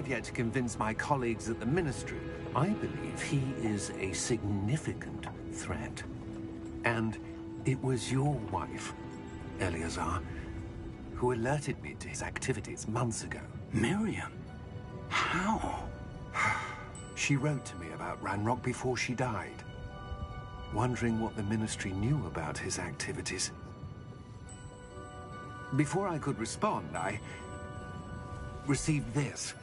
I've yet to convince my colleagues at the Ministry, I believe he is a significant threat. And it was your wife, Eleazar, who alerted me to his activities months ago. Miriam? How? She wrote to me about Ranrock before she died, wondering what the Ministry knew about his activities. Before I could respond, I received this.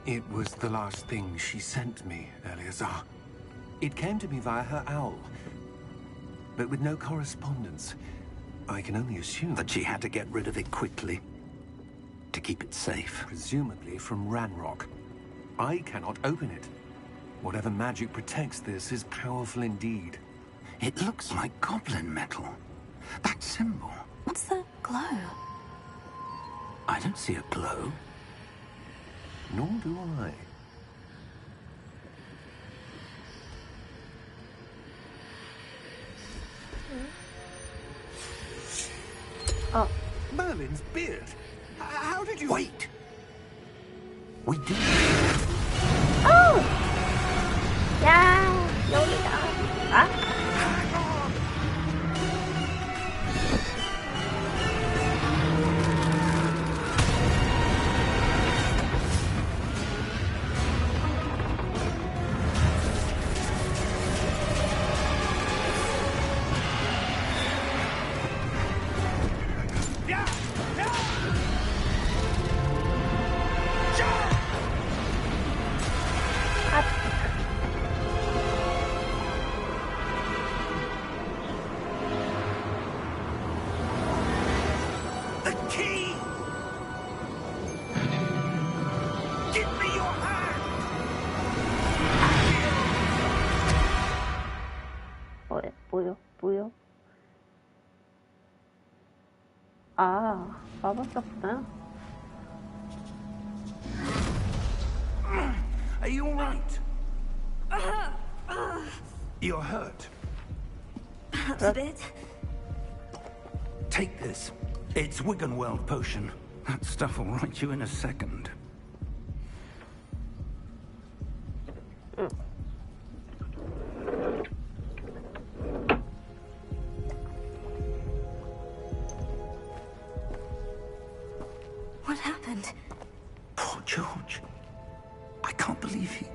It was the last thing she sent me, Eleazar. It came to me via her owl, but with no correspondence. I can only assume that she had to get rid of it quickly to keep it safe. Presumably from Ranrock. I cannot open it. Whatever magic protects this is powerful indeed. It looks like goblin metal. That symbol. What's the glow? I don't see a glow. Nor do I. Oh. Merlin's beard. How did you... Wait! We did. Oh! 야, 여기다. 아? 뭐요? 아, 마법사구나. Are you all right? You're hurt. Perhaps a bit. Take this. It's Wiggenweld potion. That stuff will right you in a second. What happened? Poor George. I can't believe he...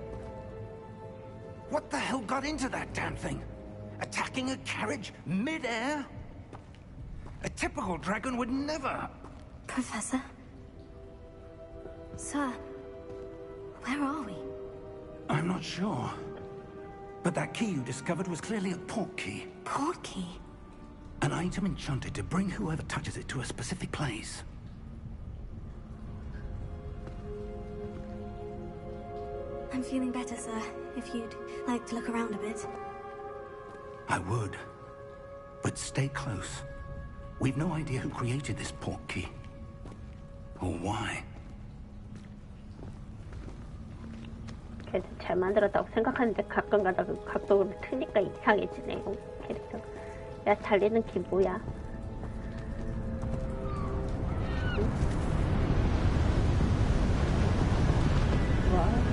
What the hell got into that damn thing? Attacking a carriage mid-air? A typical dragon would never... Professor? Sir, where are we? I'm not sure. But that key you discovered was clearly a port key. Port key? An item enchanted to bring whoever touches it to a specific place. I'm feeling better, sir. If you'd like to look around a bit. I would. But stay close. We've no idea who created this port key. Or why. 그래도 잘 만들었다고 생각하는데 가끔 가다 그 각도를 트니까 이상해지네, 이거 캐릭터. 야, 달리는 키 뭐야? 응? 와.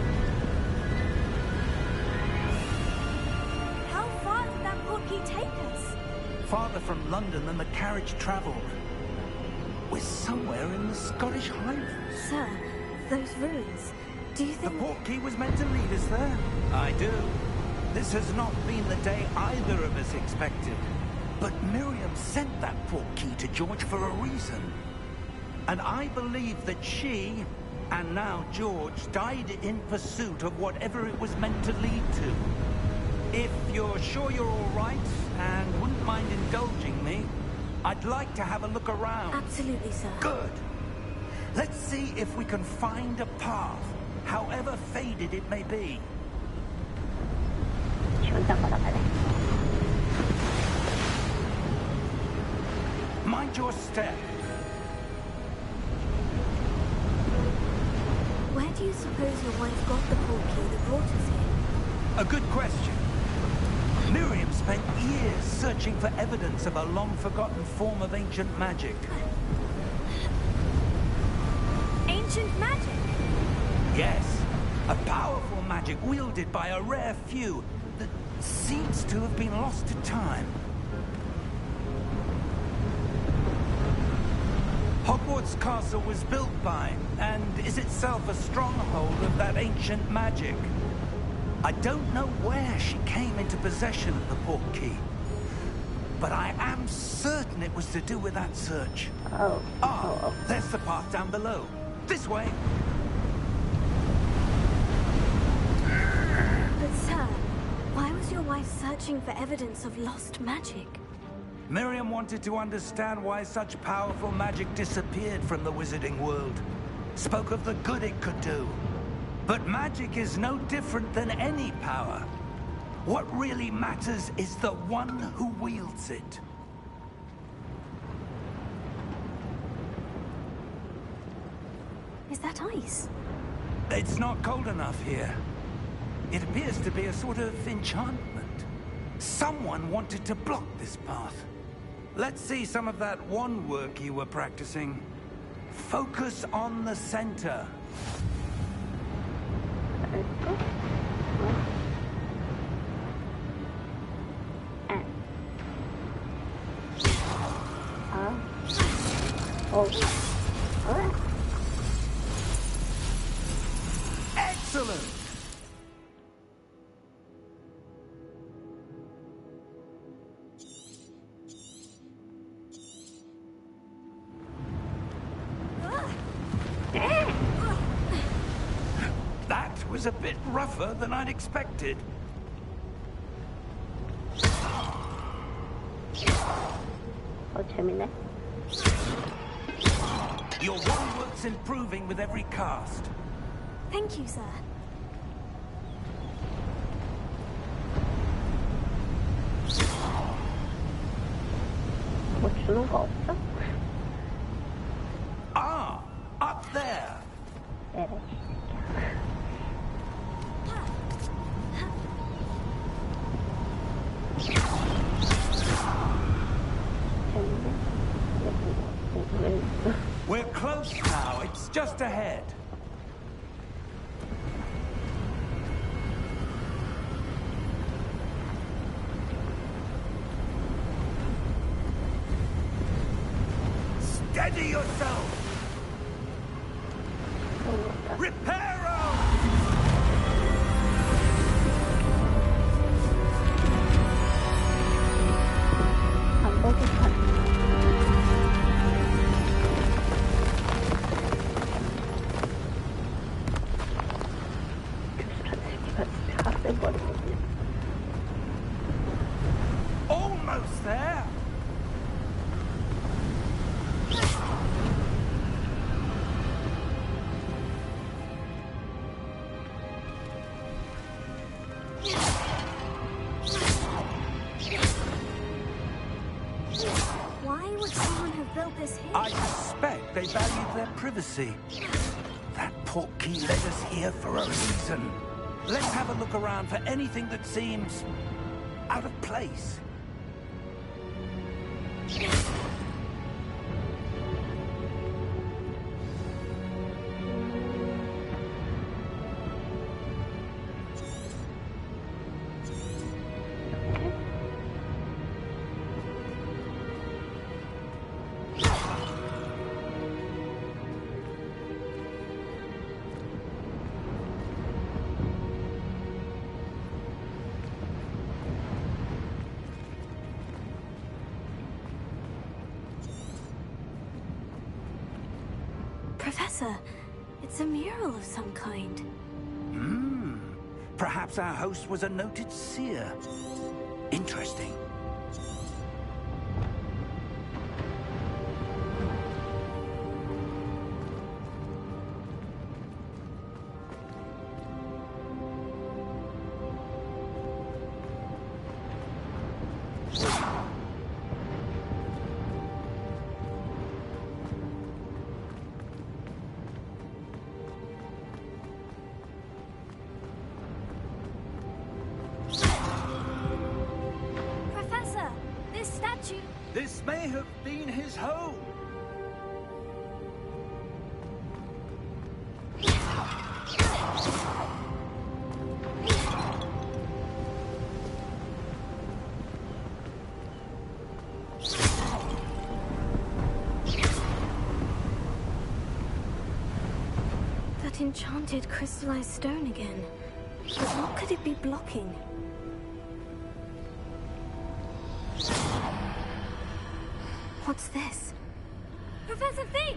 Take us? Farther from London than the carriage travelled. We're somewhere in the Scottish Highlands. Sir, those ruins. Do you think... The port key was meant to lead us there? I do. This has not been the day either of us expected. But Miriam sent that port key to George for a reason. And I believe that she, and now George, died in pursuit of whatever it was meant to lead to. If you're sure you're all right and wouldn't mind indulging me, I'd like to have a look around. Absolutely, sir. Good. Let's see if we can find a path, however faded it may be. Mind your step. Where do you suppose your wife got the port key that brought us here? A good question. Miriam spent years searching for evidence of a long-forgotten form of ancient magic. Ancient magic? Yes, a powerful magic wielded by a rare few that seems to have been lost to time. Hogwarts Castle was built by, and is itself a stronghold of that ancient magic. I don't know where she came into possession of the portkey, but I am certain it was to do with that search. There's the path down below. This way. But sir, why was your wife searching for evidence of lost magic? Miriam wanted to understand why such powerful magic disappeared from the wizarding world. Spoke of the good it could do. But magic is no different than any power. What really matters is the one who wields it. Is that ice? It's not cold enough here. It appears to be a sort of enchantment. Someone wanted to block this path. Let's see some of that wand work you were practicing. Focus on the center. Excellent! That was a bit rougher than I'd expected. 재밌네. Your wand work's improving with every cast. Thank you, sir. 뭐 주는 거 없어? Ah, up there. 에라, We're close now. It's just ahead. Steady yourself. Reparo! 안 보겠다. Almost there. Why would someone have built this here? I suspect they valued their privacy. That portkey led us here for a reason. Let's have a look around for anything that seems out of place. Professor, it's a mural of some kind. Perhaps our host was a noted seer. Interesting. Professor, this statue... This may have been his home. That enchanted crystallized stone again. But what could it be blocking? What's this? Professor Fig!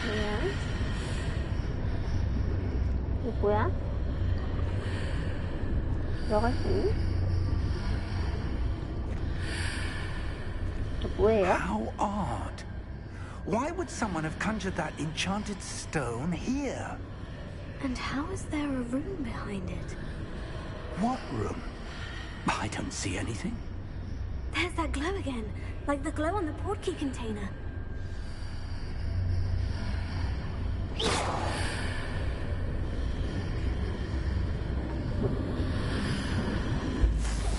뭐야? 이거 뭐야? 들어갈 수 있니? 이거 뭐예요? How odd. Why would someone have conjured that enchanted stone here? And how is there a room behind it? What room? I don't see anything. There's that glow again, like the glow on the portkey container.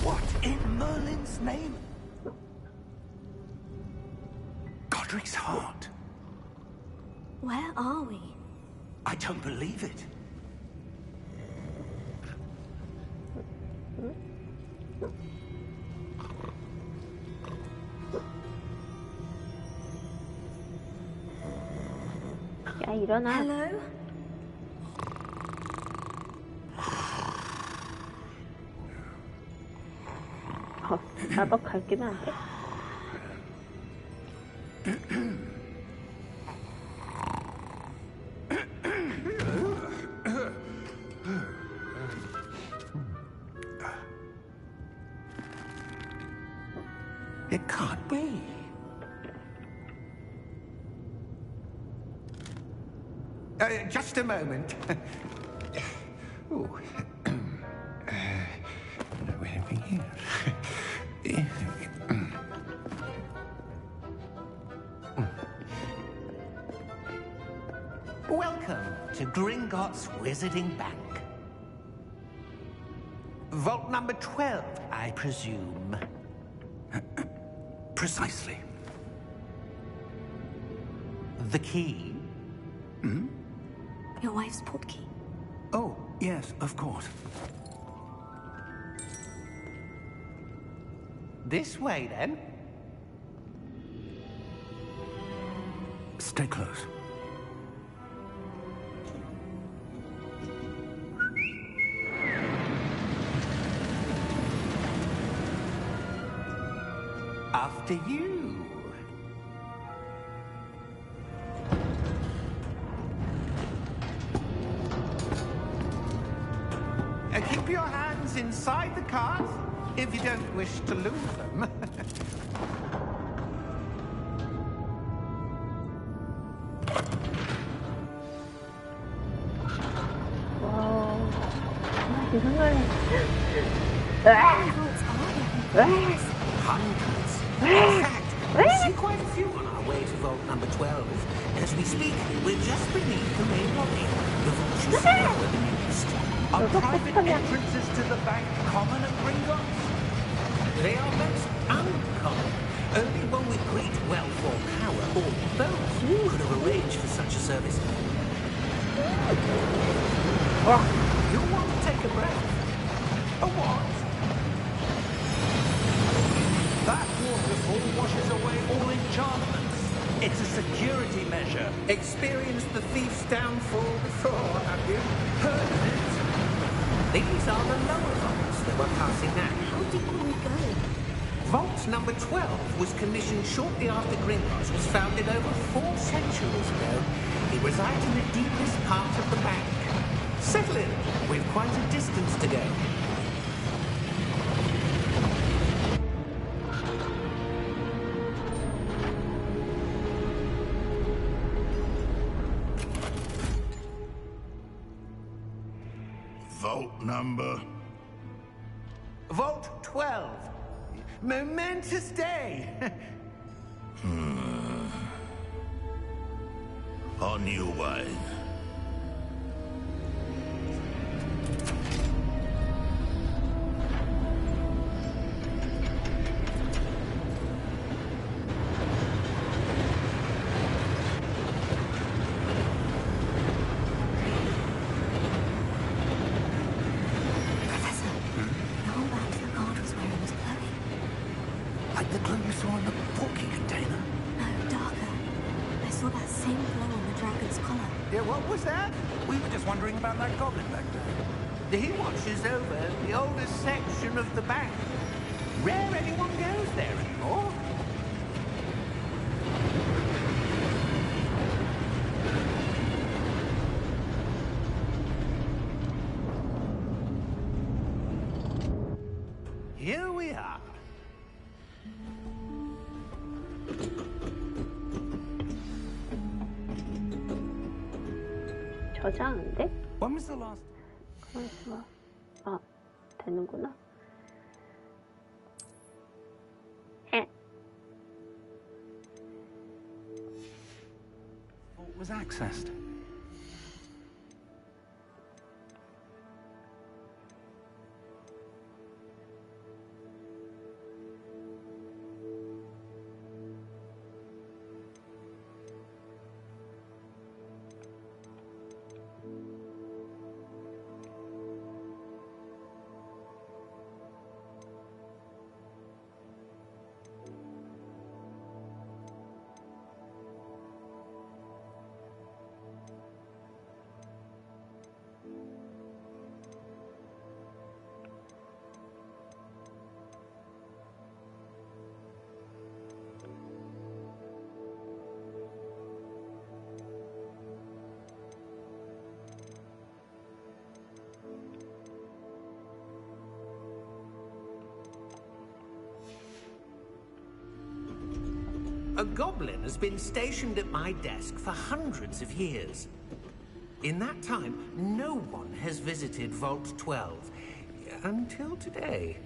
What in Merlin's name? Godric's heart. Where are we? I don't believe it. 야, 일어나. Hello? 나도 갈기면 안 돼? It can't be. Just a moment. Ooh. Where have we here? Welcome to Gringotts Wizarding Bank. Vault number 12, I presume. Precisely. The key? Your wife's portkey. Oh, yes, of course. This way, then. Stay close. After you. Keep your hands inside the cart if you don't wish to lose them. 와우. 이상하네. Hundreds. In fact, we see quite a few on our way to vault number 12. As we speak, we're just beneath the main lobby. The vault you see over the east. Are private entrances to the bank common at Gringotts? They are most uncommon. Only one with great wealth or power, or both, could have arranged for such a service. You'll want to take a breath. A what? That waterfall washes away all enchantments. It's a security measure. Experienced the thief's downfall before, have you? Heard of it? These are the lower vaults that we're passing now. How deep will we go? Vault number 12 was commissioned shortly after Gringotts was founded over 4 centuries ago. It resides in the deepest part of the bank. Settle in. We've quite a distance to go. Vault number? Vault 12. Momentous day. On new wine. Professor, the whole back the guard was wearing was glowing. Like the glow you saw in the portkey container. No, darker. I saw saw that same glow on the dragon's collar. Yeah, what was that? We were just wondering about that goblin back there. He watches over the oldest section of the bank. Rare anyone goes there anymore. Here we are. 저장인데? When was the last? 가만있어. 아, 되는구나. What was accessed? A goblin has been stationed at my desk for hundreds of years. In that time, no one has visited Vault 12 until today.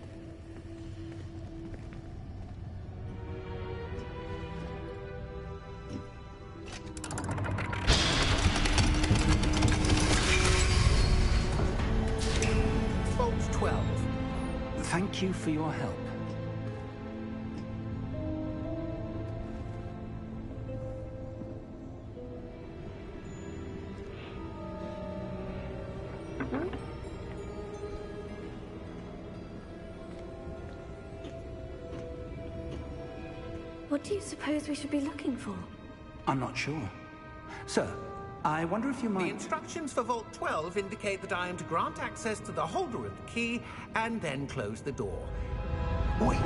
Vault 12. Thank you for your help. What do you suppose we should be looking for? I'm not sure. Sir, I wonder if you The might... instructions for Vault 12 indicate that I am to grant access to the holder of the key and then close the door. Wait.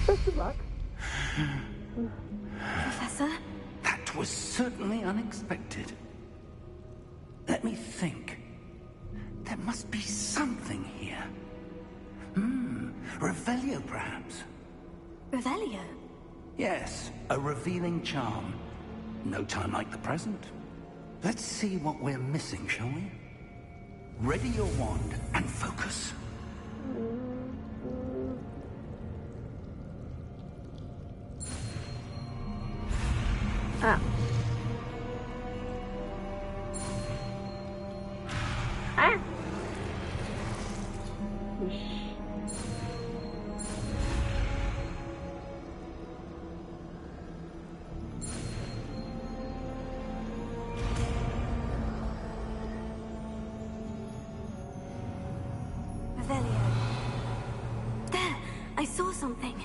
Good luck. Professor? That was certainly unexpected. Let me think. There must be something here. Revelio, perhaps. Revelio? Yes, a revealing charm. No time like the present. Let's see what we're missing, shall we? Ready your wand and focus. 아. 아! 이씨. Revelio. There! I saw something.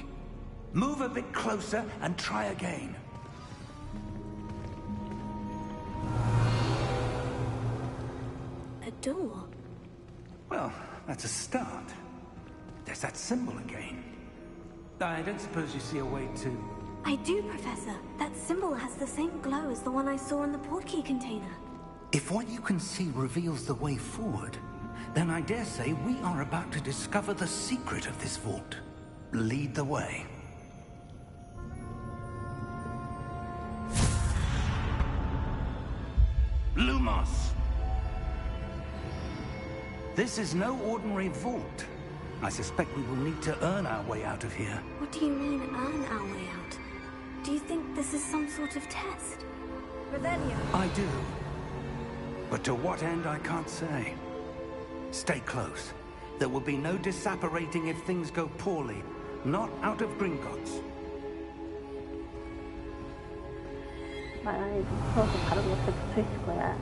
Move a bit closer and try again. A door. Well, that's a start. There's that symbol again. I don't suppose you see a way to... I do, Professor. That symbol has the same glow as the one I saw in the portkey container. If what you can see reveals the way forward, then I dare say we are about to discover the secret of this vault. Lead the way. Lumos! This is no ordinary vault. I suspect we will need to earn our way out of here. What do you mean, earn our way out? Do you think this is some sort of test? Revelio. I do. But to what end, I can't say. Stay close. There will be no disapparating if things go poorly. Not out of Gringotts. 말안해 무서워서 다른 곳에 붙어있을 거야.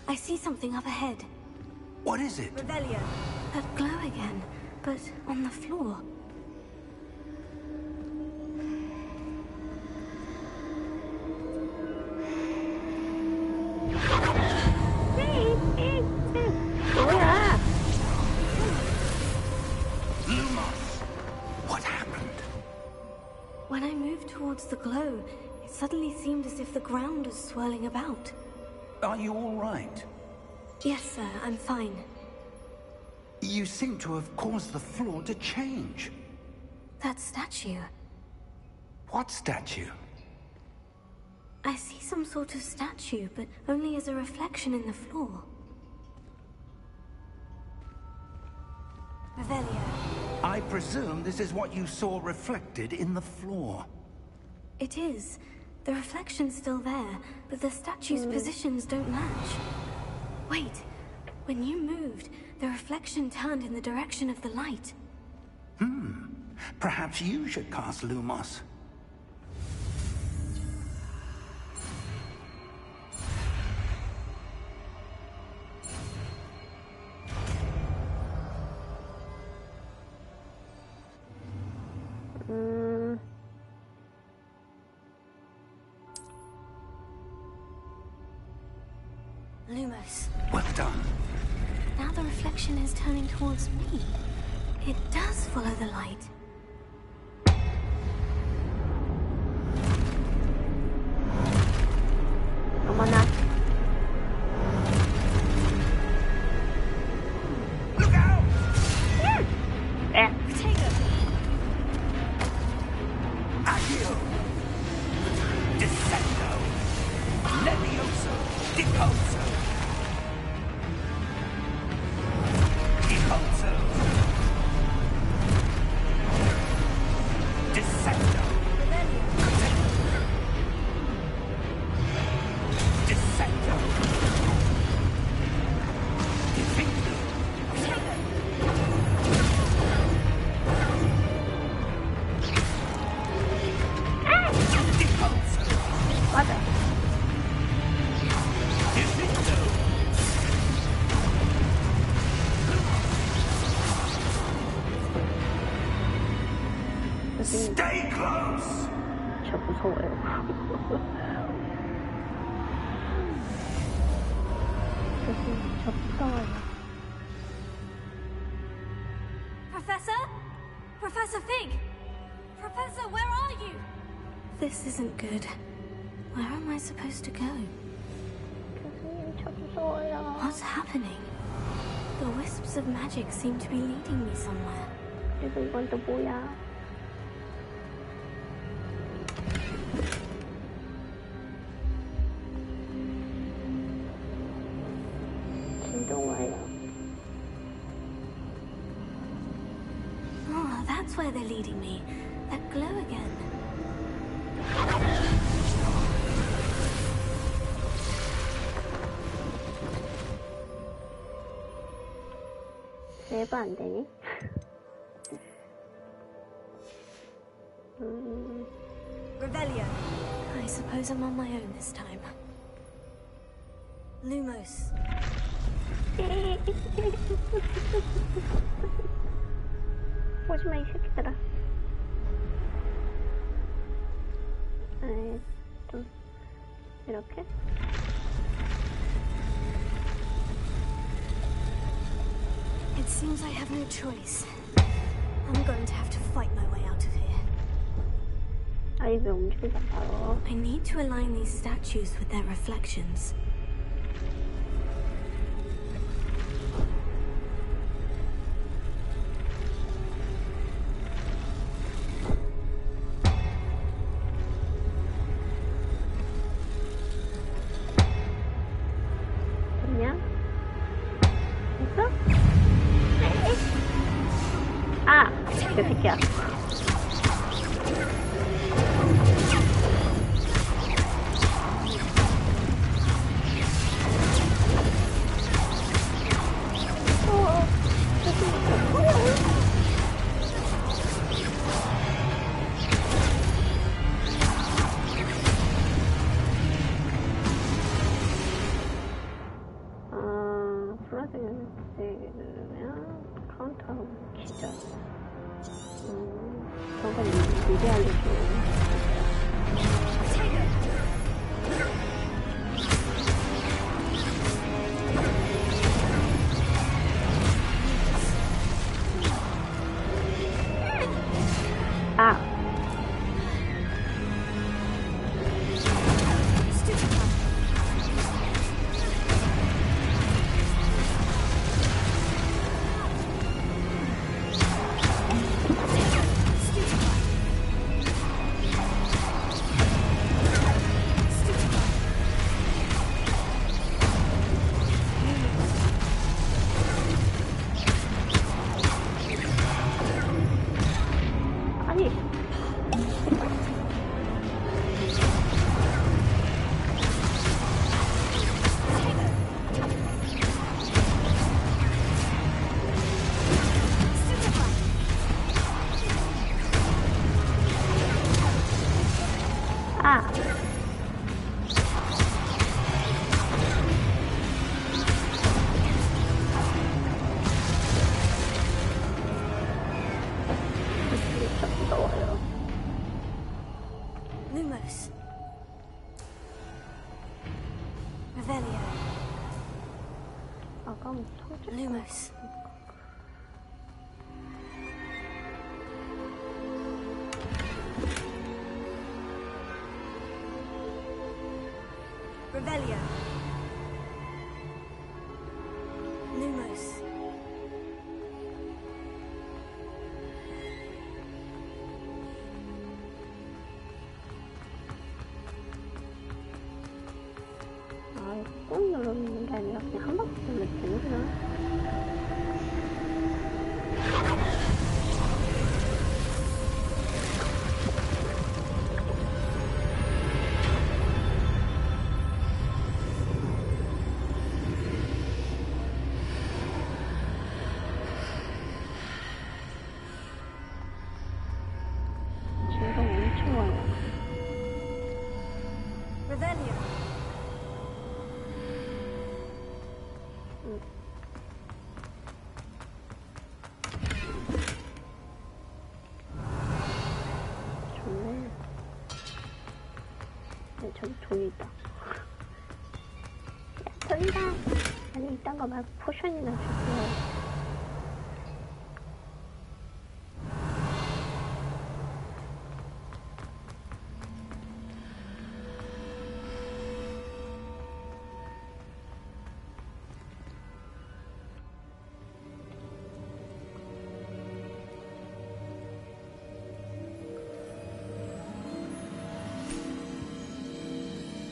I see something up ahead. What is it? Revelio. That glow again, but on the floor. 뭐야? Lumos! What happened? When I moved towards the glow, it suddenly seemed as if the ground was swirling about. Are you all right? Yes, sir, I'm fine. You seem to have caused the floor to change. That statue. What statue? I see some sort of statue, but only as a reflection in the floor. Revelio. I presume this is what you saw reflected in the floor. It is. The reflection's still there, but the statue's positions don't match. Wait. When you moved, the reflection turned in the direction of the light. Perhaps you should cast Lumos. Lumos. Well done. Now the reflection is turning towards me. It does follow the light. 어머나. Look out! 에. Accio! Descendo! Levioso! Deposo! Deposo! Descendo! Descendo! Defendo! Deposo! 맞아. Defendo! 선생님, Stay close! 저 무서워요. 선생님, 저 무서워요. Professor? Professor Fig! Professor, where are you? This isn't good. Where am I supposed to go? 선생님, 저 무서워요. What's happening? The wisps of magic seem to be leading me somewhere. 그리고 이건 또 뭐야? 진동 와요. Oh, that's where they're leading me. That glow again. 세이브 안 되니? Revelio. I suppose I'm on my own this time. Lumos. 오지마 이 새끼들아. 좀 이렇게. It seems I have no choice. I'm going to have to fight my way out of here. 아이 왜 움직이지 않아요? I need to align these statues with their reflections. 됐냐? 됐어? 아! 그 새끼야. 알려줘. 아. 아니. 아. 좀 무서워요. Lumos. Revelio. 아까 성질 Lumos. Revelio. Lumos. 아, 꾹 누르는 게 아니라 그냥 한 바퀴 돌면 되는구나. 진동 엄청 와요. Revelio. 좋네. 저기 돈이 있다. 야, 돈이다. 아니, 이딴 거 말고 포션이나 주세요.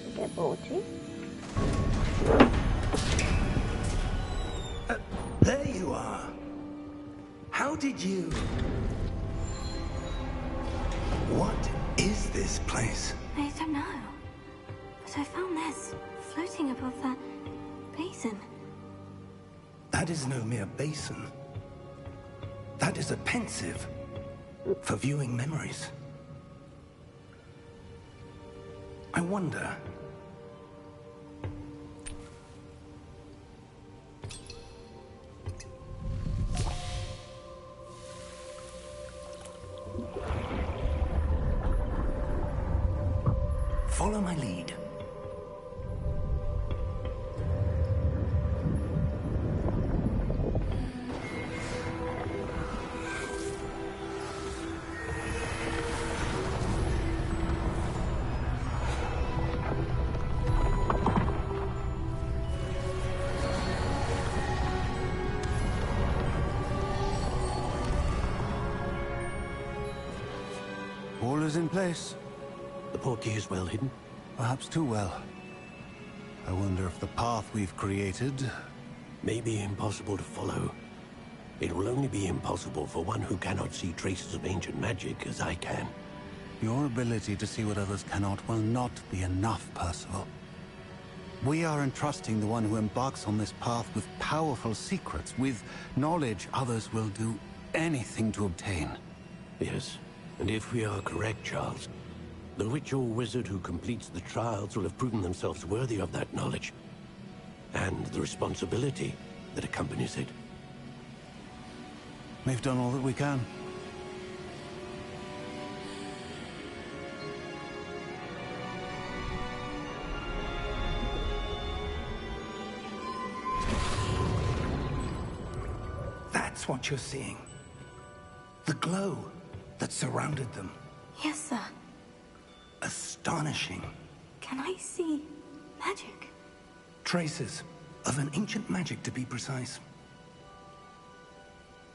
이게 뭐지? There you are. How did you... What is this place? I don't know. But I found this floating above that basin. That is no mere basin. That is a pensive for viewing memories. I wonder... Follow my lead. All is in place. The portkey is well hidden. Perhaps too well. I wonder if the path we've created... May be impossible to follow. It will only be impossible for one who cannot see traces of ancient magic as I can. Your ability to see what others cannot will not be enough, Percival. We are entrusting the one who embarks on this path with powerful secrets, with knowledge others will do anything to obtain. Yes, and if we are correct, Charles, the witch or wizard who completes the trials will have proven themselves worthy of that knowledge, and the responsibility that accompanies it. We've done all that we can. That's what you're seeing. The glow that surrounded them. Yes, sir. Astonishing. Can I see magic? Traces of an ancient magic, to be precise.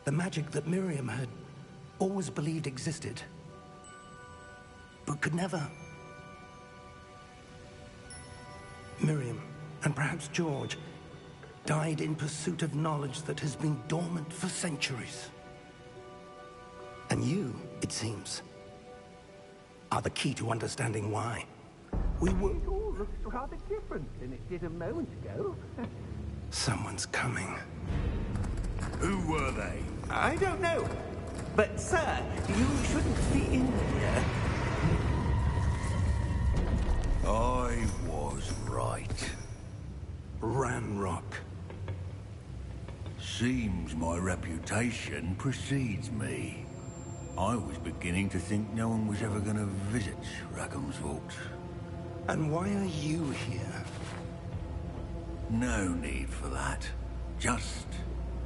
The magic that Miriam had always believed existed, but could never. Miriam, and perhaps George, died in pursuit of knowledge that has been dormant for centuries. And you, it seems, are the key to understanding why. We world all looks rather different than it did a moment ago. Someone's coming. Who were they? I don't know. But, sir, you shouldn't be in here. I was right. Ranrock. Seems my reputation precedes me. I was beginning to think no one was ever going to visit Rackham's vault. And why are you here? No need for that. Just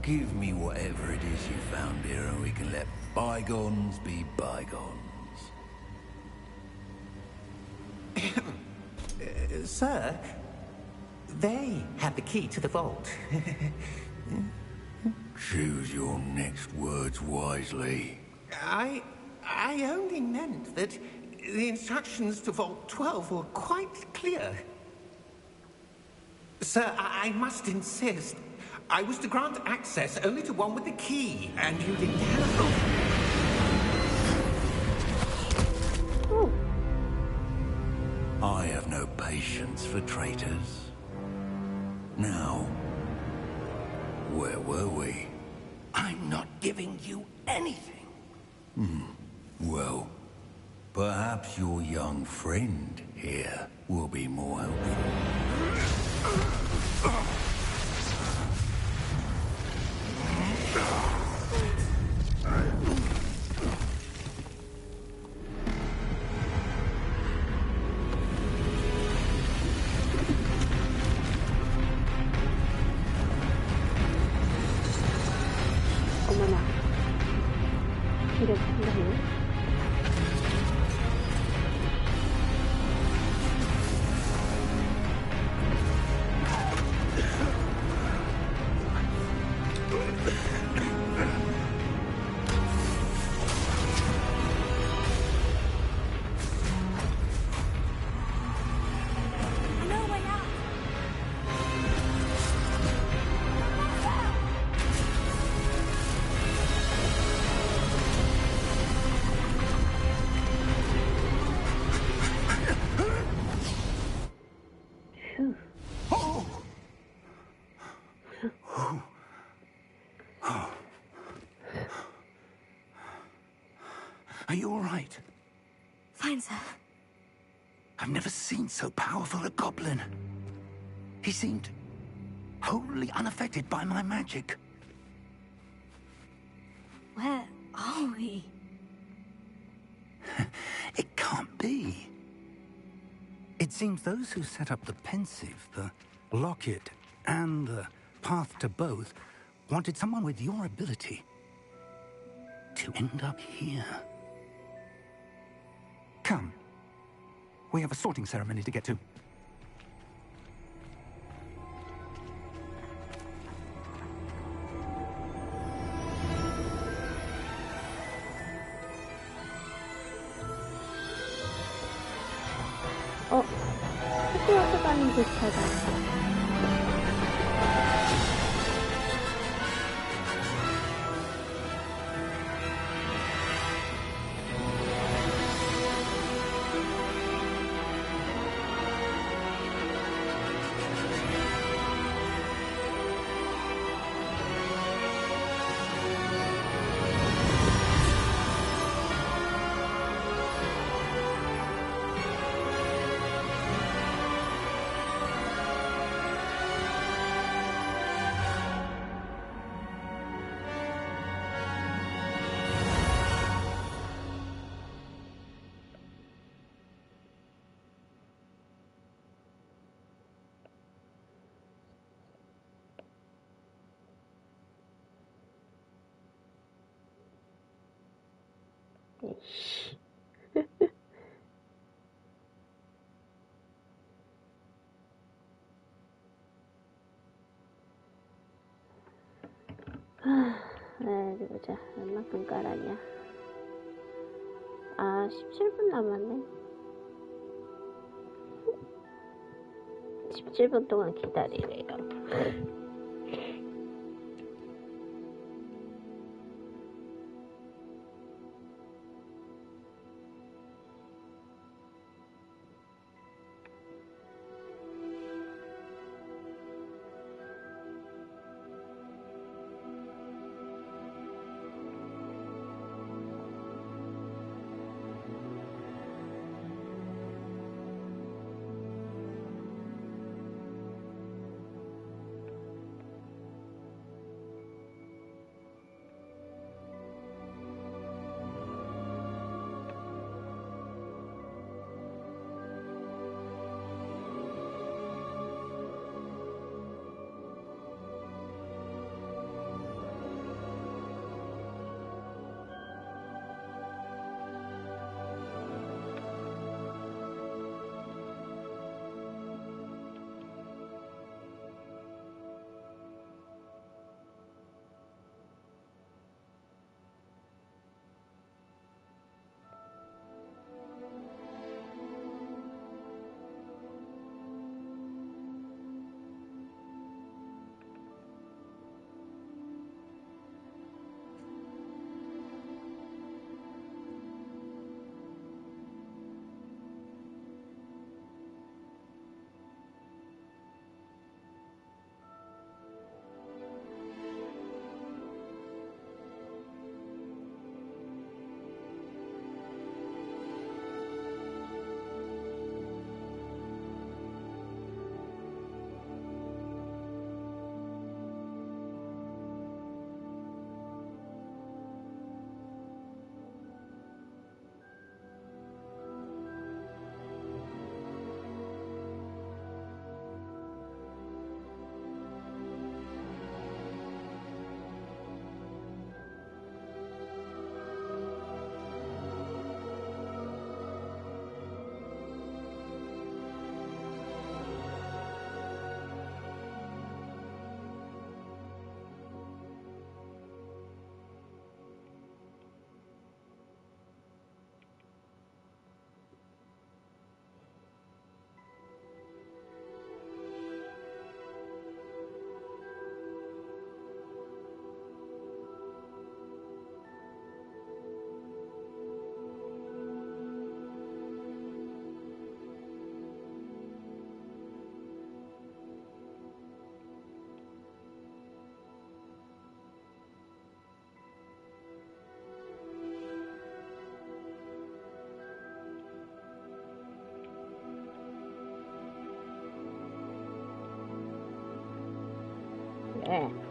give me whatever it is you found here and we can let bygones be bygones. Sir, they had the key to the vault. Choose your next words wisely. I only meant that the instructions to Vault 12 were quite clear. Sir, I must insist. I was to grant access only to one with the key, and you didn't have... I have no patience for traitors. Now, where were we? I'm not giving you anything. Well, perhaps your young friend here will be more helpful. 어머나. 이래 상당히. No way out! Are you all right? Fine, sir. I've never seen so powerful a goblin. He seemed wholly unaffected by my magic. Where are we? It can't be. It seems those who set up the pensive, the locket, and the path to both wanted someone with your ability to end up here. Come. We have a sorting ceremony to get to. 호그와트 가는 듯하다. 어디 보자. 얼마큼 깔았냐. 아, 17분 남았네. 17분 동안 기다리래요.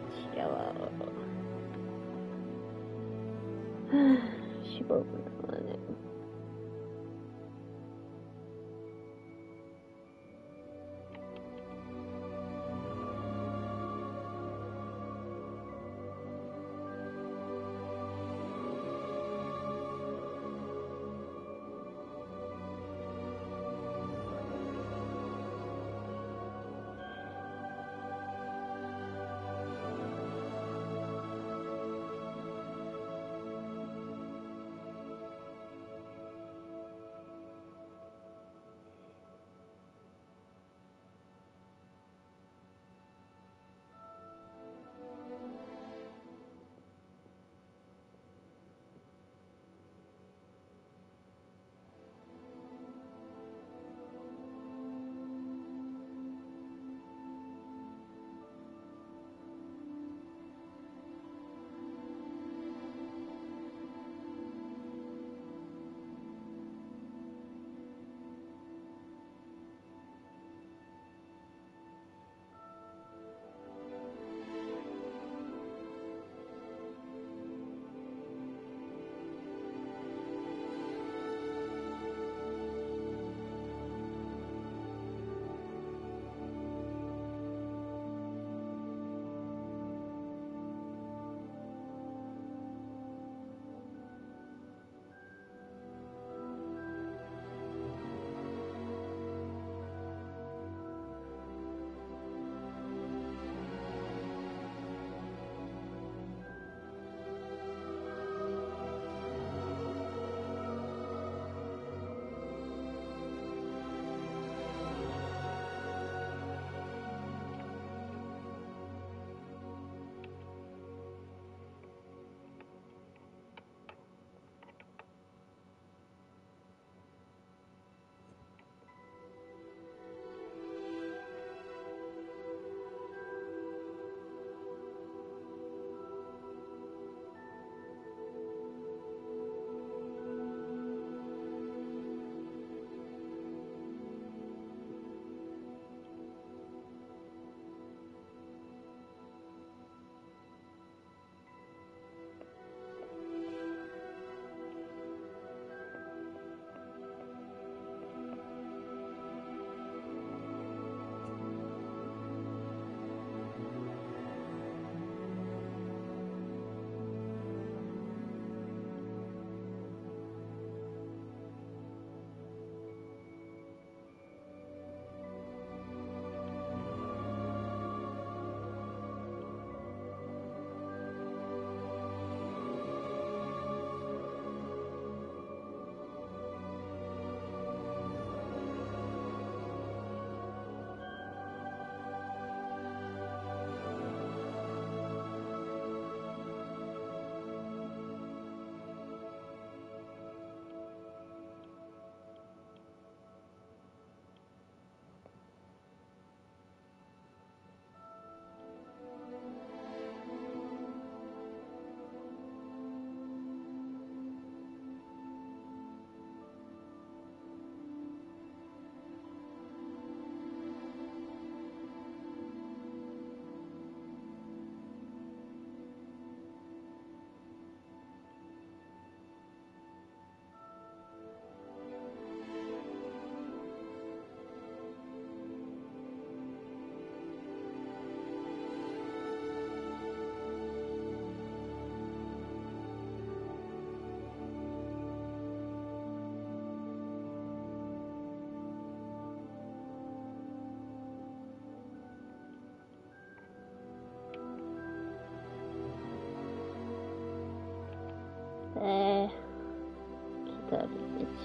지겨워. 15분 만에.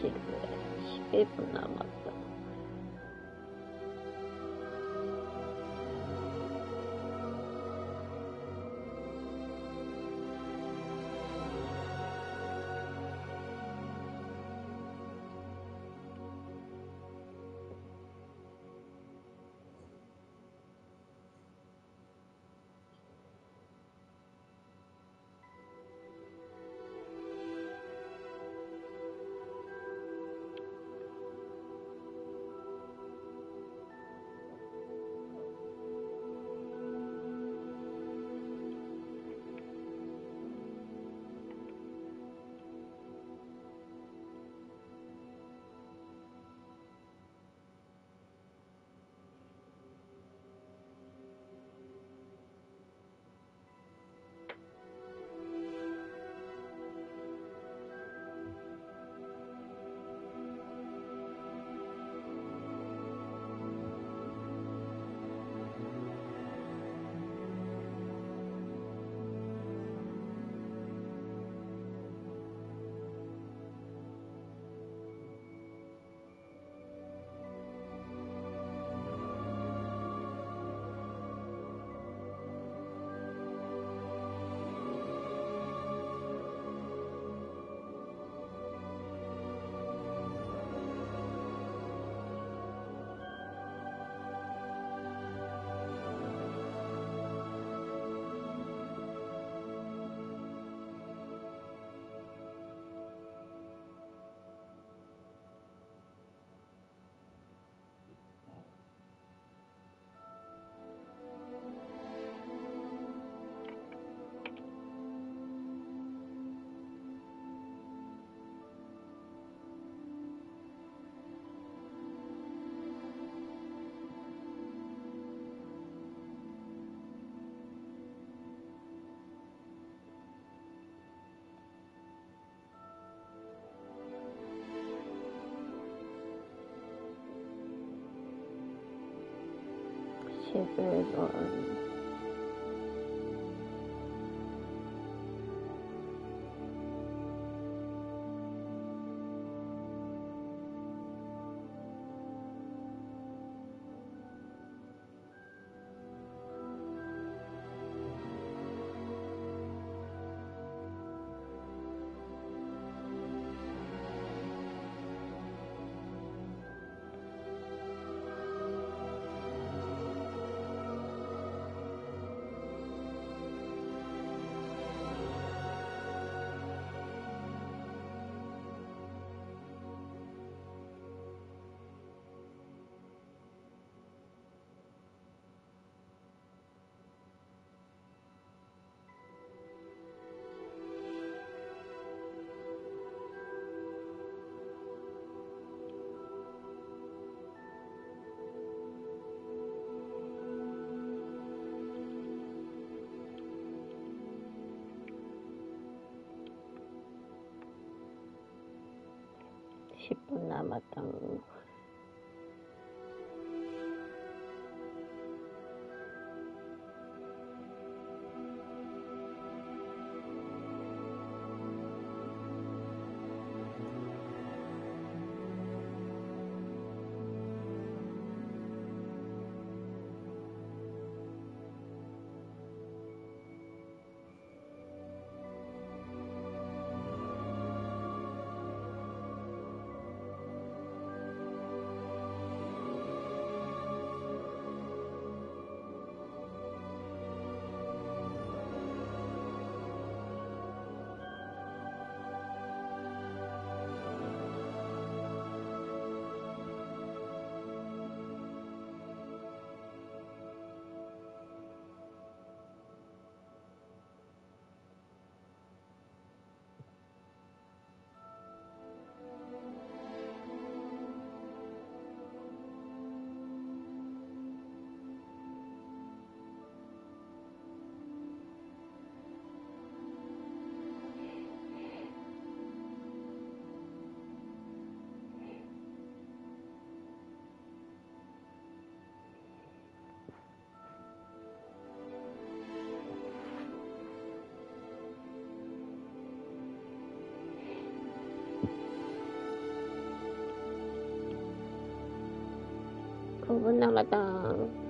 11분 남았다. 책을 10분 남았다. 5분 남았다.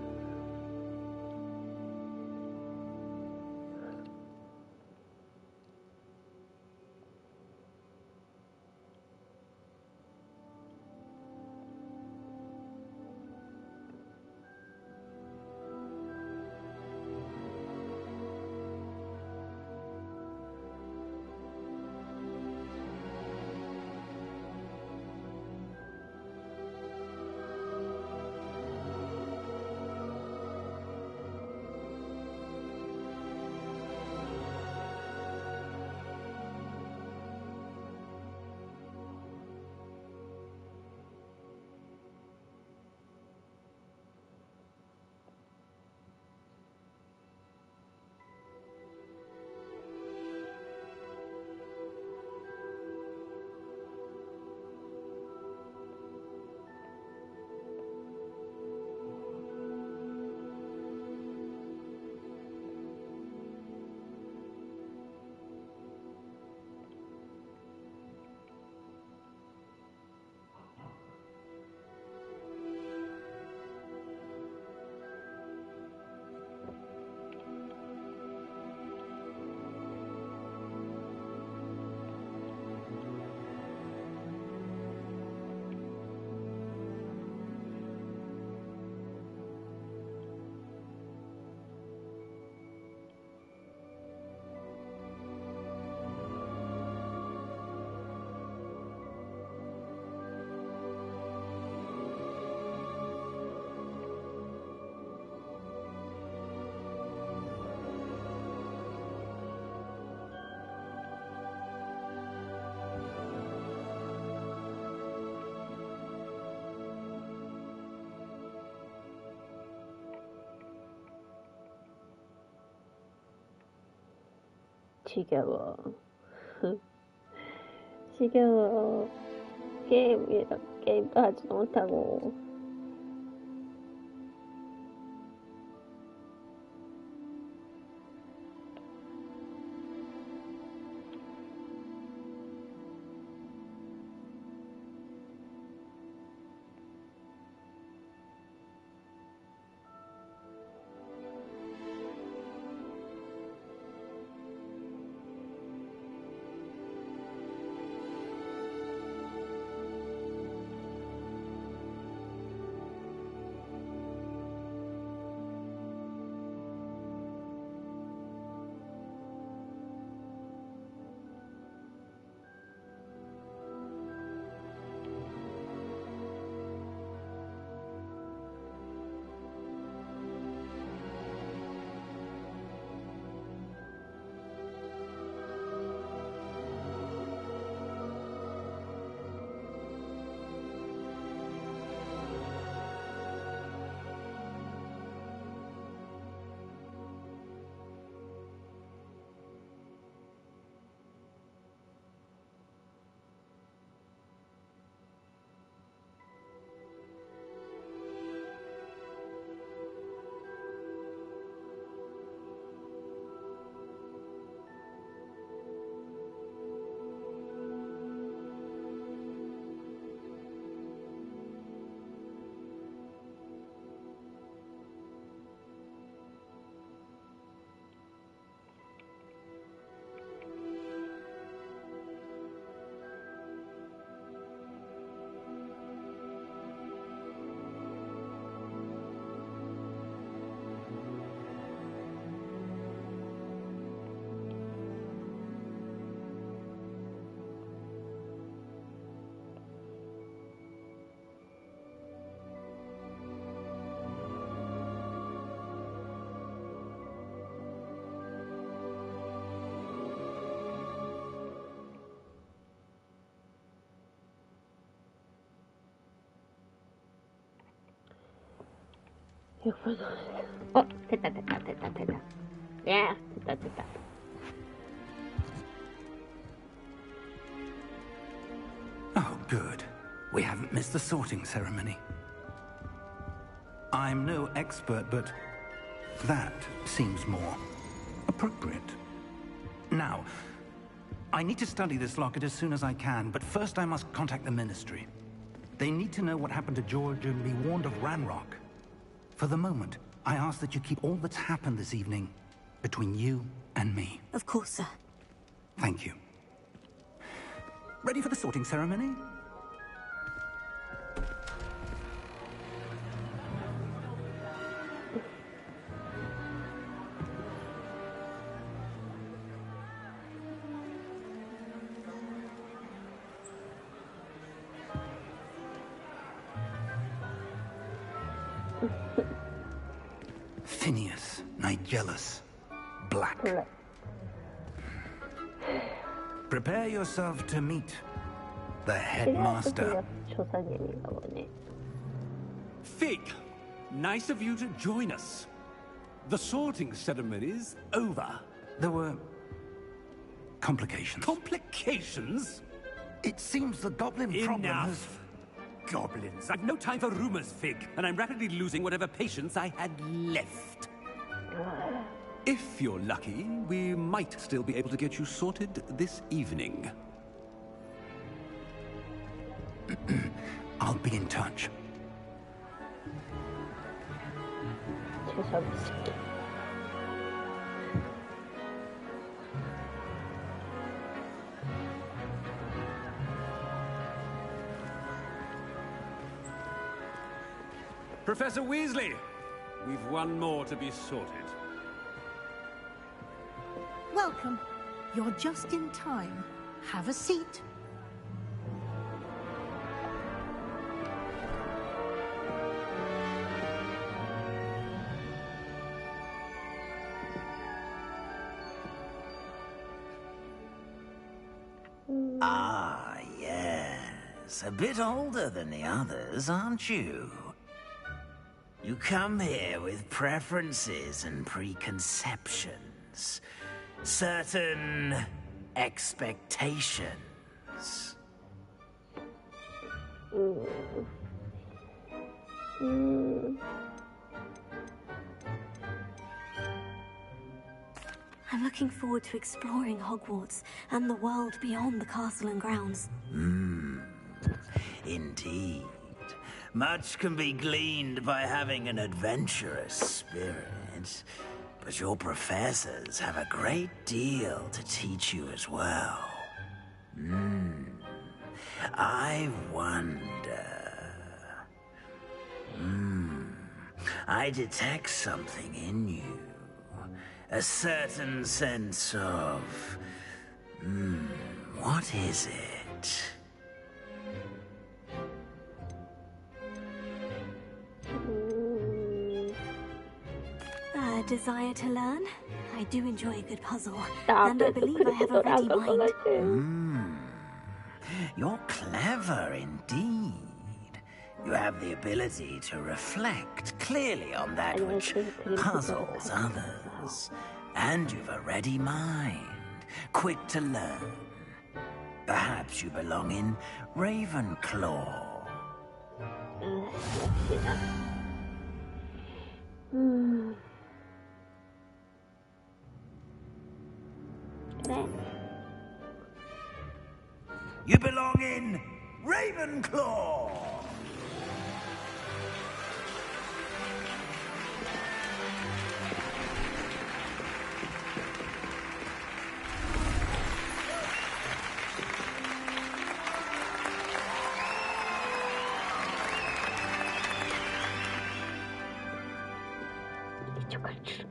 지겨워. 지겨워. 게임도 하지도 못하고. 됐다. 야, 됐다. Oh, good. We haven't missed the sorting ceremony. I'm no expert, but that seems more appropriate. Now, I need to study this locket as soon as I can, but first I must contact the Ministry. They need to know what happened to George and be warned of Ranrock. For the moment, I ask that you keep all that's happened this evening between you and me. Of course, sir. Thank you. Ready for the sorting ceremony? Phineas, Nigellus, Black. Prepare yourself to meet the headmaster. 조상님인가 보네. Fig, nice of you to join us. The sorting ceremony's over. There were complications. Complications? It seems the goblin problem has... Enough. Goblins. I've no time for rumors, Fig, and I'm rapidly losing whatever patience I had left. If you're lucky, we might still be able to get you sorted this evening. I'll be in touch. 죄송합니다. Professor Weasley, we've one more to be sorted. Welcome. You're just in time. Have a seat. Ah, yes. A bit older than the others, aren't you? You come here with preferences and preconceptions. Certain expectations. I'm looking forward to exploring Hogwarts and the world beyond the castle and grounds. Indeed. Much can be gleaned by having an adventurous spirit, but your professors have a great deal to teach you as well. I wonder... I detect something in you. A certain sense of... what is it? A desire to learn? I do enjoy a good puzzle, and I believe I have a ready mind. You're clever indeed. You have the ability to reflect clearly on that which puzzles others. And you've a ready mind, quick to learn. Perhaps you belong in Ravenclaw. You belong in Ravenclaw!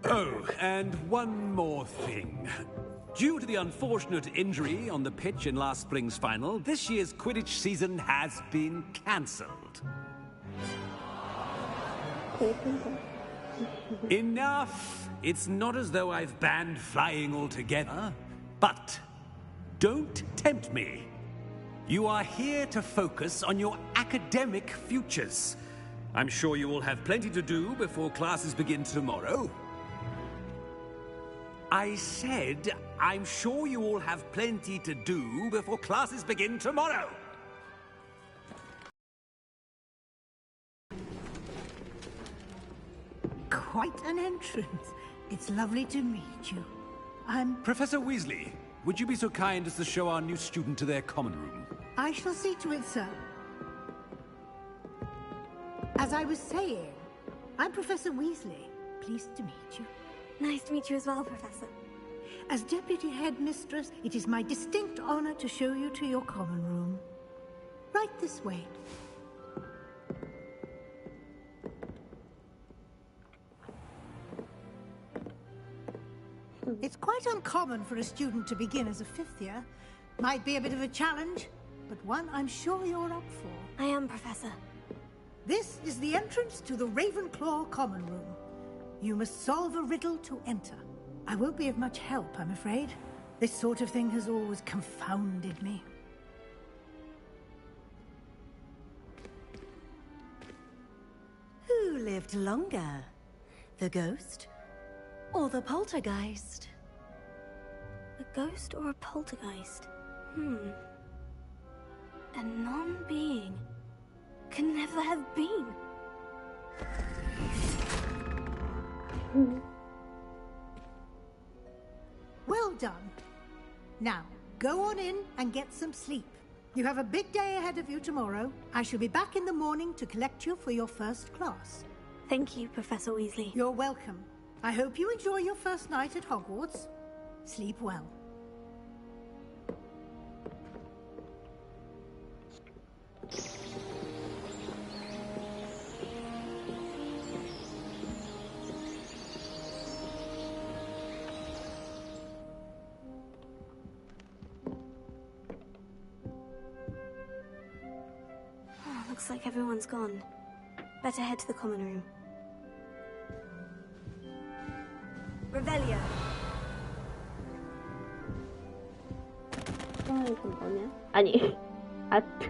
Oh, and one more thing. Due to the unfortunate injury on the pitch in last spring's final, this year's Quidditch season has been cancelled. Enough! It's not as though I've banned flying altogether, but don't tempt me. You are here to focus on your academic futures. I'm sure you will have plenty to do before classes begin tomorrow. I said, I'm sure you all have plenty to do before classes begin tomorrow. Quite an entrance. It's lovely to meet you. Professor Weasley, would you be so kind as to show our new student to their common room? I shall see to it, sir. As I was saying, I'm Professor Weasley. Pleased to meet you. Nice to meet you as well, Professor. As Deputy Headmistress, it is my distinct honor to show you to your common room. Right this way. It's quite uncommon for a student to begin as a fifth year. Might be a bit of a challenge, but one I'm sure you're up for. I am, Professor. This is the entrance to the Ravenclaw common room. You must solve a riddle to enter. I won't be of much help, I'm afraid. This sort of thing has always confounded me. Who lived longer? The ghost or the poltergeist? A ghost or a poltergeist? A non-being can never have been. Well done. Now, go on in and get some sleep. You have a big day ahead of you tomorrow. I shall be back in the morning to collect you for your first class. Thank you, Professor Weasley. You're welcome. I hope you enjoy your first night at Hogwarts. Sleep well. Looks like everyone's gone. Better head to the common room. Revelio. 이건 뭐냐? 아니, 아트.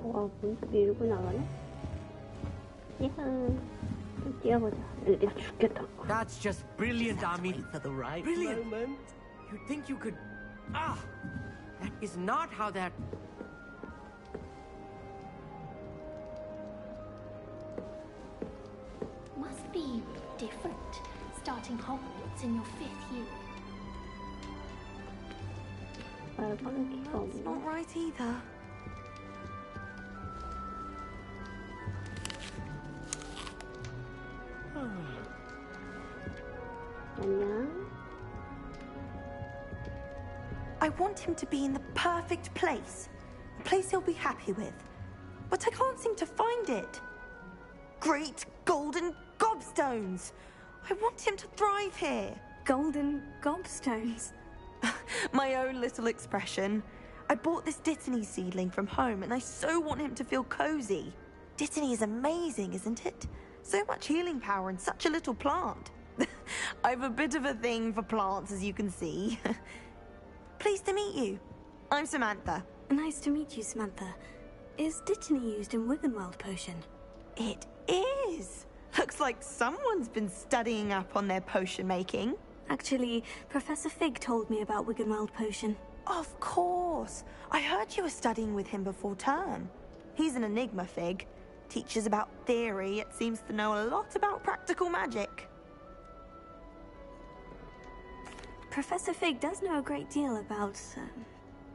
와, 문 밀고 나가네? 야하. 좀 뛰어보자. 내가 죽겠다. That's just brilliant, Army. For the right Brilliant. moment. You'd think you could... Ah! That is not how that... Must be different, starting Hogwarts in your 5th year. That's not right either. I want him to be in the perfect place. A place he'll be happy with. But I can't seem to find it. Great golden gobstones! I want him to thrive here. Golden gobstones? My own little expression. I bought this Dittany seedling from home and I so want him to feel cozy. Dittany is amazing, isn't it? So much healing power in such a little plant. I've a bit of a thing for plants, as you can see. Pleased to meet you. I'm Samantha. Nice to meet you, Samantha. Is Dittany used in Wiggenweld potion? It is. Looks like someone's been studying up on their potion making. Actually, Professor Fig told me about Wiggenweld potion. Of course. I heard you were studying with him before term. He's an enigma, Fig. Teaches about theory, yet seems to know a lot about practical magic. Professor Fig does know a great deal about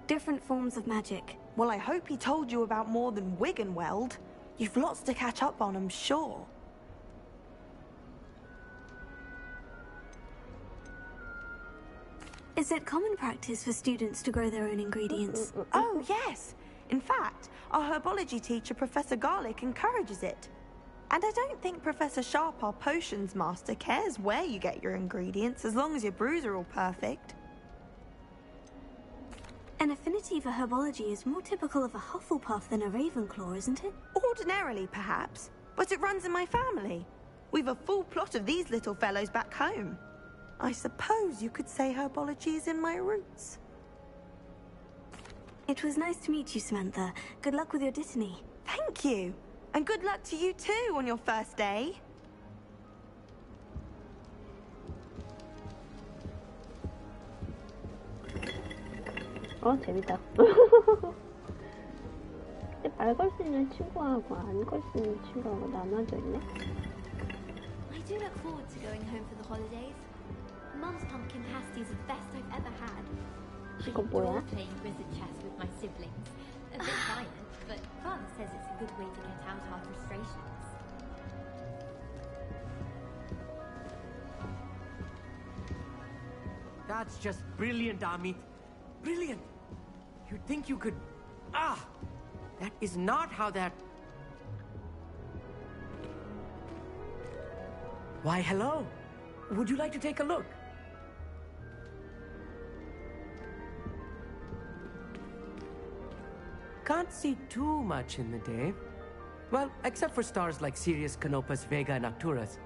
different forms of magic. Well, I hope he told you about more than Wiggenweld. You've lots to catch up on, I'm sure. Is it common practice for students to grow their own ingredients? Oh, yes. In fact, our herbology teacher, Professor Garlick, encourages it. And I don't think Professor Sharp, our potions master, cares where you get your ingredients, as long as your brews are all perfect. An affinity for herbology is more typical of a Hufflepuff than a Ravenclaw, isn't it? Ordinarily, perhaps. But it runs in my family. We've a full plot of these little fellows back home. I suppose you could say herbology is in my roots. It was nice to meet you, Samantha. Good luck with your Dittany. Thank you. And good luck to you too on your first day. 재밌다. 근데 말 걸 수 있는 친구하고 안 걸 수 있는 친구하고 나눠져 있네? I do look forward to going home for the holidays. Mum's pumpkin pasties are the best I've ever had. 이거 I 뭐야? adore playing wizard chess with my siblings. A bit violent, but Father says it's a good way to get out our frustrations. That's just brilliant, Amit. Brilliant. You'd think you could... Ah! That is not how that... Why, hello. Would you like to take a look? Can't see too much in the day. Well, except for stars like Sirius, Canopus, Vega, and Arcturus.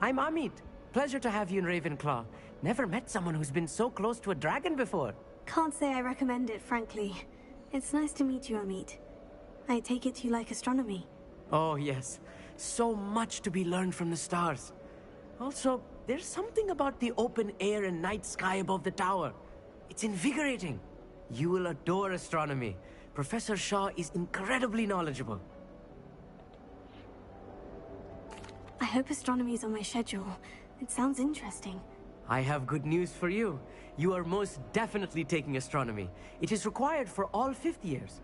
I'm Amit. Pleasure to have you in Ravenclaw. Never met someone who's been so close to a dragon before. Can't say I recommend it, frankly. It's nice to meet you, Amit. I take it you like astronomy. Oh, yes. So much to be learned from the stars. Also, there's something about the open air and night sky above the tower. It's invigorating. You will adore astronomy. Professor Shaw is incredibly knowledgeable. I hope astronomy's on my schedule. It sounds interesting. I have good news for you. You are most definitely taking astronomy. It is required for all fifth years.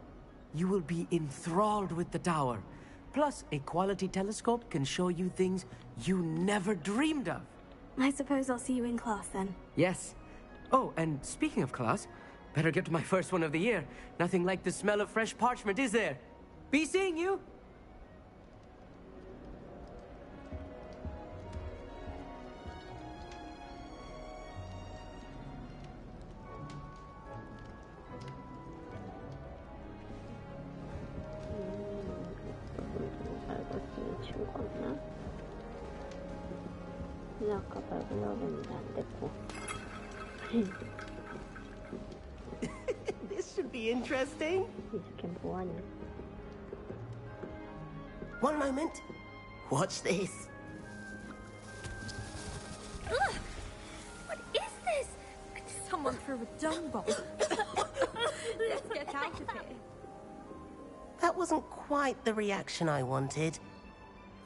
You will be enthralled with the tower. Plus, a quality telescope can show you things you never dreamed of. I suppose I'll see you in class then. Yes. Oh, and speaking of class, better get to my first one of the year. Nothing like the smell of fresh parchment, is there? Be seeing you! 아까 발견했는데 안 됐고. This should be interesting. 이렇게 뭐하냐? One moment. Watch this. Ugh! What is this? Someone threw a dung bomb. Let's get out of here. That wasn't quite the reaction I wanted.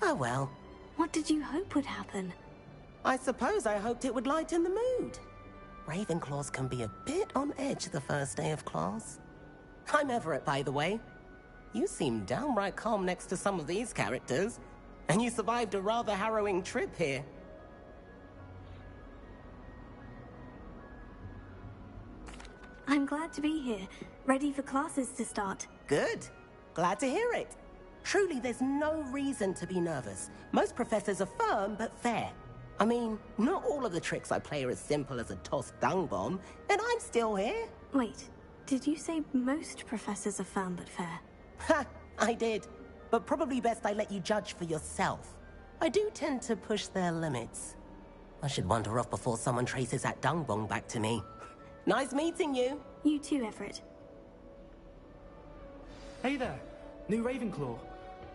Oh well. What did you hope would happen? I suppose I hoped it would lighten the mood. Ravenclaws can be a bit on edge the first day of class. I'm Everett, by the way. You seem downright calm next to some of these characters. And you survived a rather harrowing trip here. I'm glad to be here, ready for classes to start. Good. Glad to hear it. Truly, there's no reason to be nervous. Most professors are firm but fair. I mean, not all of the tricks I play are as simple as a tossed dung bomb, and I'm still here. Wait, did you say most professors are firm but fair? Ha! I did. But probably best I let you judge for yourself. I do tend to push their limits. I should wander off before someone traces that dung bomb back to me. Nice meeting you. You too, Everett. Hey there, new Ravenclaw.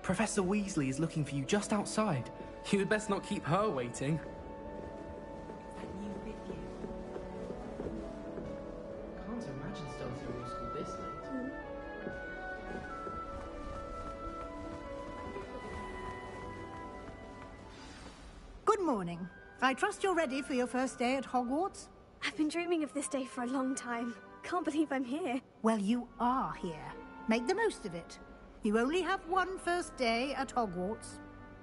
Professor Weasley is looking for you just outside. You'd best not keep her waiting. Can't imagine starting a new school this late. Good morning. I trust you're ready for your first day at Hogwarts? I've been dreaming of this day for a long time. Can't believe I'm here. Well, you are here. Make the most of it. You only have one first day at Hogwarts.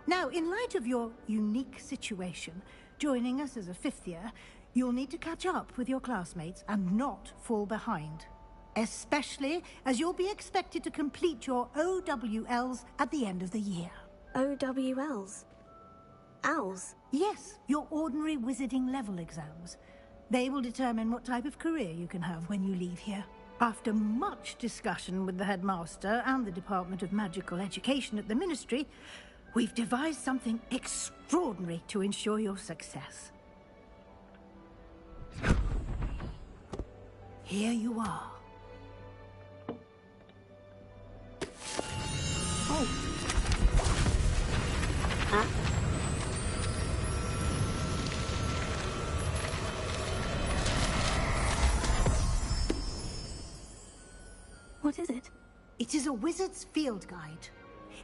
Now, in light of your unique situation, joining us as a fifth year, you'll need to catch up with your classmates and not fall behind. Especially as you'll be expected to complete your OWLs at the end of the year. OWLs? Owls? Yes, your ordinary wizarding level exams. They will determine what type of career you can have when you leave here. After much discussion with the headmaster and the Department of Magical Education at the Ministry, we've devised something extraordinary to ensure your success. Here you are. Oh. Ah. What is it? It is a wizard's field guide.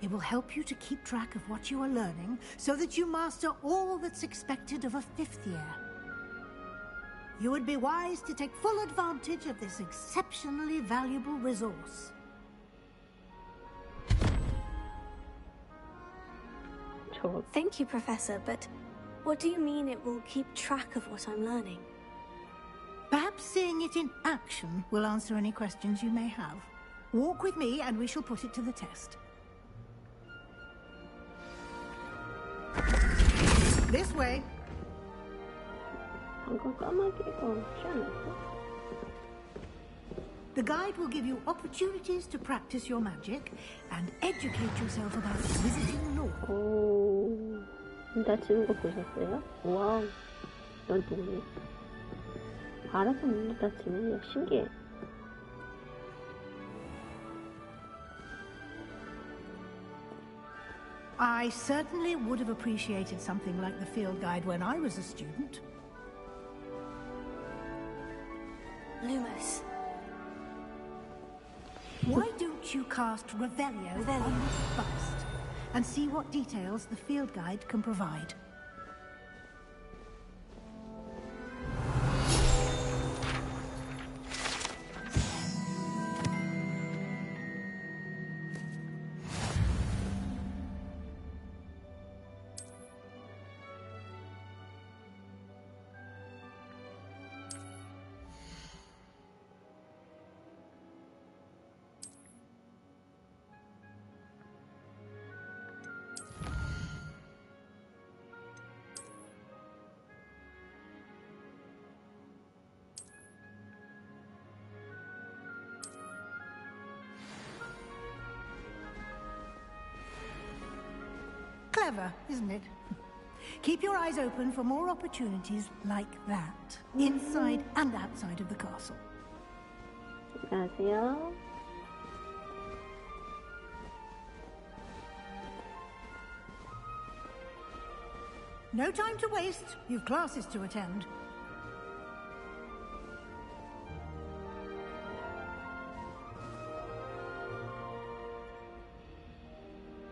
It will help you to keep track of what you are learning so that you master all that's expected of a fifth year. You would be wise to take full advantage of this exceptionally valuable resource. Thank you, Professor, but what do you mean it will keep track of what I'm learning? Perhaps seeing it in action will answer any questions you may have. Walk with me and we shall put it to the test. This way. The guide will give you opportunities to practice your magic and educate yourself about wizarding lore. 오, 다치는 거 보셨어요? 와우, 넌 누구니? 알아서 문도 다치네. 야, 신기해. I certainly would have appreciated something like the field guide when I was a student. Lumos. Why don't you cast Revelio on this bust and see what details the field guide can provide? Clever, isn't it? Keep your eyes open for more opportunities like that, inside and outside of the castle. 안녕하세요. No time to waste. You've classes to attend.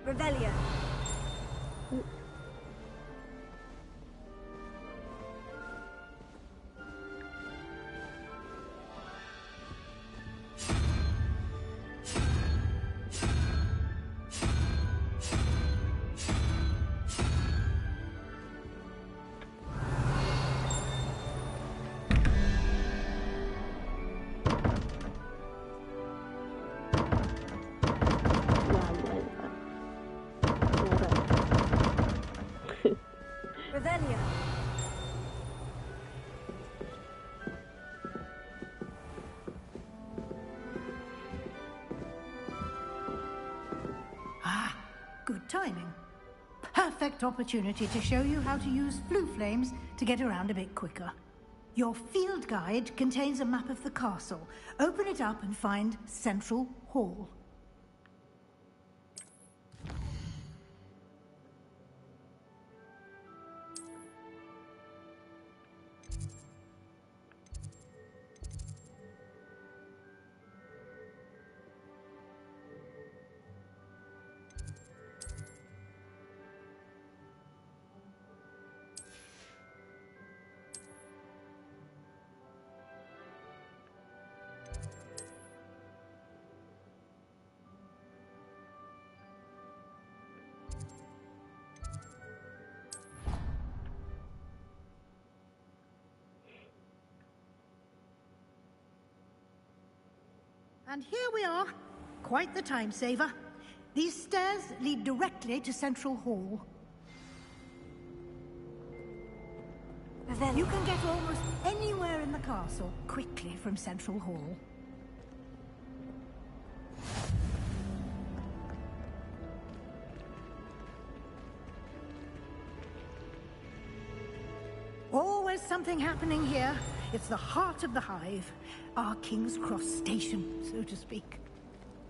Revelio. Revelio. Ah, good timing. Perfect opportunity to show you how to use flue flames to get around a bit quicker. Your field guide contains a map of the castle. Open it up and find Central Hall. And here we are. Quite the time saver. These stairs lead directly to Central Hall. You can get almost anywhere in the castle quickly from Central Hall. Always something happening here. It's the heart of the hive. Our King's Cross station, so to speak.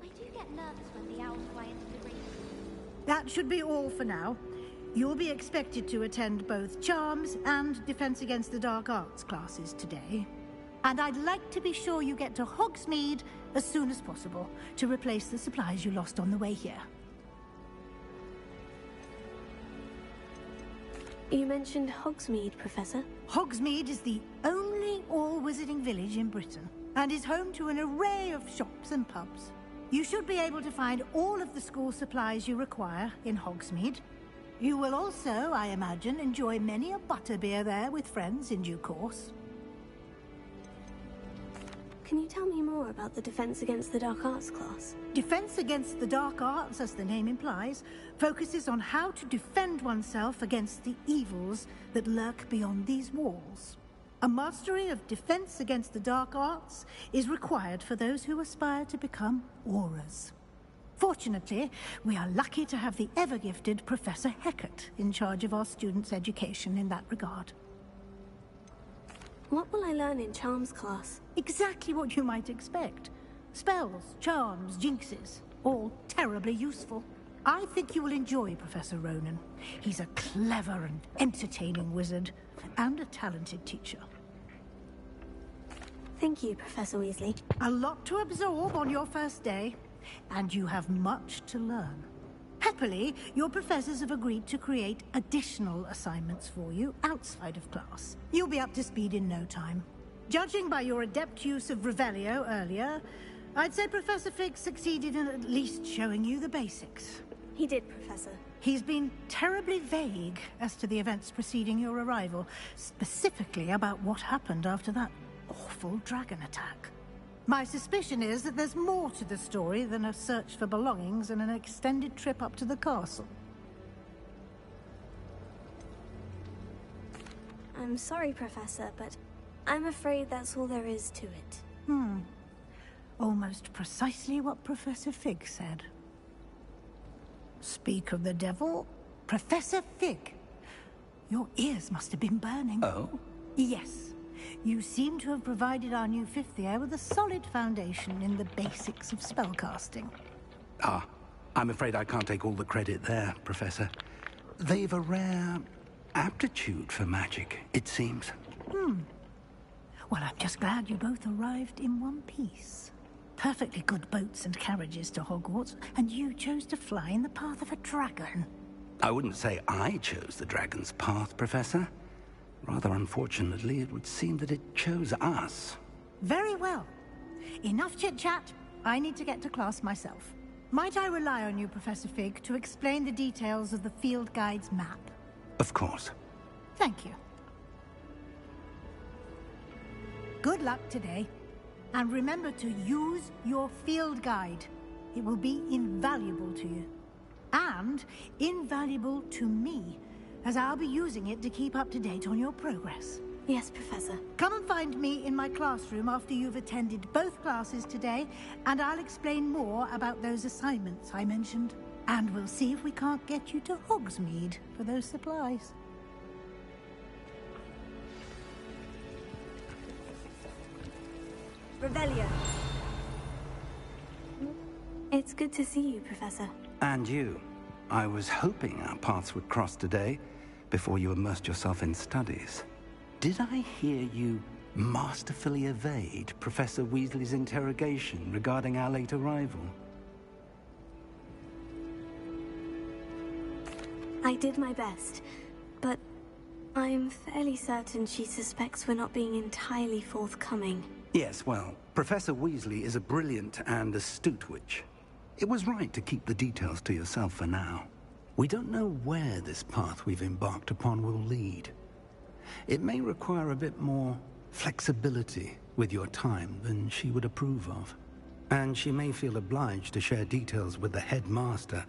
I do get nervous when the owls fly into the green. That should be all for now. You'll be expected to attend both Charms and Defense Against the Dark Arts classes today. And I'd like to be sure you get to Hogsmeade as soon as possible to replace the supplies you lost on the way here. You mentioned Hogsmeade, Professor. Hogsmeade is the only wizarding village in Britain and is home to an array of shops and pubs. You should be able to find all of the school supplies you require in Hogsmeade. You will also, I imagine, enjoy many a butterbeer there with friends in due course. Can you tell me more about the Defense Against the Dark Arts class? Defense Against the Dark Arts, as the name implies, focuses on how to defend oneself against the evils that lurk beyond these walls. A mastery of Defense Against the Dark Arts is required for those who aspire to become Aurors. Fortunately, we are lucky to have the ever-gifted Professor Hecat in charge of our students' education in that regard. What will I learn in Charms class? Exactly what you might expect. Spells, charms, jinxes, all terribly useful. I think you will enjoy Professor Ronan. He's a clever and entertaining wizard, and a talented teacher. Thank you, Professor Weasley. A lot to absorb on your first day, and you have much to learn. Happily, your professors have agreed to create additional assignments for you outside of class. You'll be up to speed in no time. Judging by your adept use of Revelio earlier, I'd say Professor Fig succeeded in at least showing you the basics. He did, Professor. He's been terribly vague as to the events preceding your arrival, specifically about what happened after that awful dragon attack. My suspicion is that there's more to the story than a search for belongings and an extended trip up to the castle. I'm sorry, Professor, but I'm afraid that's all there is to it. Almost precisely what Professor Fig said. Speak of the devil, Professor Fig. Your ears must have been burning. Oh? Yes. You seem to have provided our new fifth year with a solid foundation in the basics of spellcasting. Ah, I'm afraid I can't take all the credit there, Professor. They've a rare aptitude for magic, it seems. Well, I'm just glad you both arrived in one piece. Perfectly good boats and carriages to Hogwarts, and you chose to fly in the path of a dragon. I wouldn't say I chose the dragon's path, Professor. Rather unfortunately, it would seem that it chose us. Very well. Enough chit-chat. I need to get to class myself. Might I rely on you, Professor Fig, to explain the details of the field guide's map? Of course. Thank you. Good luck today. And remember to use your field guide. It will be invaluable to you. And invaluable to me, as I'll be using it to keep up to date on your progress. Yes, Professor. Come and find me in my classroom after you've attended both classes today, and I'll explain more about those assignments I mentioned. And we'll see if we can't get you to Hogsmeade for those supplies. Revelio. It's good to see you, Professor. And you. I was hoping our paths would cross today, before you immersed yourself in studies. Did I hear you masterfully evade Professor Weasley's interrogation regarding our late arrival? I did my best, but I'm fairly certain she suspects we're not being entirely forthcoming. Yes, well, Professor Weasley is a brilliant and astute witch. It was right to keep the details to yourself for now. We don't know where this path we've embarked upon will lead. It may require a bit more flexibility with your time than she would approve of. And she may feel obliged to share details with the headmaster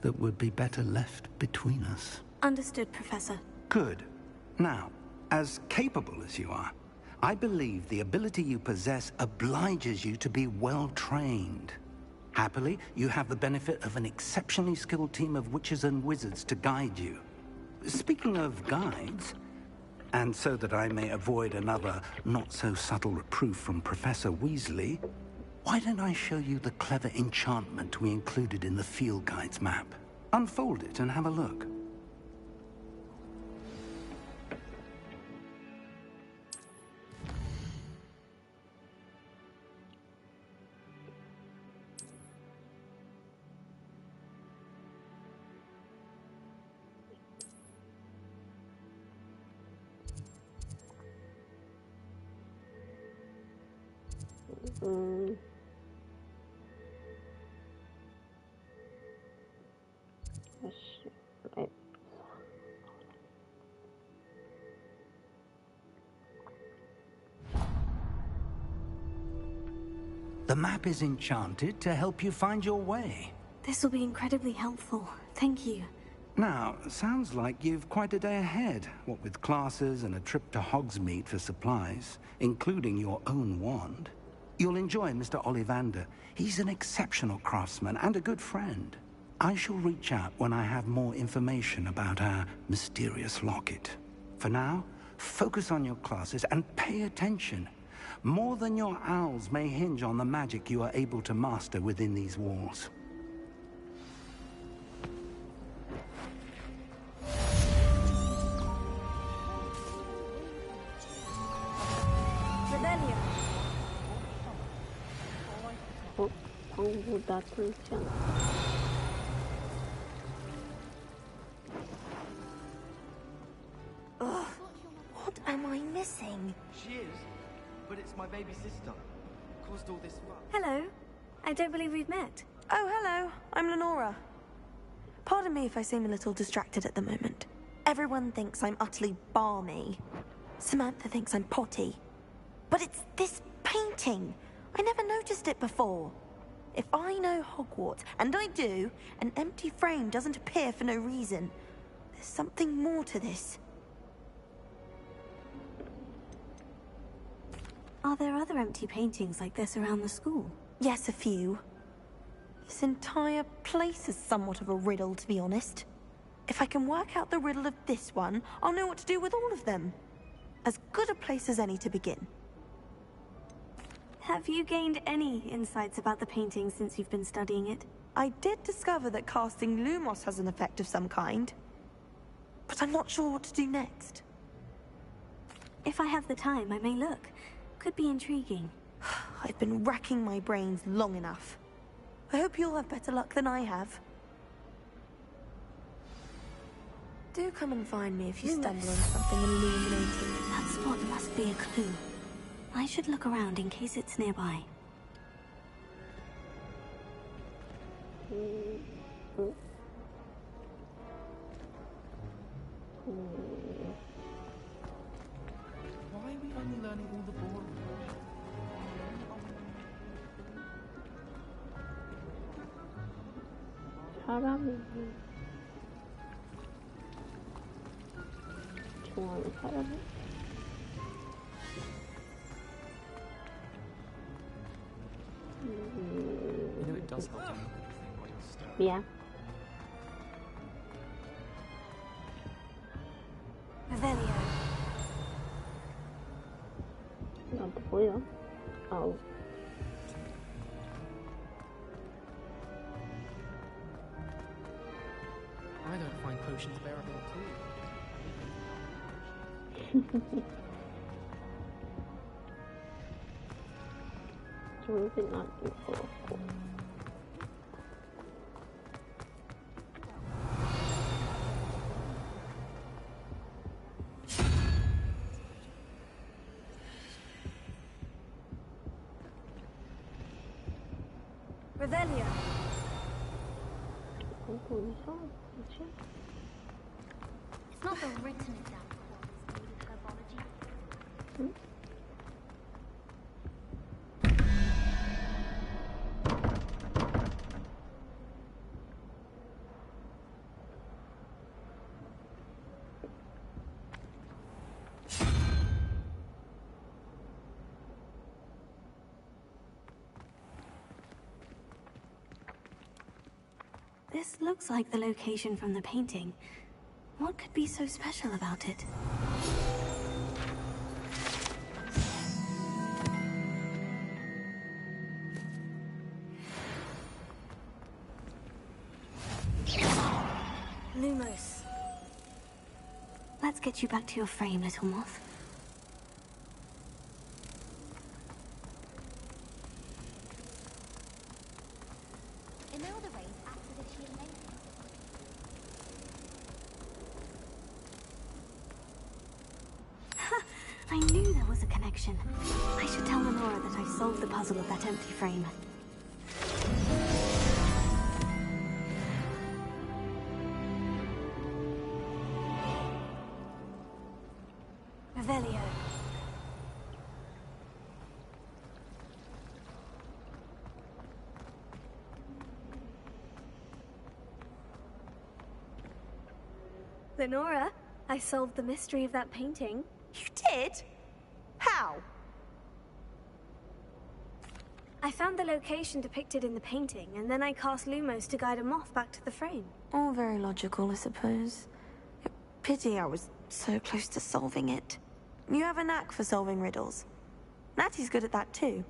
that would be better left between us. Understood, Professor. Good. Now, as capable as you are, I believe the ability you possess obliges you to be well-trained. Happily, you have the benefit of an exceptionally skilled team of witches and wizards to guide you. Speaking of guides, and so that I may avoid another not-so-subtle reproof from Professor Weasley, why don't I show you the clever enchantment we included in the field guide's map? Unfold it and have a look. The map is enchanted to help you find your way. This will be incredibly helpful. Thank you. Now, sounds like you've quite a day ahead, what with classes and a trip to Hogsmeade for supplies, including your own wand. You'll enjoy Mr. Ollivander. He's an exceptional craftsman and a good friend. I shall reach out when I have more information about our mysterious locket. For now, focus on your classes and pay attention. More than your owls may hinge on the magic you are able to master within these walls. Ugh, what am I missing? She is, but it's my baby sister. Caused all this fuss. Hello. I don't believe we've met. Oh, hello. I'm Lenora. Pardon me if I seem a little distracted at the moment. Everyone thinks I'm utterly balmy. Samantha thinks I'm potty. But it's this painting. I never noticed it before. If I know Hogwarts, and I do, an empty frame doesn't appear for no reason. There's something more to this. Are there other empty paintings like this around the school? Yes, a few. This entire place is somewhat of a riddle, to be honest. If I can work out the riddle of this one, I'll know what to do with all of them. As good a place as any to begin. Have you gained any insights about the painting since you've been studying it? I did discover that casting Lumos has an effect of some kind. But I'm not sure what to do next. If I have the time, I may look. Could be intriguing. I've been racking my brains long enough. I hope you'll have better luck than I have. Do come and find me if you stumble on something illuminating. That spot must be a clue. I should look around in case it's nearby. Why are we only learning all the boring? 사람이 좋아하는 사람이? You know it does help to look at the thing while you're staring. 미안. Revelio. 나한테 보여? 아우. I don't find potions bearable at all. 좋은 생각일 것 같고. Revelio. It's not the written exam that's needed herbology. This looks like the location from the painting. What could be so special about it? Lumos. Let's get you back to your frame, little moth. I knew there was a connection. I should tell Lenora that I've solve the puzzle of that empty frame. Revelio. Lenora, I solved the mystery of that painting. You did? How? I found the location depicted in the painting, and then I cast Lumos to guide a moth back to the frame. All very logical, I suppose. Pity I was so close to solving it. You have a knack for solving riddles. Natty's good at that too.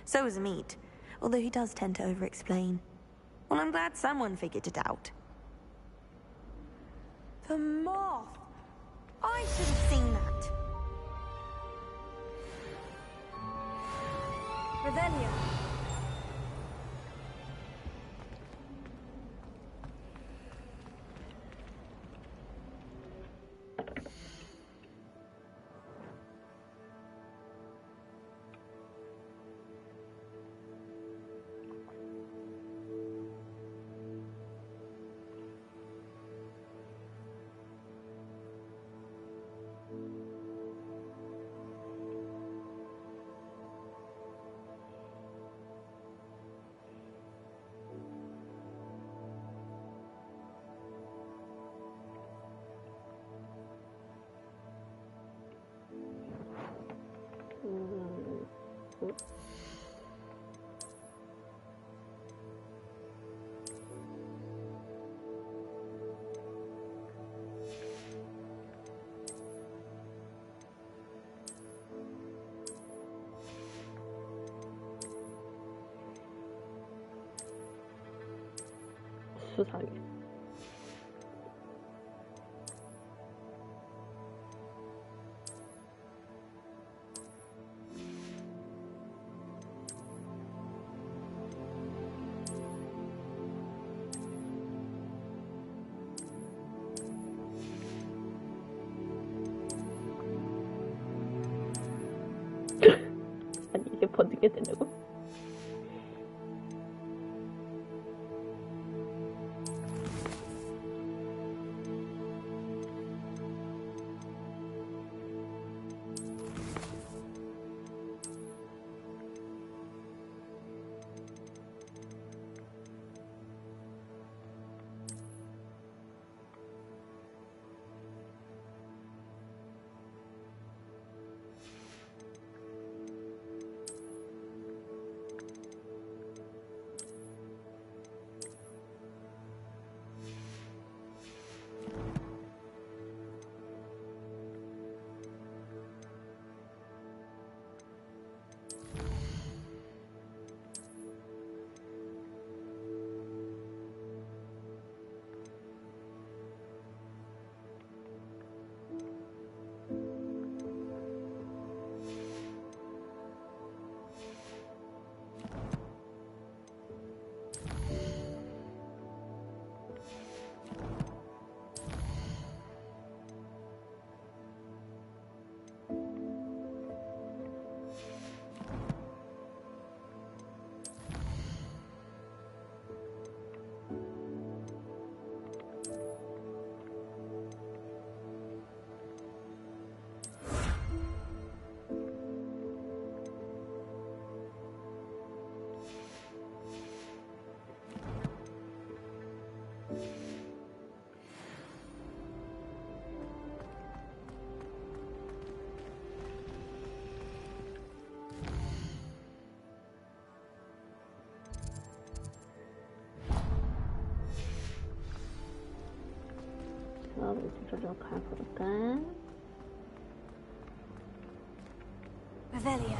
So is Amit, although he does tend to over-explain. Well, I'm glad someone figured it out. The moth! I should have seen that. Revelio. 수상해. 아니 이게 번지게 되냐고? 우주로 가볼까? Revelio.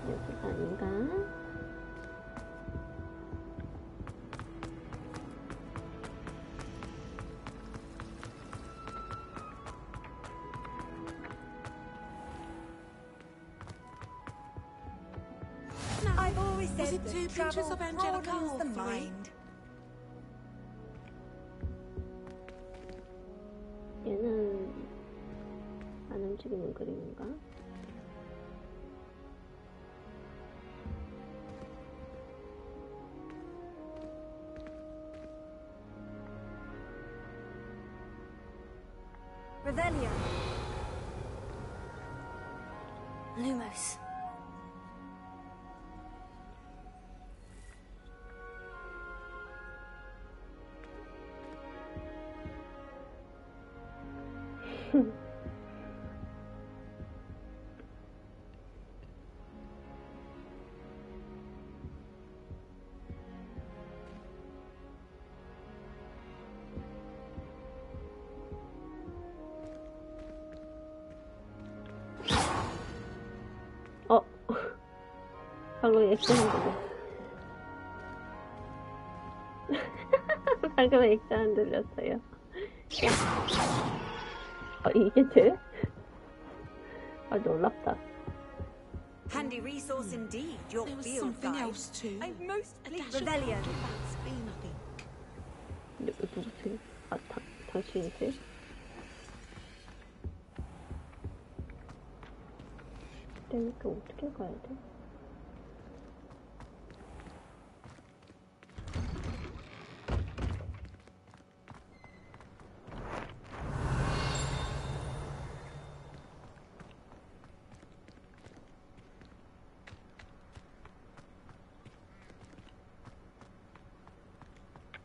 여기가 아닌가? I've always said that 2 pinches of Angelica or the mind. 얘는 안 움직이는 그림인가? Revelio. Lumos. 방금 액션 들려. 방금 액션 들렸어요. 이게 돼? 놀랍다. Handy resource indeed, your There was field something guide. else too. I'm most A pleased. dash of Revelio. that's been, I think. 누구지? 당신이세요? 그러니까 어떻게 가야 돼?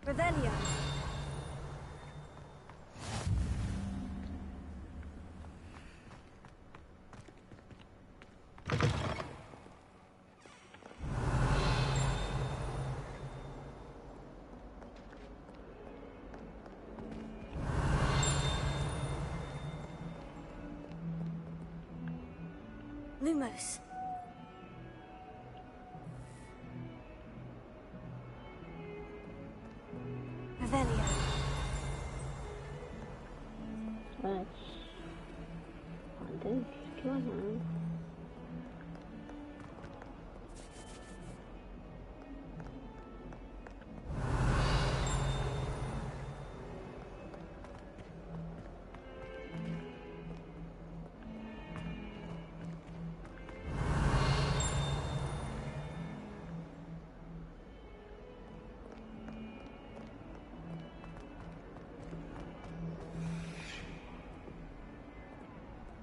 Revelio. Lumos. Revelio. 안 돼. 이렇게 많아.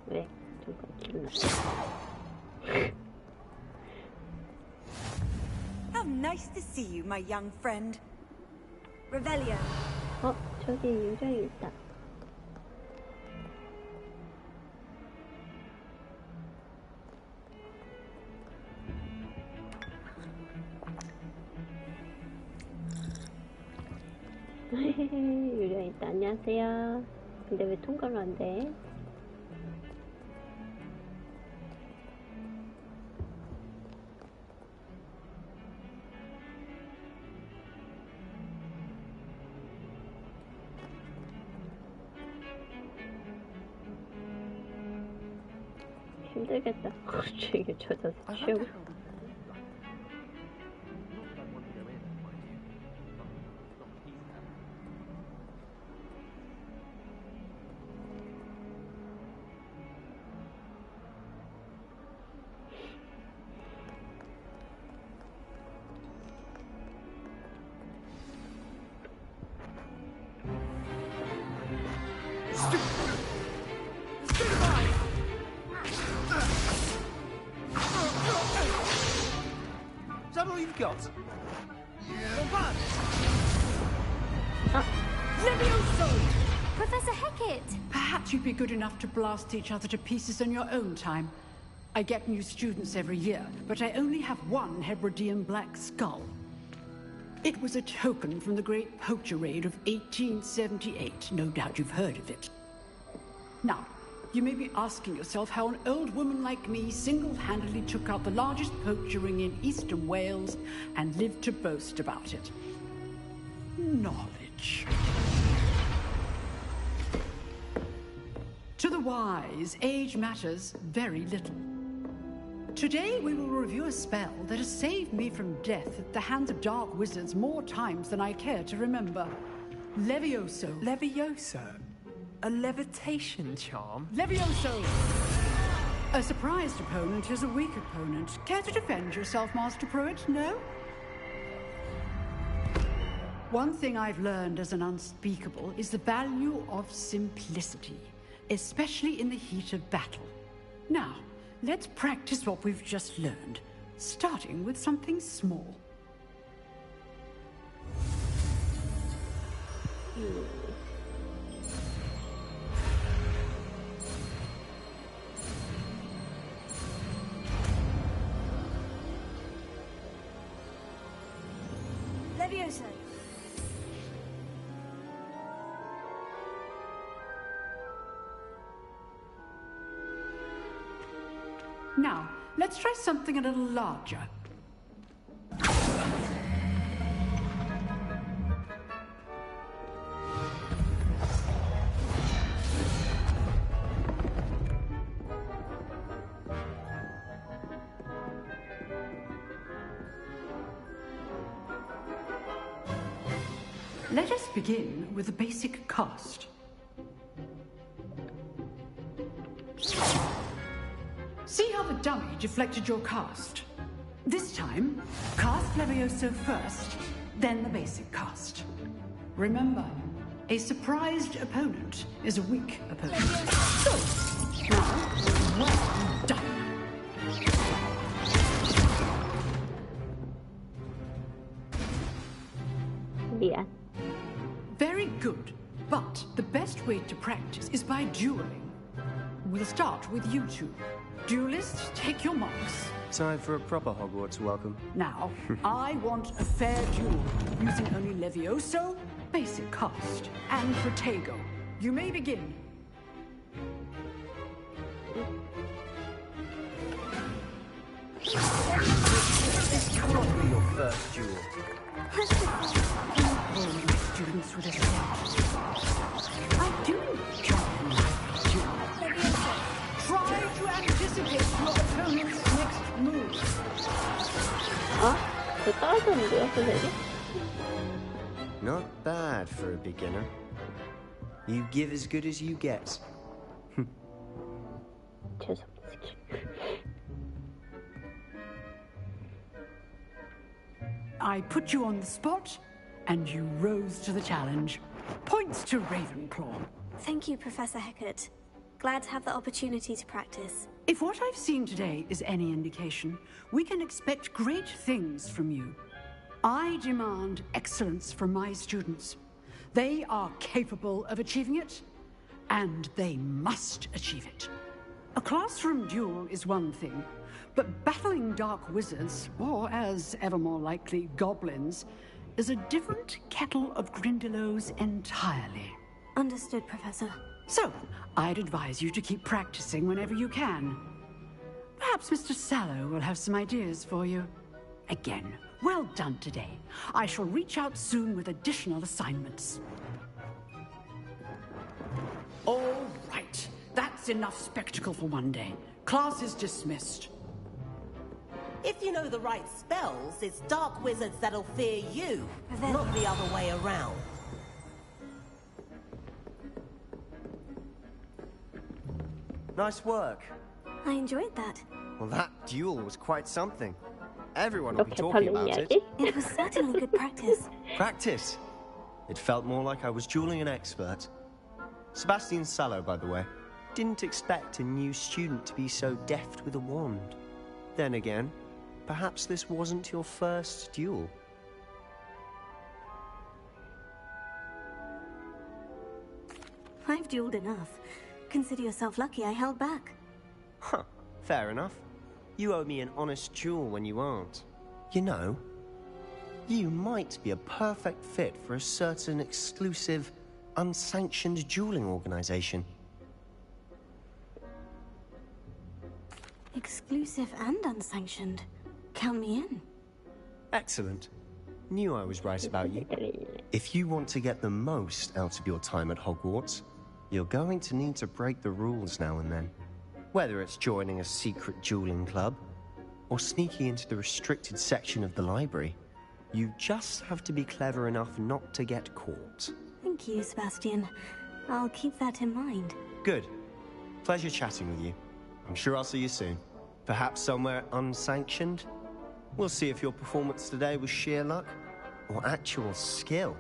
왜? 저거 길렀어. How nice to see you, my young friend. Revelio. 저기 요정이 있다. 요정 있다. 안녕하세요. 근데 왜 통과를 안 돼? 힘들겠다. 갑자기 젖어서 취하고. Is that all you've got? Levioso! Professor Hecat! Perhaps you'd be good enough to blast each other to pieces in your own time. I get new students every year, but I only have one Hebridean black skull. It was a token from the Great Poacher Raid of 1878. No doubt you've heard of it. Now, you may be asking yourself how an old woman like me single-handedly took out the largest poacher ring in eastern Wales and lived to boast about it. Knowledge. To the wise, age matters very little. Today we will review a spell that has saved me from death at the hands of dark wizards more times than I care to remember. Levioso. Levioso? A levitation charm? Levioso! A surprised opponent is a weak opponent. Care to defend yourself, Master Pruitt? No? One thing I've learned as an unspeakable is the value of simplicity. especially in the heat of battle. Now, let's practice what we've just learned, starting with something small. Levioso. Now, let's try something a little larger. Let us begin with the basic cast. See how the dummy deflected your cast? This time, cast Levioso first, then the basic cast. Remember, a surprised opponent is a weak opponent. So, now, well done. Yeah. Very good, but the best way to practice is by dueling. We'll start with you two. Duelists, take your marks. Time for a proper Hogwarts welcome. Now, I want a fair duel, using only Levioso, basic cast, and Protego. You may begin. This cannot be your first duel. Students would I do try to anticipate your opponent's next move. 그 떨어졌는데요, 선생님? Not bad for a beginner. You give as good as you get. I put you on the spot, and you rose to the challenge. Points to Ravenclaw. Thank you, Professor Hecat. Glad to have the opportunity to practice. If what I've seen today is any indication, we can expect great things from you. I demand excellence from my students. They are capable of achieving it, and they must achieve it. A classroom duel is one thing, but battling dark wizards, or as ever more likely, goblins, is a different kettle of Grindylows entirely. Understood, Professor. So, I'd advise you to keep practicing whenever you can. Perhaps Mr. Sallow will have some ideas for you. Again, well done today. I shall reach out soon with additional assignments. All right. That's enough spectacle for one day. Class is dismissed. If you know the right spells, it's dark wizards that'll fear you, not the other way around. Nice work. I enjoyed that. Well, that duel was quite something. Everyone will be talking about it. It was certainly good practice. Practice? It felt more like I was dueling an expert. Sebastian Sallow, by the way. Didn't expect a new student to be so deft with a wand. Then again, perhaps this wasn't your first duel. I've dueled enough. Consider yourself lucky I held back. Huh, fair enough. You owe me an honest duel when you aren't. You know, you might be a perfect fit for a certain exclusive, unsanctioned dueling organization. Exclusive and unsanctioned. Count me in. Excellent. Knew I was right about you. If you want to get the most out of your time at Hogwarts, you're going to need to break the rules now and then. Whether it's joining a secret dueling club, or sneaking into the restricted section of the library, you just have to be clever enough not to get caught. Thank you, Sebastian. I'll keep that in mind. Good. Pleasure chatting with you. I'm sure I'll see you soon. Perhaps somewhere unsanctioned? We'll see if your performance today was sheer luck, or actual skill.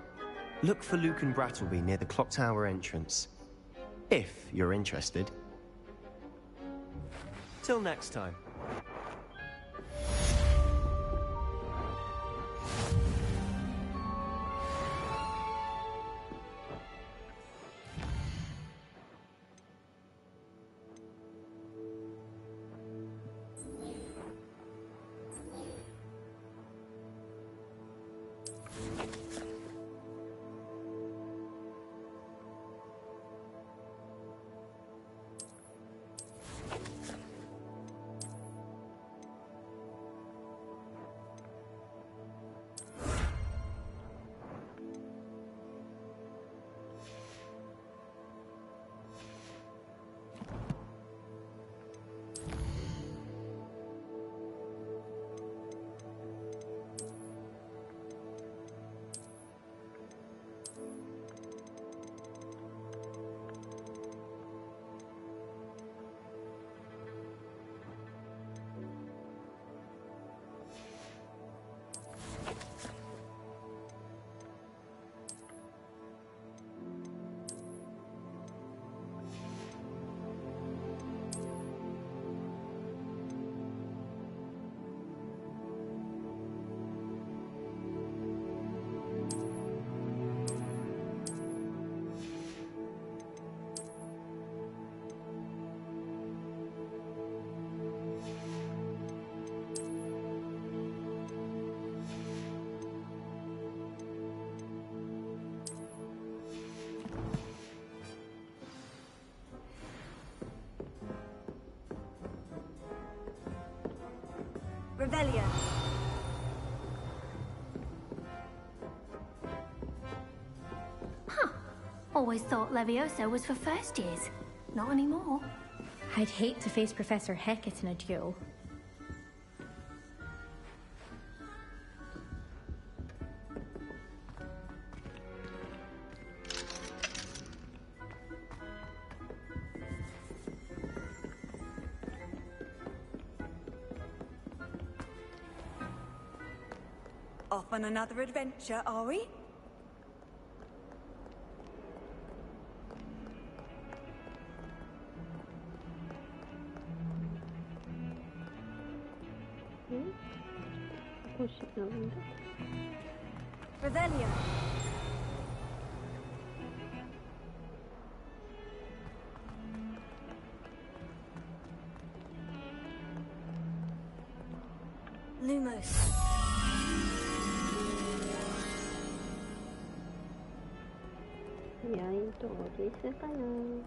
Look for Luke and Brattleby near the Clock Tower entrance. If you're interested. Till next time. Revelio. Huh. Always thought Levioso was for first years. Not anymore. I'd hate to face Professor Hecat in a duel. Off on another adventure, are we? Revelio. Lumos. 여인 또 어디 있을까요?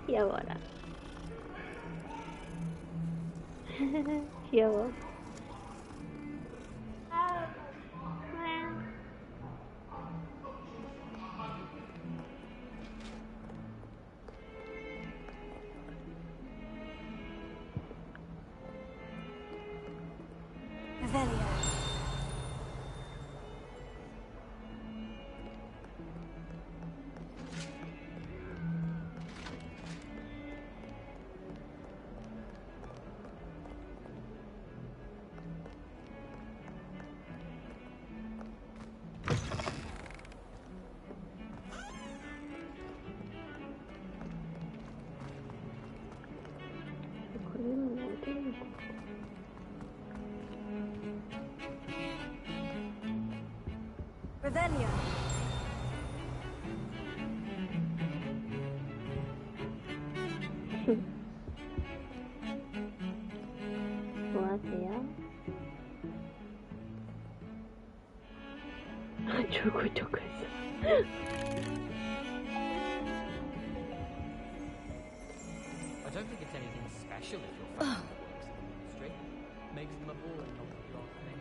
귀여워라. 귀여워. Revelio. 그림은 어디 있는 거야? Revelio. 뭐하세요? 졸고 족했어. I don't think it's anything special if your family works in the industry. Makes them a boring non-pure thing.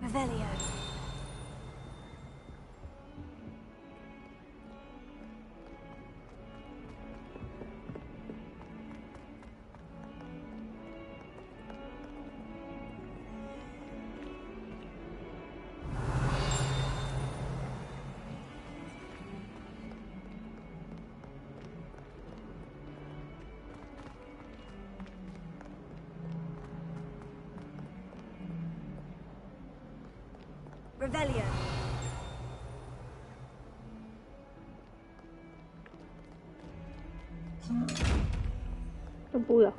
Revelio. Revelio. 뭐야?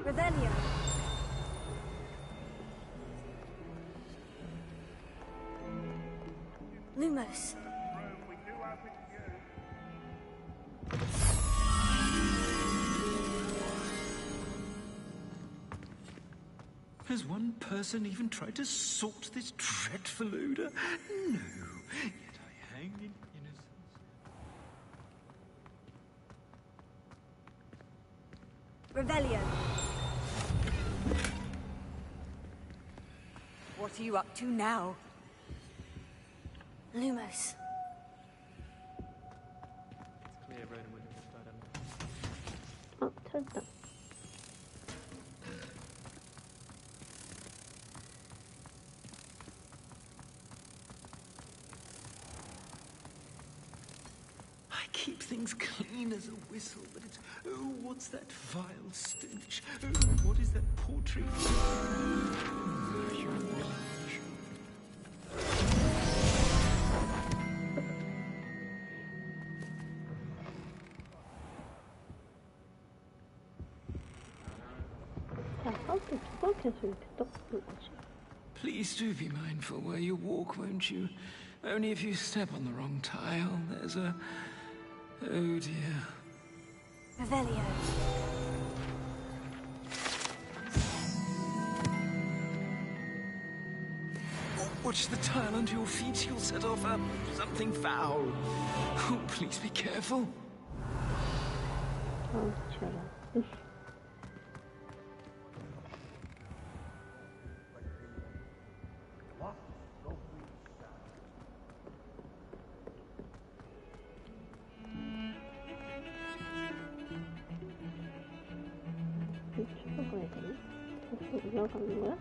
Revelio. Lumos. Has one person even tried to sort this dreadful odor? No. Yet I hang in innocence. Revelio. What are you up to now? Lumos. It's clear Ronan wouldn't have done. 찾았다. I keep things clean as a whistle, but it's... Oh, what's that vile stench? Oh, what is that portrait? Please do be mindful where you walk, won't you? Only if you step on the wrong tile, there's a... Oh dear. Revelio. Watch the tile under your feet, you'll set off something foul. Oh, please be careful. 올라가는 거야?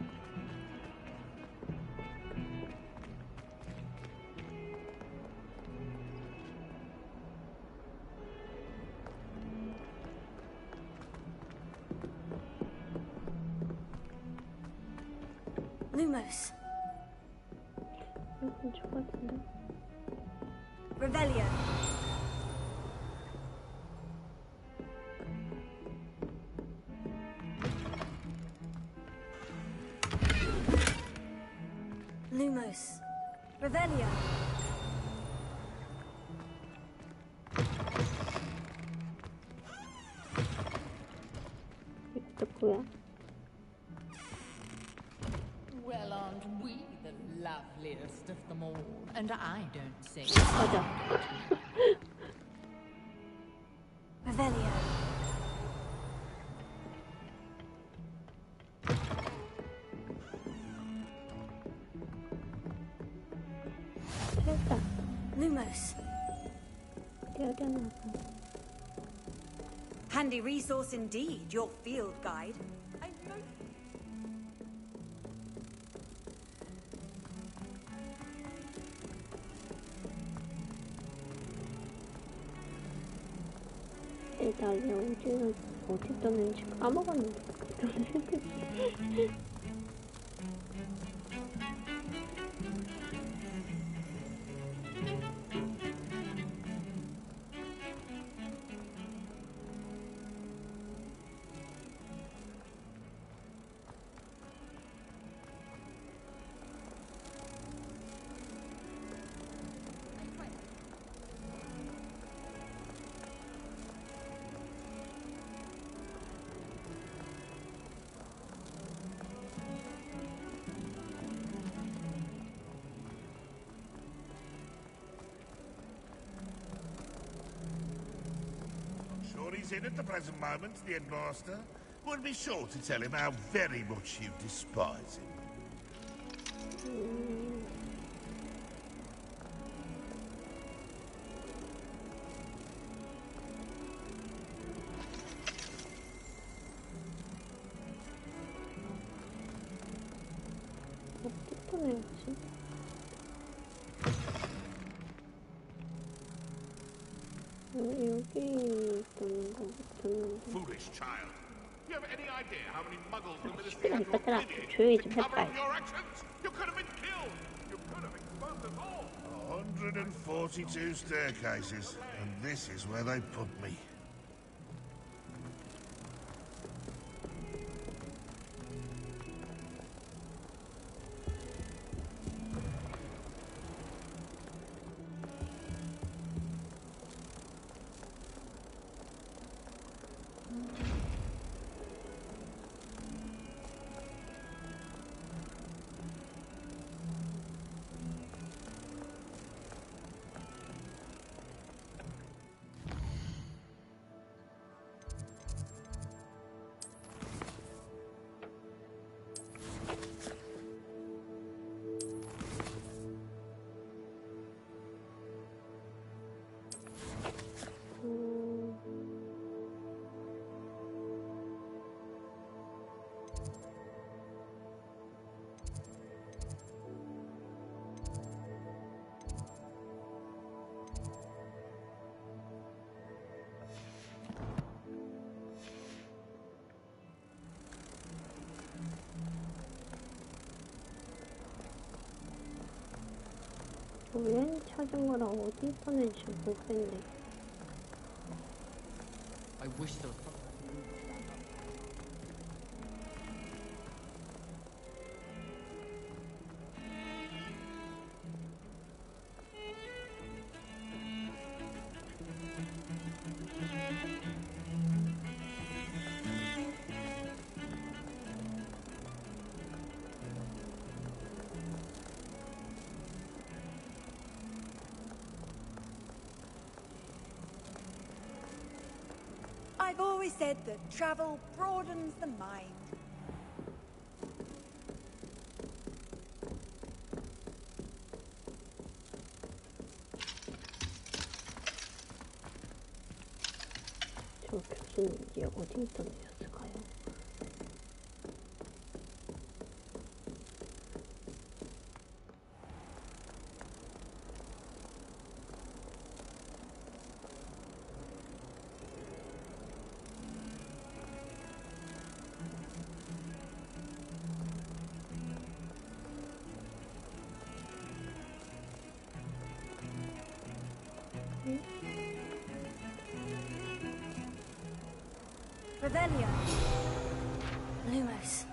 Lumos. 이건 저 같은데. Revelio. Lumos. Revelio. 이것도 뭐야? Well, aren't we the loveliest of them all? And I don't say. 맞아. Revelio. 찾았다. Lumos. 어디야 되나? Handy resource indeed, your field guide. 일단 영지는 어디 떠는지 까먹었는데. Sure he's in at the present moment, the headmaster. We'll be sure to tell him how very much you despise him. 어디 떠내야지? 여기 있던 거 같았는데. Foolish child. you have any idea how many muggles the ministry 시끄러워, had to 이것들아. obsidian 조용히 to 좀 cover 해봐. up your actions? You could have been killed. You could have exposed us all. 142 staircases, and this is where they put me. 왜 찾은 거라 어디 있었는지 모르겠네. I wish there was I've always said that travel broadens the mind. 저 교수는 이제 어디 있던 애였을까요? Revelio. Lumos.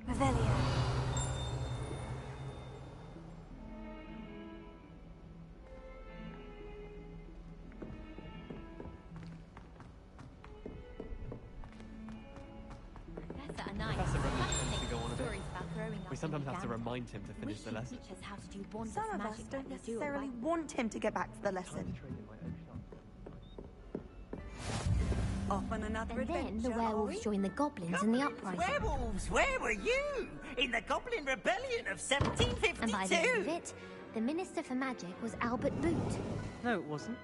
Revelio. Professor tends to go on a bit. We sometimes have to remind him to finish the lesson. Some of us don't necessarily want him to get back to the lesson. Off on another And then adventure, the werewolves are we? joined the goblins in the uprising. Werewolves, where were you? In the Goblin Rebellion of 1752? And by the end of it, the Minister for Magic was Albert Boot. No, it wasn't.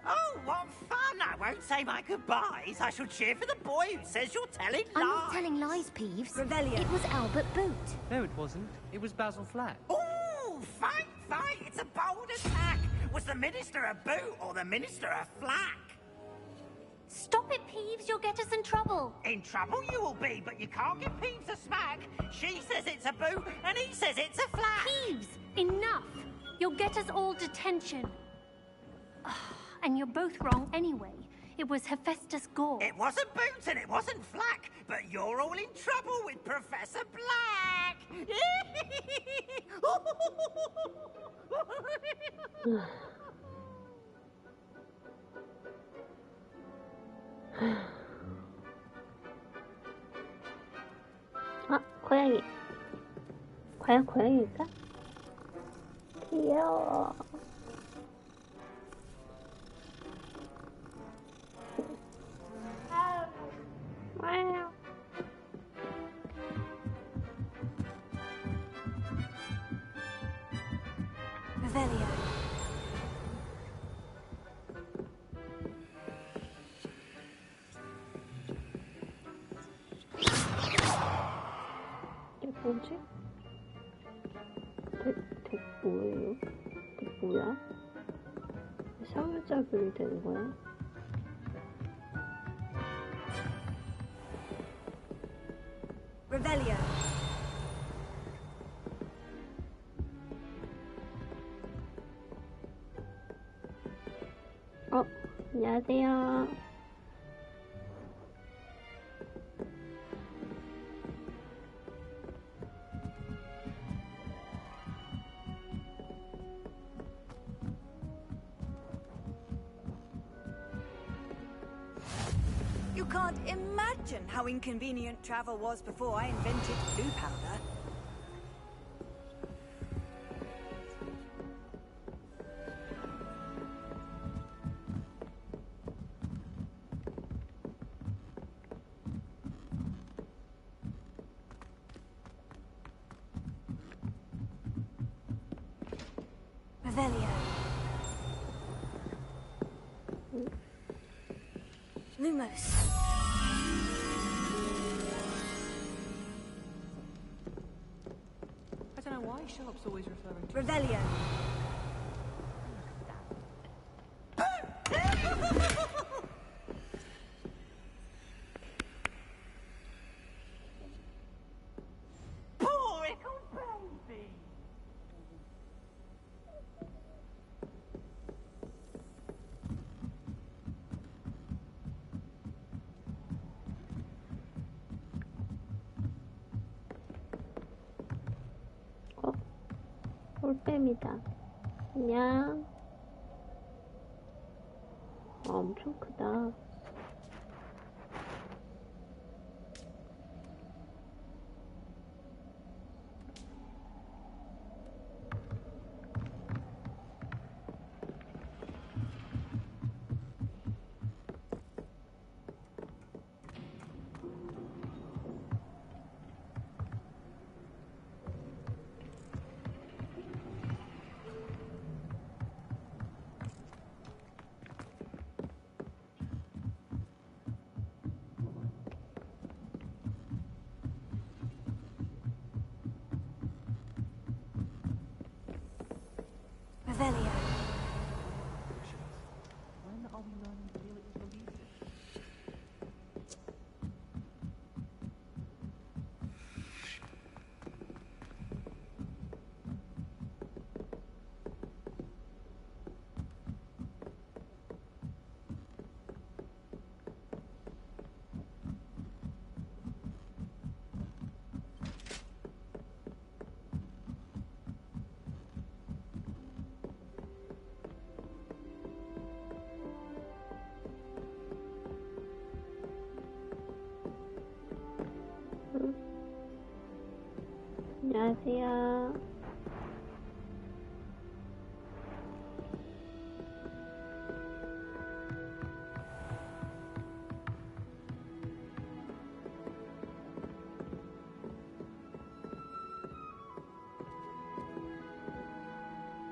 Oh, what fun! I won't say my goodbyes. I shall cheer for the boy who says you're telling lies. I'm not telling lies, Peeves. Revelio. It was Albert Boot. No, it wasn't. It was Basil Flack. Oh, fight! It's a bold attack. Was the Minister a boot or the Minister a flack? Stop it, Peeves. You'll get us in trouble. In trouble you will be, but you can't give Peeves a smack. She says it's a boot, and he says it's a flack. Peeves, enough. You'll get us all detention. And you're both wrong anyway. It was Hephaestus Gore. It wasn't Boots and it wasn't Flack, but you're all in trouble with Professor Black. 아, 고양이. 과연 고양이일까? 귀여워. Revelio. 이게 뭐지? 뭐예요? 이게 뭐야? 상을작용이 되는 거야? Revelio. 안녕하세요. You can't imagine how inconvenient travel was before I invented blue powder. Revelio. Lumos. I don't know why Sharp's always referring to Revelio. Poor little baby. 홀뱀이다. 안녕. 엄청 크다. Revelio. when are we learning to feel it was released? 안녕하세요.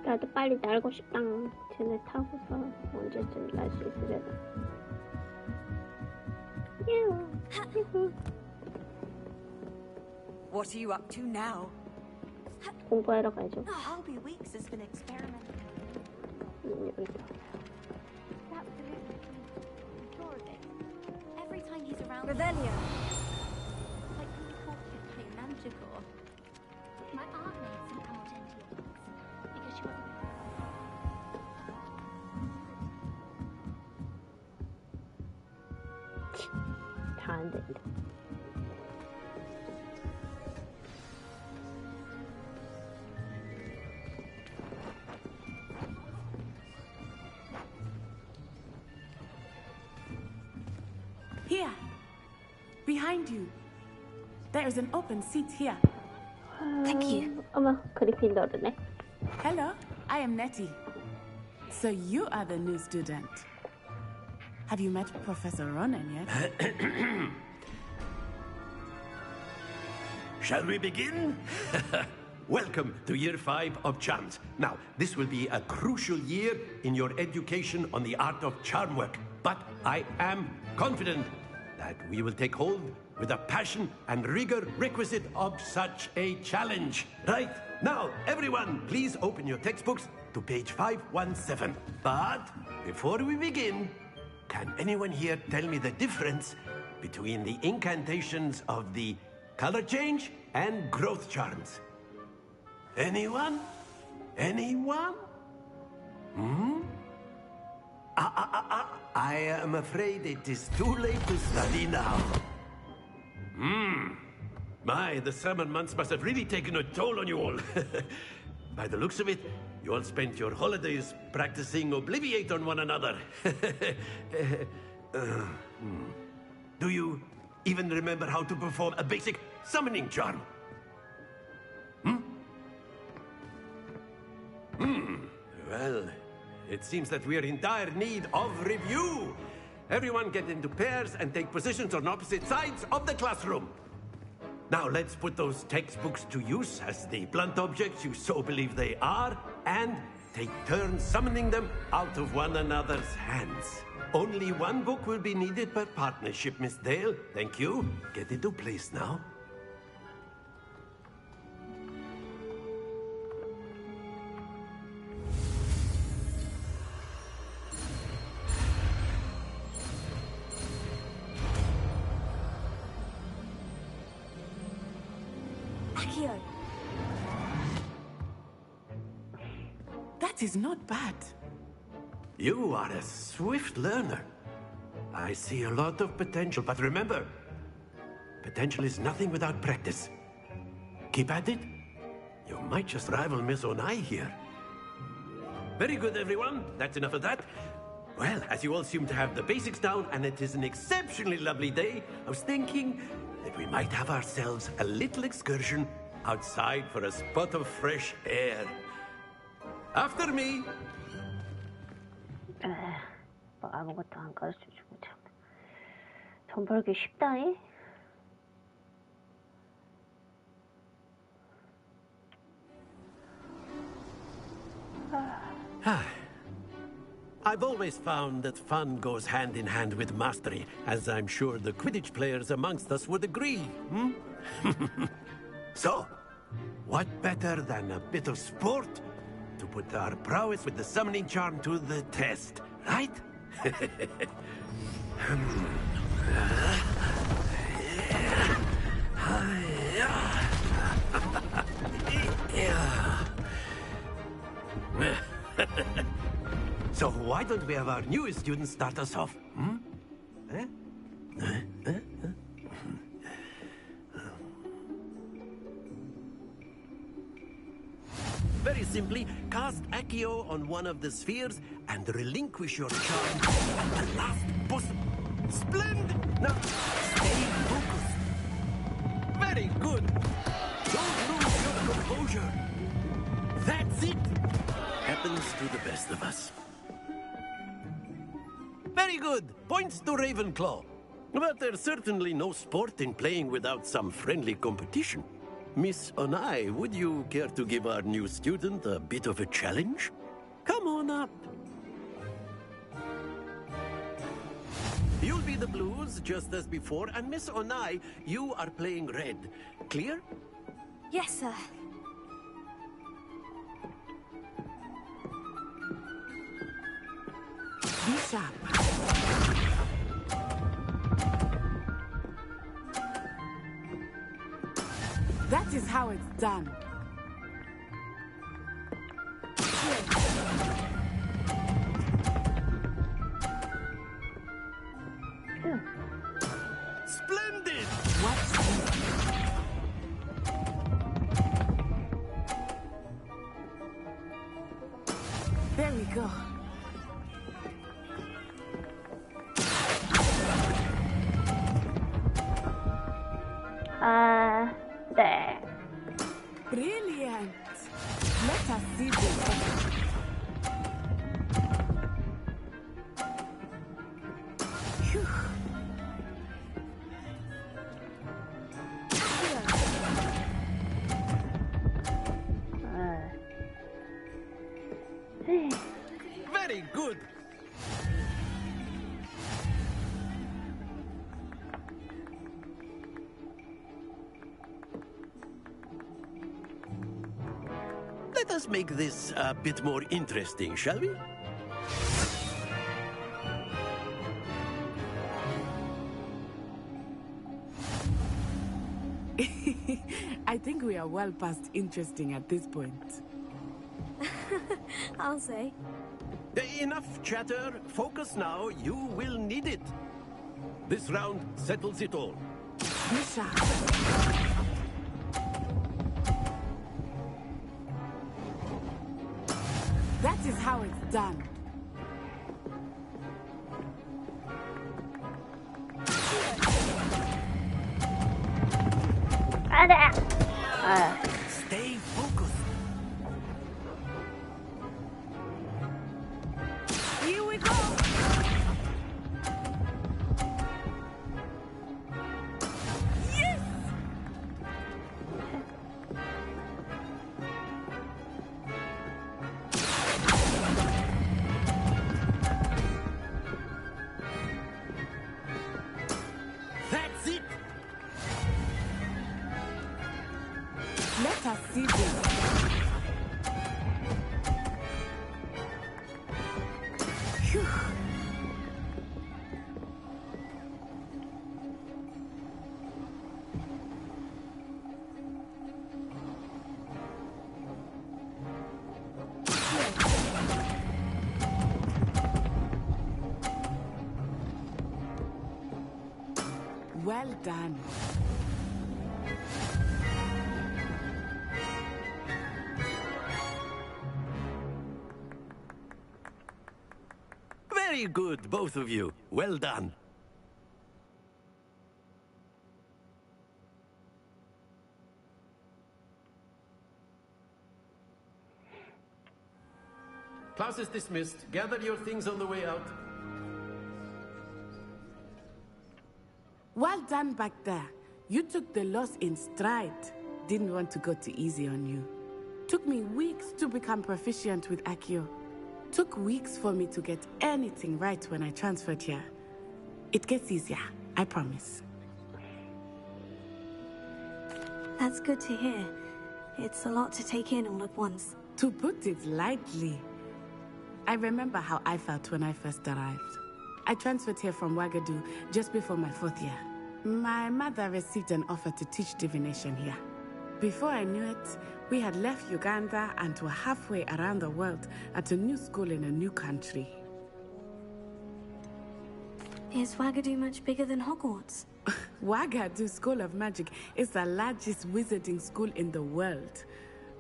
나도 빨리 날고 싶다. 쟤네 타고서 언제쯤 날 수 있으려나. What are you up to now? 공부하러 가죠. Albie Weeks has been experimenting. 여기. Every time he's around. Revelio. Like he thought he'd play magical. My aunt made some Argentine because she wasn't. 다 안 된다. Here, behind you. There is an open seat here. Thank you. 어머, 그리핀도르네. Hello, I am Nettie. So you are the new student. Have you met Professor Ronan yet? Shall we begin? welcome to Year 5 of Charms. Now, this will be a crucial year in your education on the art of charm work. But I am confident that we will take hold with the passion and rigor requisite of such a challenge. Right, now, everyone, please open your textbooks to page 517. But before we begin, can anyone here tell me the difference between the incantations of the color change and growth charms? Anyone? Anyone? I am afraid it is too late to study now. My, the summer months must have really taken a toll on you all. By the looks of it, you all spent your holidays practicing Obliviate on one another. Do you even remember how to perform a basic summoning charm? Well, it seems that we are in dire need of review. Everyone get into pairs and take positions on opposite sides of the classroom. Now let's put those textbooks to use as the blunt objects you so believe they are, and take turns summoning them out of one another's hands. Only one book will be needed per partnership, Miss Dale. Thank you. Get into place now. That is not bad. You are a swift learner. I see a lot of potential, but remember, potential is nothing without practice. Keep at it. You might just rival Miss Onai here. Very good, everyone. That's enough of that. Well, as you all seem to have the basics down, and it is an exceptionally lovely day, I was thinking that we might have ourselves a little excursion outside for a spot of fresh air. After me. 뭐 아무것도 안 가르쳐주고 참. 돈 벌기 쉽다잉? I've always found that fun goes hand in hand with mastery, as I'm sure the Quidditch players amongst us would agree. So, what better than a bit of sport to put our prowess with the summoning charm to the test, right? So why don't we have our newest student start us off? Very simply, cast Accio on one of the spheres and relinquish your charm at the last possible. Splendid! Now, stay focused. Very good. Don't lose your composure. That's it. Happens to the best of us. Very good. Points to Ravenclaw. But there's certainly no sport in playing without some friendly competition. Miss Onai, would you care to give our new student a bit of a challenge? Come on up. You'll be the blues, just as before, and Miss Onai, you are playing red. Clear? Yes, sir. Be sharp. That is how it's done. Splendid! Watch There we go. 네. Brilliant. Let us see this. Phew. Very good. Let us make this a bit more interesting, shall we? I think we are well past interesting at this point. I'll say. Enough chatter. Focus now. You will need it. This round settles it all. Misha. That is how it's done. Stay focused. Here we go. Yes. That's it. Let us see this. Phew. Well done. Very good, both of you. Well done. Class is dismissed. Gather your things on the way out. Well done back there. You took the loss in stride. Didn't want to go too easy on you. Took me weeks to become proficient with Accio. Took weeks for me to get anything right when I transferred here. It gets easier, I promise. That's good to hear. It's a lot to take in all at once. To put it lightly, I remember how I felt when I first arrived. I transferred here from Wagadu just before my 4th year. My mother received an offer to teach divination here. Before I knew it, we had left Uganda and were halfway around the world at a new school in a new country. Is Wagadu much bigger than Hogwarts? Wagadu School of Magic is the largest wizarding school in the world.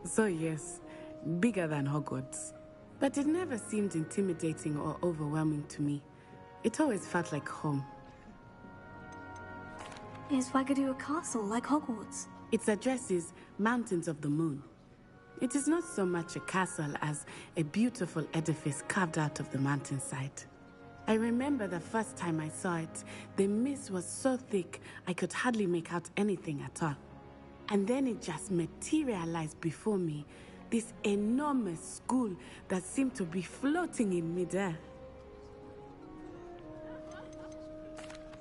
So yes, bigger than Hogwarts. But it never seemed intimidating or overwhelming to me. It always felt like home. Is Wagadu a castle like Hogwarts? Its address is Mountains of the Moon. It is not so much a castle as a beautiful edifice carved out of the mountainside. I remember the first time I saw it, the mist was so thick I could hardly make out anything at all. And then it just materialized before me, this enormous school that seemed to be floating in midair.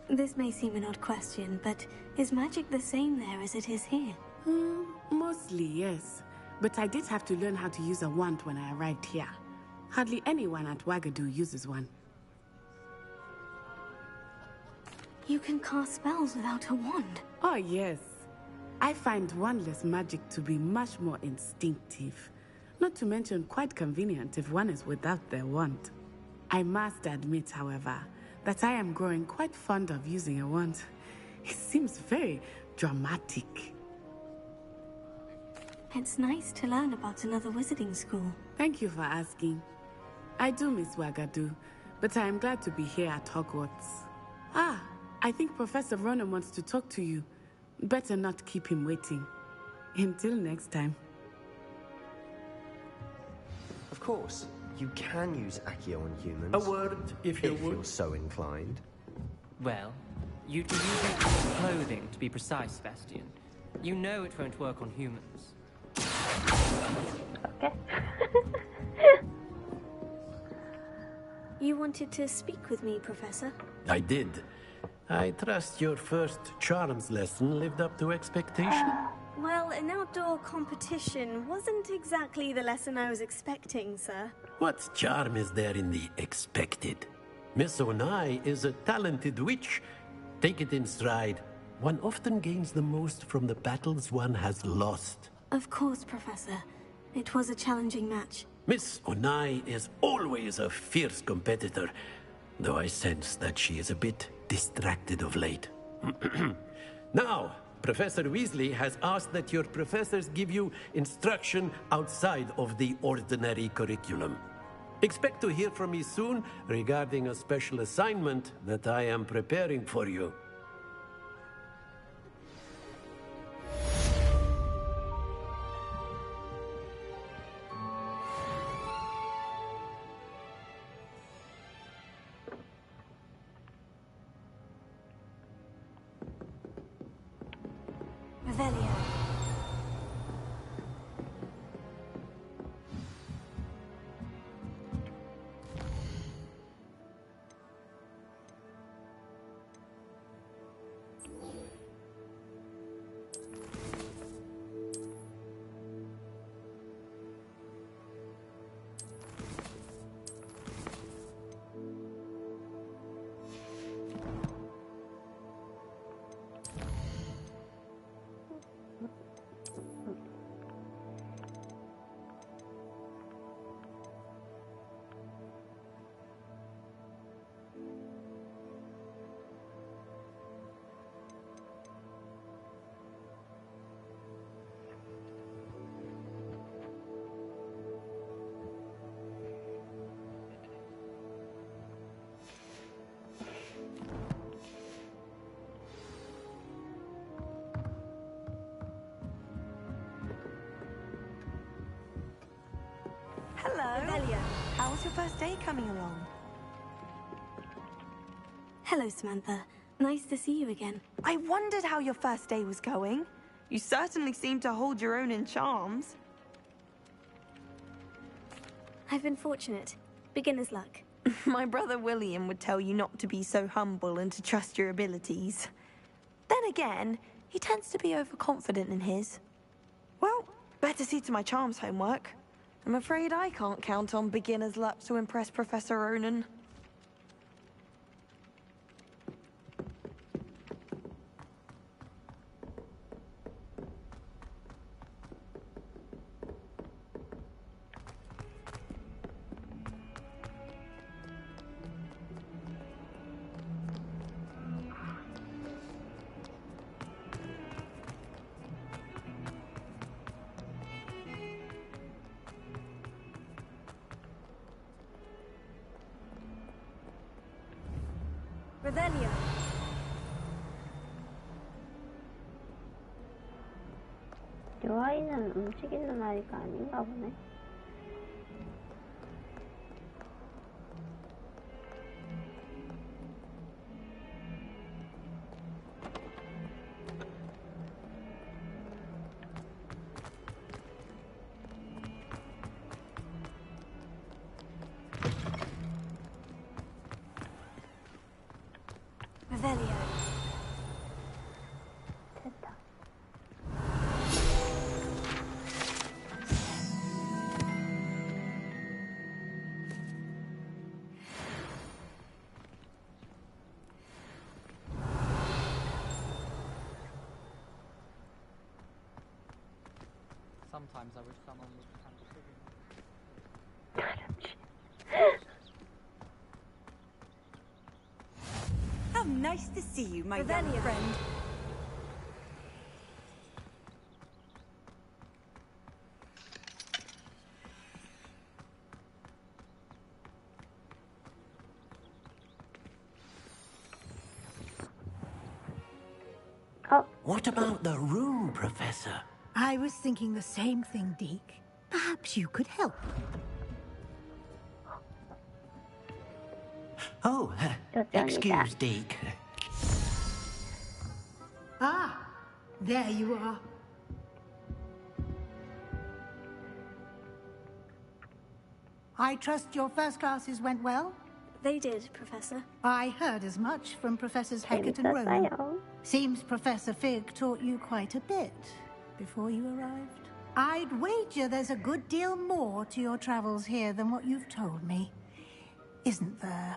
This may seem an odd question, but is magic the same there as it is here? Mostly, yes. But I did have to learn how to use a wand when I arrived here. Hardly anyone at Wagadu uses one. You can cast spells without a wand? Oh, yes. I find wandless magic to be much more instinctive. Not to mention quite convenient if one is without their wand. I must admit, however, that I am growing quite fond of using a wand. It seems very dramatic. It's nice to learn about another wizarding school. Thank you for asking. I do miss Wagadu, but I am glad to be here at Hogwarts. Ah, I think Professor Ronan wants to talk to you. Better not keep him waiting. Until next time. Of course, you can use Accio on humans. A word, if you would. You're so inclined. Well, you'd be using clothing to be precise, Sebastian. You know it won't work on humans. Okay. You wanted to speak with me, Professor? I did. I trust your first charms lesson lived up to expectation. Well, an outdoor competition wasn't exactly the lesson I was expecting, sir. What charm is there in the expected? Miss Onai is a talented witch. Take it in stride. One often gains the most from the battles one has lost. Of course, Professor. It was a challenging match. Miss Onai is always a fierce competitor, though I sense that she is a bit distracted of late. Now, Professor Weasley has asked that your professors give you instruction outside of the ordinary curriculum. Expect to hear from me soon regarding a special assignment that I am preparing for you. Revelio. Hello. Revelio. How's your first day coming along? Hello, Samantha. Nice to see you again. I wondered how your first day was going. You certainly seem to hold your own in charms. I've been fortunate. Beginner's luck. My brother William would tell you not to be so humble and to trust your abilities. Then again, he tends to be overconfident in his. Well, better see to my charms homework. I'm afraid I can't count on beginner's luck to impress Professor Ronan. Revelio. 요 아이는 움직이는 아이가 아닌가 보네. Revelio. 됐다. Sometimes I wish someone would come to me. How nice to see you, my young Revelio. friend. What about the room, Professor? I was thinking the same thing, Deke. Perhaps you could help. Oh, excuse, Deke. Ah, there you are. I trust your first classes went well? They did, Professor. I heard as much from Professors Hecat and Ronan. Seems Professor Fig taught you quite a bit before you arrived. I'd wager there's a good deal more to your travels here than what you've told me. Isn't there?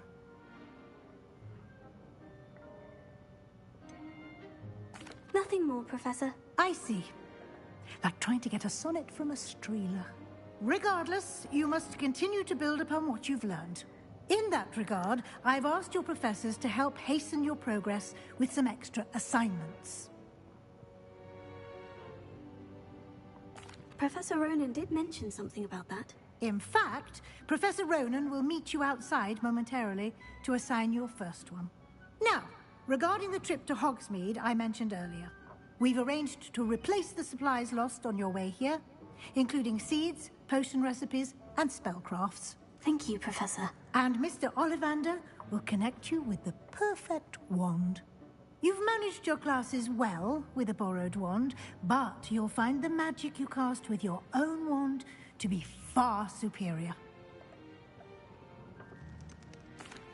Nothing more, Professor. I see. Like trying to get a sonnet from a streeler. Regardless, you must continue to build upon what you've learned. In that regard, I've asked your professors to help hasten your progress with some extra assignments. Professor Ronan did mention something about that. In fact, Professor Ronan will meet you outside momentarily to assign your first one. Now, regarding the trip to Hogsmeade I mentioned earlier, we've arranged to replace the supplies lost on your way here, including seeds, potion recipes, and spellcrafts. Thank you, Professor. And Mr. Ollivander will connect you with the perfect wand. You've managed your classes well with a borrowed wand, but you'll find the magic you cast with your own wand to be far superior.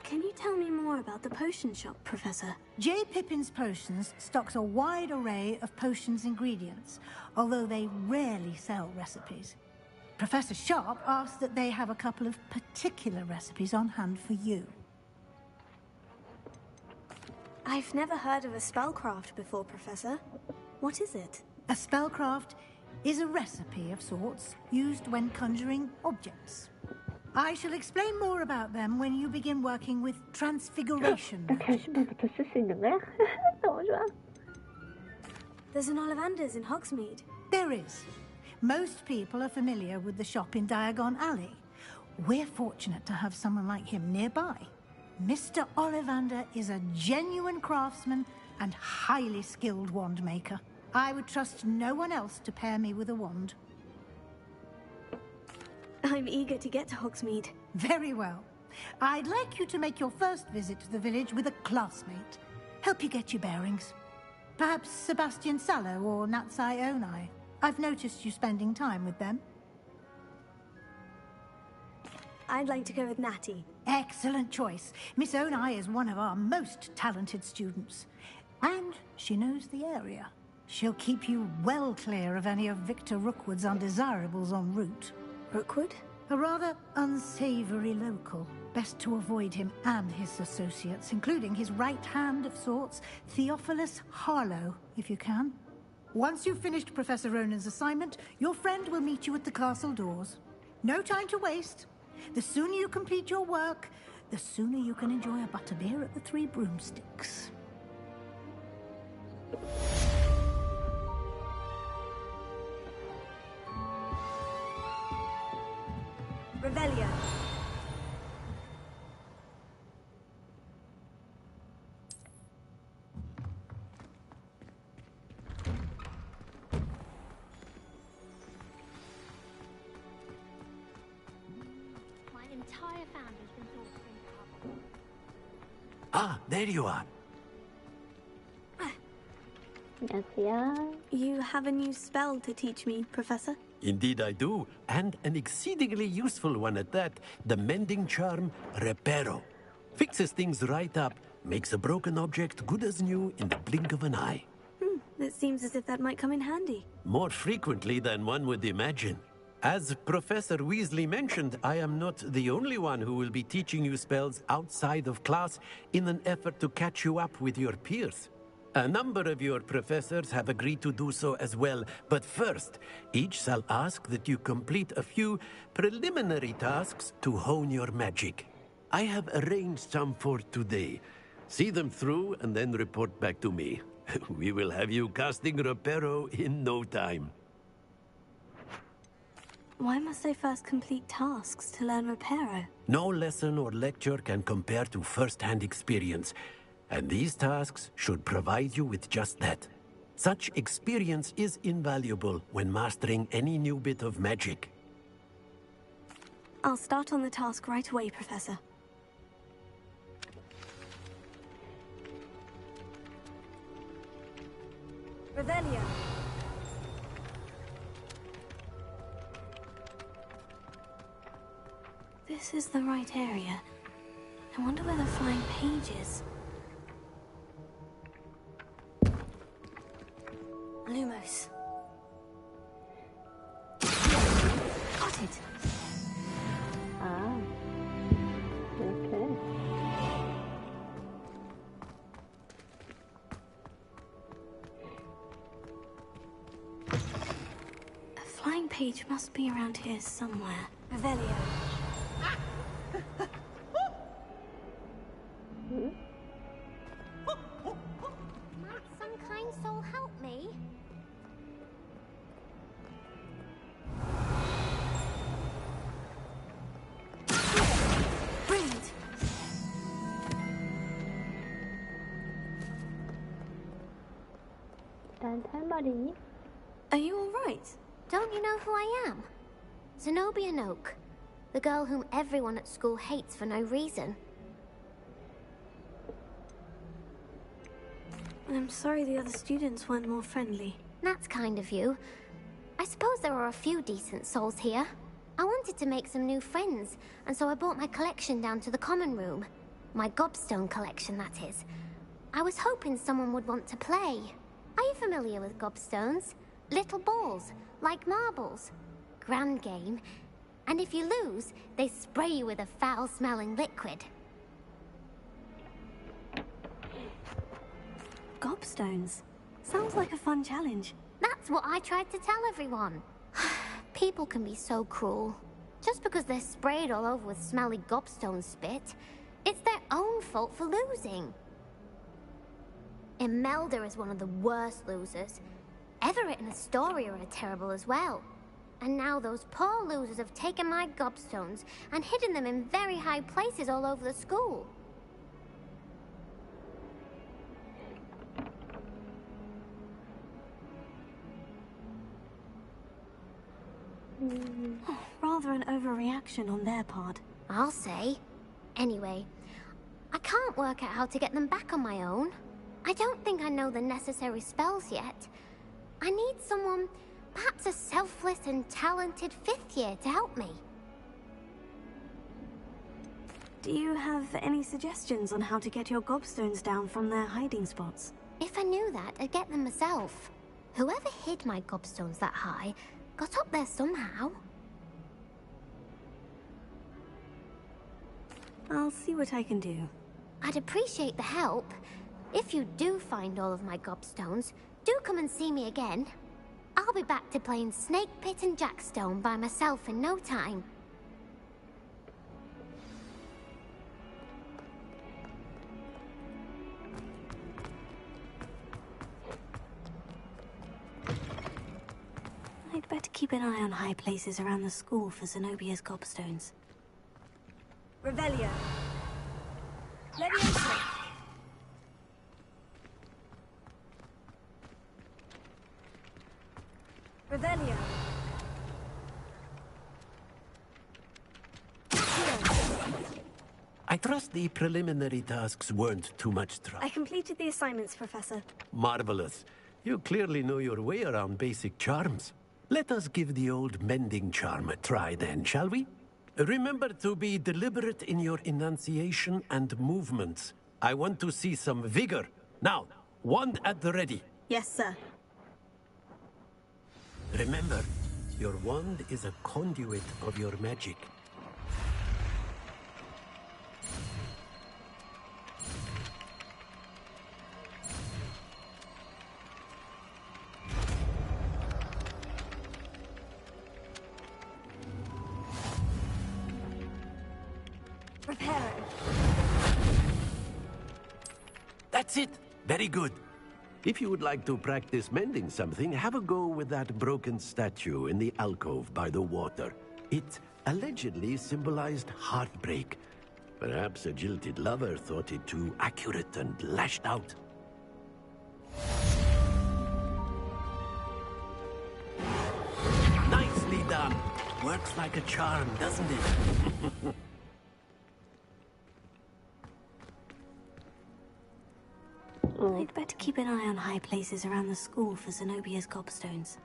Can you tell me more about the potion shop, Professor? J. Pippin's Potions stocks a wide array of potions ingredients, although they rarely sell recipes. Professor Sharp asks that they have a couple of particular recipes on hand for you. I've never heard of a spellcraft before, Professor. What is it? A spellcraft is a recipe of sorts used when conjuring objects. I shall explain more about them when you begin working with transfiguration. There's an Ollivander's in Hogsmeade. There is. Most people are familiar with the shop in Diagon Alley. We're fortunate to have someone like him nearby. Mr. Ollivander is a genuine craftsman and highly skilled wand maker. I would trust no one else to pair me with a wand. I'm eager to get to Hogsmeade. Very well. I'd like you to make your first visit to the village with a classmate. Help you get your bearings. Perhaps Sebastian Sallow or Natsai Onai. I've noticed you spending time with them. I'd like to go with Natty. Excellent choice. Miss Onai is one of our most talented students. And she knows the area. She'll keep you well clear of any of Victor Rookwood's undesirables en route. Rookwood? A rather unsavory local. Best to avoid him and his associates, including his right hand of sorts, Theophilus Harlow, if you can. Once you've finished Professor Ronan's assignment, your friend will meet you at the castle doors. No time to waste. The sooner you complete your work, the sooner you can enjoy a butterbeer at the Three Broomsticks. Revelio. My entire family's been torturing Papa. Ah, there you are. You have a new spell to teach me, Professor? Indeed I do, and an exceedingly useful one at that. The mending charm, Reparo. Fixes things right up, makes a broken object good as new in the blink of an eye. It seems as if that might come in handy. More frequently than one would imagine. As Professor Weasley mentioned, I am not the only one who will be teaching you spells outside of class in an effort to catch you up with your peers. A number of your professors have agreed to do so as well, but first, each shall ask that you complete a few preliminary tasks to hone your magic. I have arranged some for today. See them through and then report back to me. We will have you casting Reparo in no time. Why must I first complete tasks to learn Reparo? No lesson or lecture can compare to first-hand experience. And these tasks should provide you with just that. Such experience is invaluable when mastering any new bit of magic. I'll start on the task right away, Professor. Revelio. This is the right area. I wonder where the flying page is. Lumos. Got it. Ah. Okay. A flying page must be around here somewhere. Revelio. Some kind soul help me. Brilliant. Are you all right? Don't you know who I am? Zenobia Noak, the girl whom everyone at school hates for no reason. I'm sorry the other students weren't more friendly. That's kind of you. I suppose there are a few decent souls here. I wanted to make some new friends, and so I brought my collection down to the common room. My gobstone collection, that is. I was hoping someone would want to play. Are you familiar with gobstones? Little balls, like marbles. Grand game. And if you lose, they spray you with a foul-smelling liquid. Gobstones. Sounds like a fun challenge. That's what I tried to tell everyone. People can be so cruel. Just because they're sprayed all over with smelly gobstone spit, it's their own fault for losing. Imelda is one of the worst losers. Everett and Astoria are terrible as well. And now those poor losers have taken my gobstones and hidden them in very high places all over the school. Oh, rather an overreaction on their part. I'll say. Anyway, I can't work out how to get them back on my own. I don't think I know the necessary spells yet. I need someone, perhaps a selfless and talented 5th year to help me. Do you have any suggestions on how to get your gobstones down from their hiding spots? If I knew that, I'd get them myself. Whoever hid my gobstones that high got up there somehow. I'll see what I can do. I'd appreciate the help. If you do find all of my gobstones, do come and see me again. I'll be back to playing Snake Pit and Jackstone by myself in no time. I'd better keep an eye on high places around the school for Zenobia's gobstones. Revelio. Leviosa. Revelio. I trust the preliminary tasks weren't too much trouble. I completed the assignments, Professor. Marvelous. You clearly know your way around basic charms. Let us give the old mending charm a try then, shall we? Remember to be deliberate in your enunciation and movements. I want to see some vigor. Now, wand at the ready. Yes, sir. Remember, your wand is a conduit of your magic. That's it. Very good. If you would like to practice mending something, have a go with that broken statue in the alcove by the water. It allegedly symbolized heartbreak. Perhaps a jilted lover thought it too accurate and lashed out. Nicely done. Works like a charm, doesn't it? I'd better keep an eye on high places around the school for Zenobia's gobstones.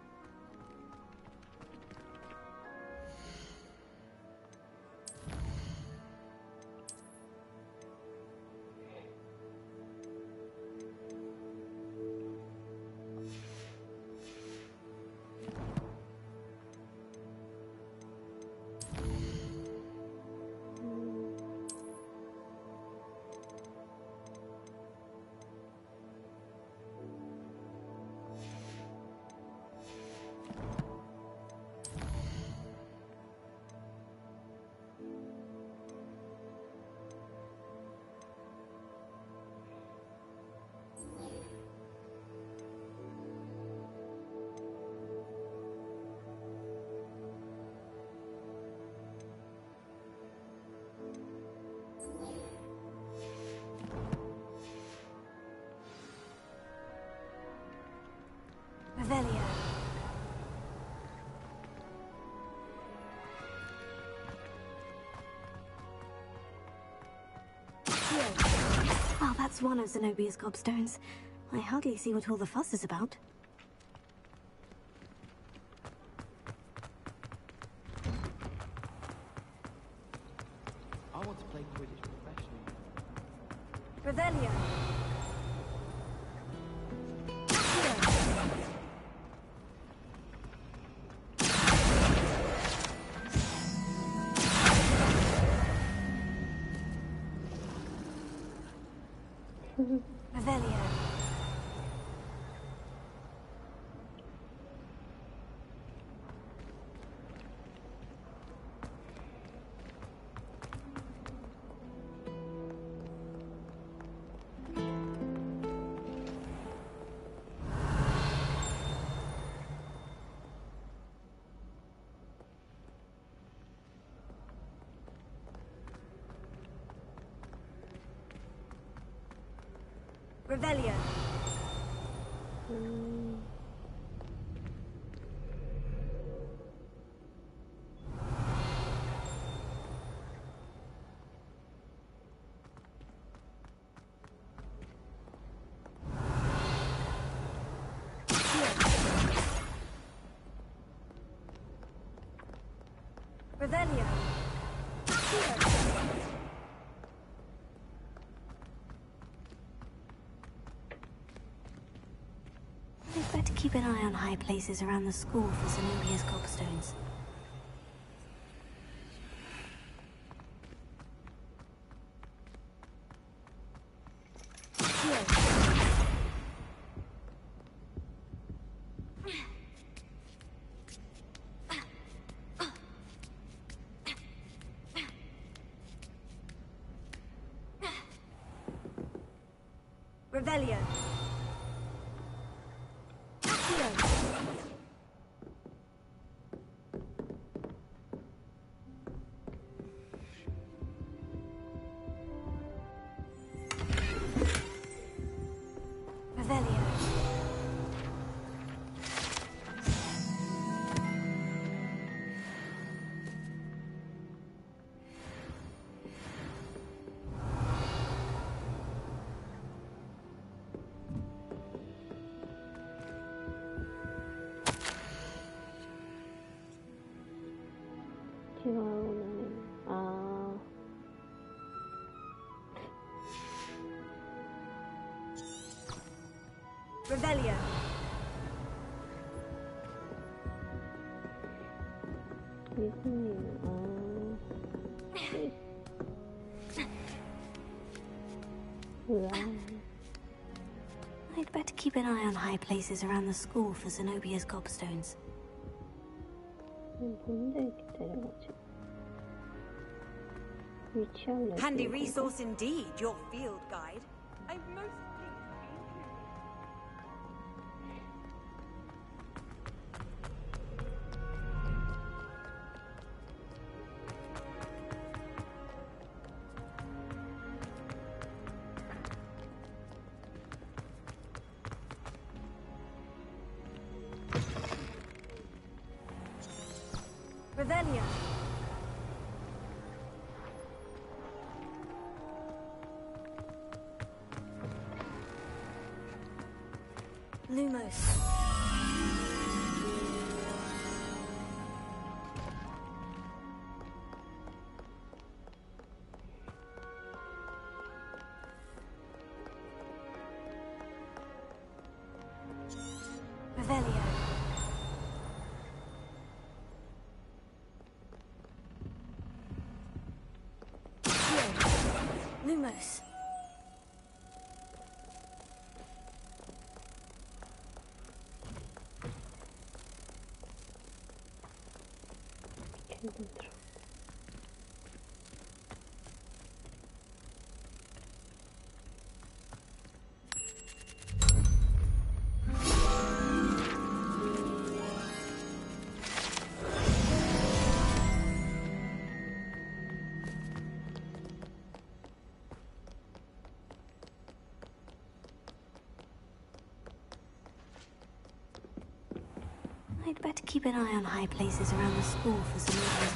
Just one of Zenobia's gobstones. I hardly see what all the fuss is about. I want to play Quidditch professionally. Revelio. Revelio. Revelio. Revelio. I'd better keep an eye on high places around the school for Zenobia's gobstones. Revelio. Revelio. Revelio. I'd better keep an eye on high places around the school for Zenobia's gobstones. Handy resource indeed, your field guide. I'm most Revelio. Lumos. Revelio. Lumos. I'd better keep an eye on high places around the school for Zenobia's.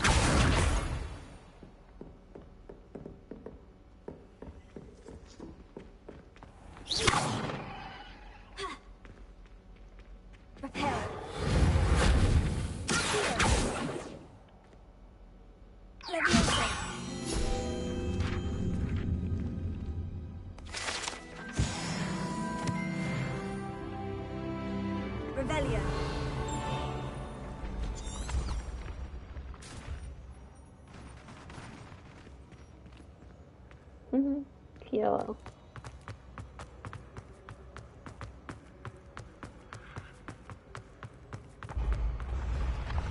귀여워.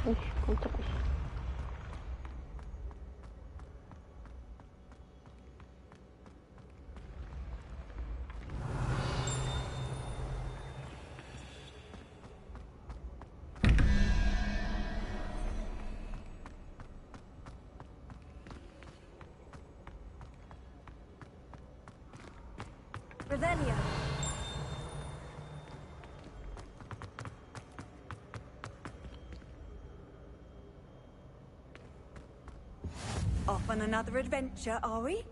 오씨, 깜짝이야. Revelio. Off on another adventure, are we?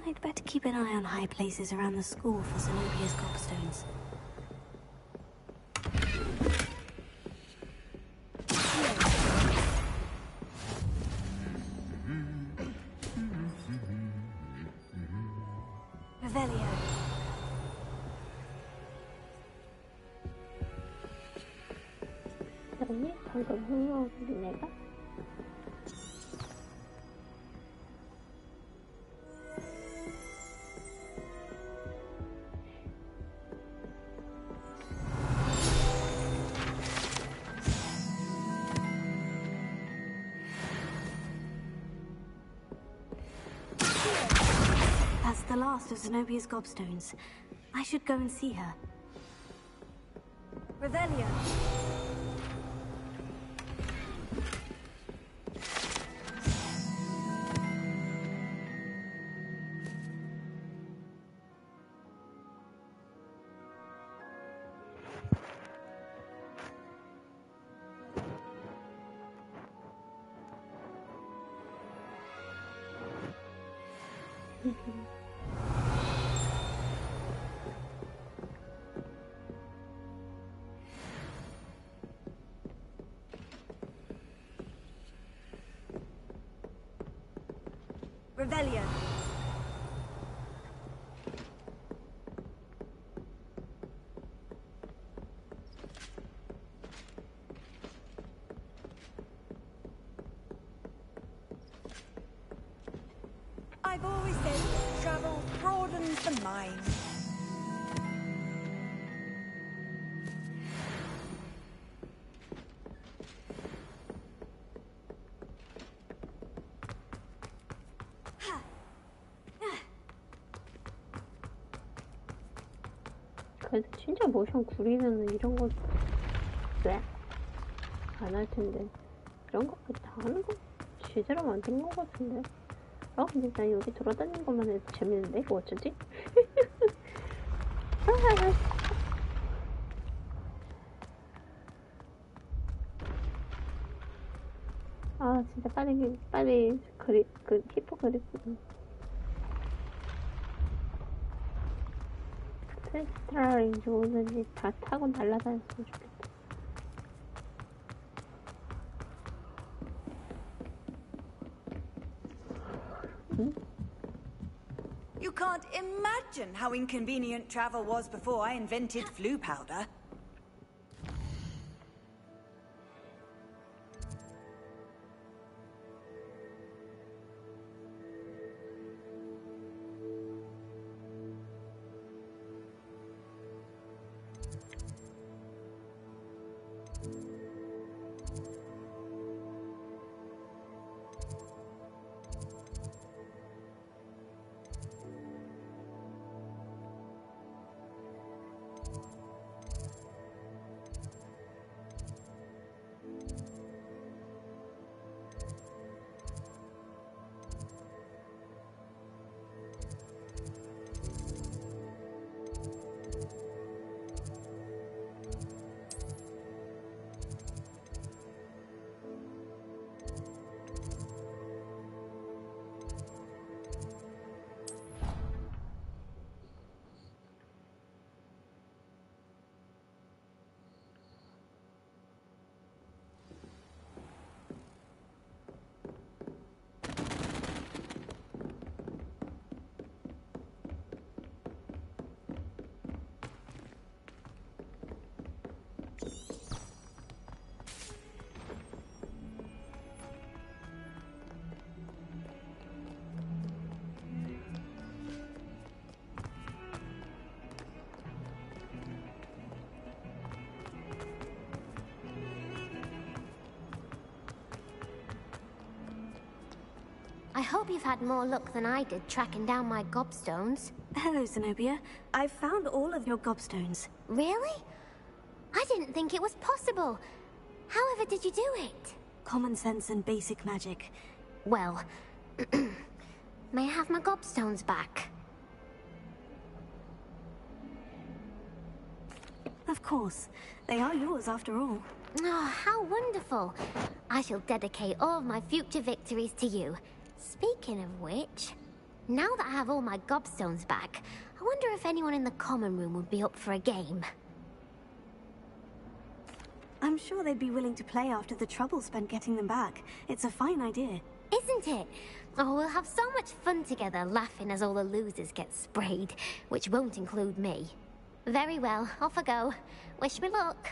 I'd better keep an eye on high places around the school for Zenobia's gobstones. Revelio. 아니, 방금 흥미로운 내가? That's the last of Zenobia's gobstones. I should go and see her. Revelio. Revelio. I've always said travel broadens the mind. 그래도 진짜 모션 구리면은 이런 거 왜? 안 할 텐데. 이런 거 다 하는 거 제대로 만든 거 같은데. 아 근데 난 여기 돌아다니는 것만 해도 재밌는데 이거 어쩌지? 아 진짜 빨리 그 히포 그리프 스트라인지 오는지 다 타고 날아다녔으면 좋겠다. You can't imagine how inconvenient travel was before I invented flu powder. I hope you've had more luck than I did tracking down my gobstones. Hello, Zenobia. I've found all of your gobstones. Really? I didn't think it was possible. However did you do it? Common sense and basic magic. Well, may I have my gobstones back? Of course. They are yours after all. Oh, how wonderful. I shall dedicate all of my future victories to you. Speaking of which, now that I have all my gobstones back, I wonder if anyone in the common room would be up for a game. I'm sure they'd be willing to play after the trouble spent getting them back. It's a fine idea. Isn't it? Oh, we'll have so much fun together laughing as all the losers get sprayed, which won't include me. Very well, off I go. Wish me luck.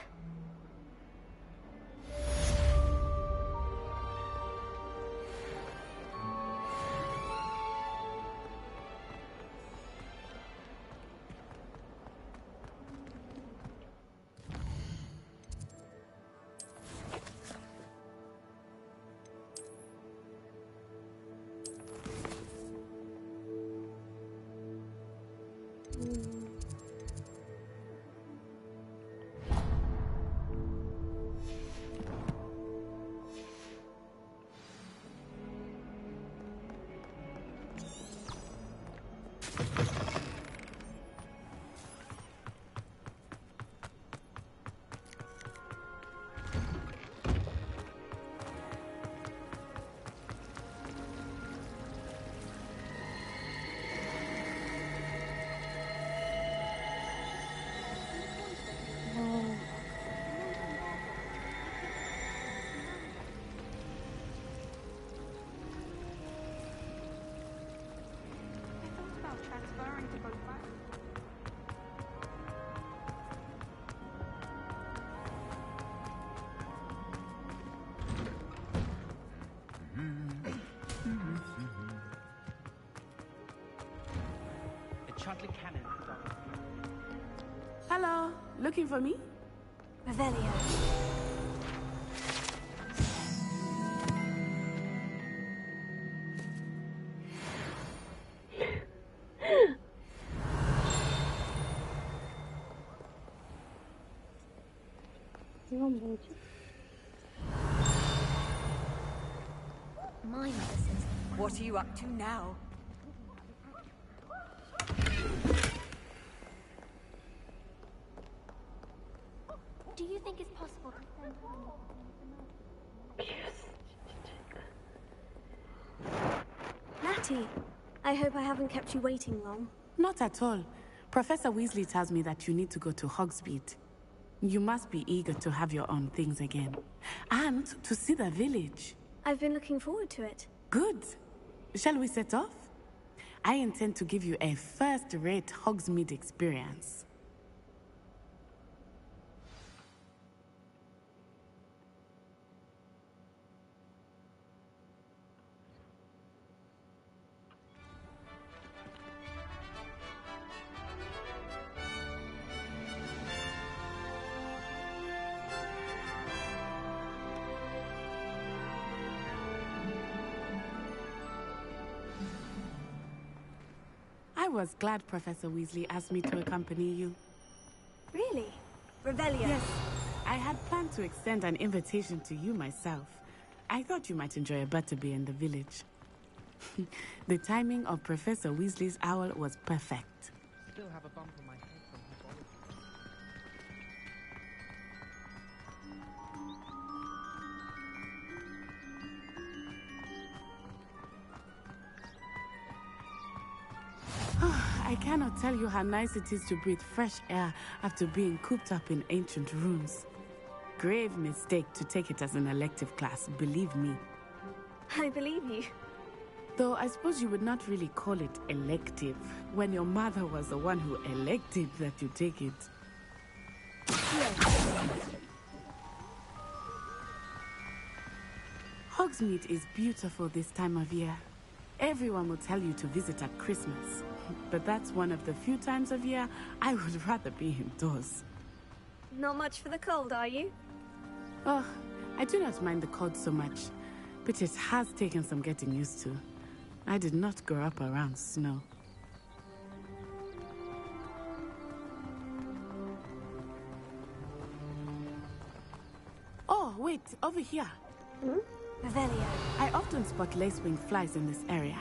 Hello, looking for me? Revelio. 이건 뭐지? My mother says. What are you up to now? Do you think it's possible to send Natty, I hope I haven't kept you waiting long. Not at all. Professor Weasley tells me that you need to go to Hogsmeade. You must be eager to have your own things again. And to see the village. I've been looking forward to it. Good. Shall we set off? I intend to give you a first-rate Hogsmeade experience. I was glad Professor Weasley asked me to accompany you. Really? Revelio? Yes. I had planned to extend an invitation to you myself. I thought you might enjoy a butterbeer in the village. The timing of Professor Weasley's owl was perfect. Still have a bump on my head from her body. I cannot tell you how nice it is to breathe fresh air after being cooped up in ancient rooms. Grave mistake to take it as an elective class, believe me. I believe you. Though I suppose you would not really call it elective when your mother was the one who elected that you take it. Hogsmeade is beautiful this time of year. Everyone will tell you to visit at Christmas. But that's one of the few times of year I would rather be indoors. Not much for the cold, are you? Oh, I do not mind the cold so much, but it has taken some getting used to. I did not grow up around snow. Oh, wait, over here. Revelio. I often spot lacewing flies in this area.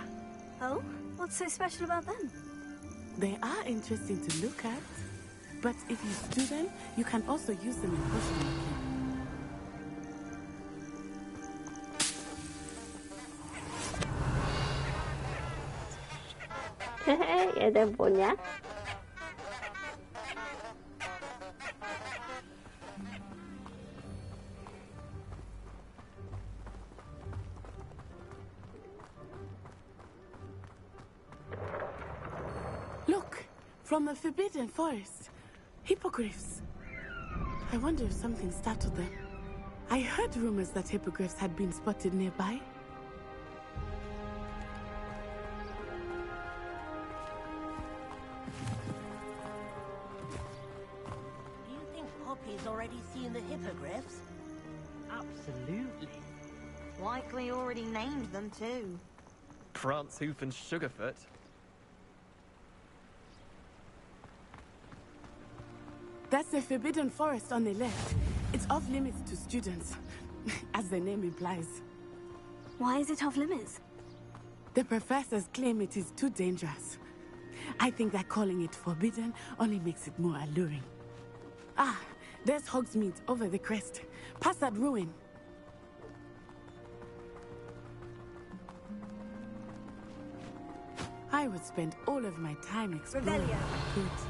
Oh? What's so special about them? They are interesting to look at, but if you stew them, you can also use them in potion making. 얘들 뭐냐? Look, from the Forbidden Forest. Hippogriffs. I wonder if something startled them. I heard rumors that hippogriffs had been spotted nearby. Do you think Poppy's already seen the hippogriffs? Absolutely. Likely already named them too. Prance, Hoof, and Sugarfoot. That's the Forbidden Forest on the left. It's off limits to students, as the name implies. Why is it off limits? The professors claim it is too dangerous. I think that calling it forbidden only makes it more alluring. Ah, there's Hogsmeade over the crest. Past that ruin. I would spend all of my time exploring Revelio. if I could.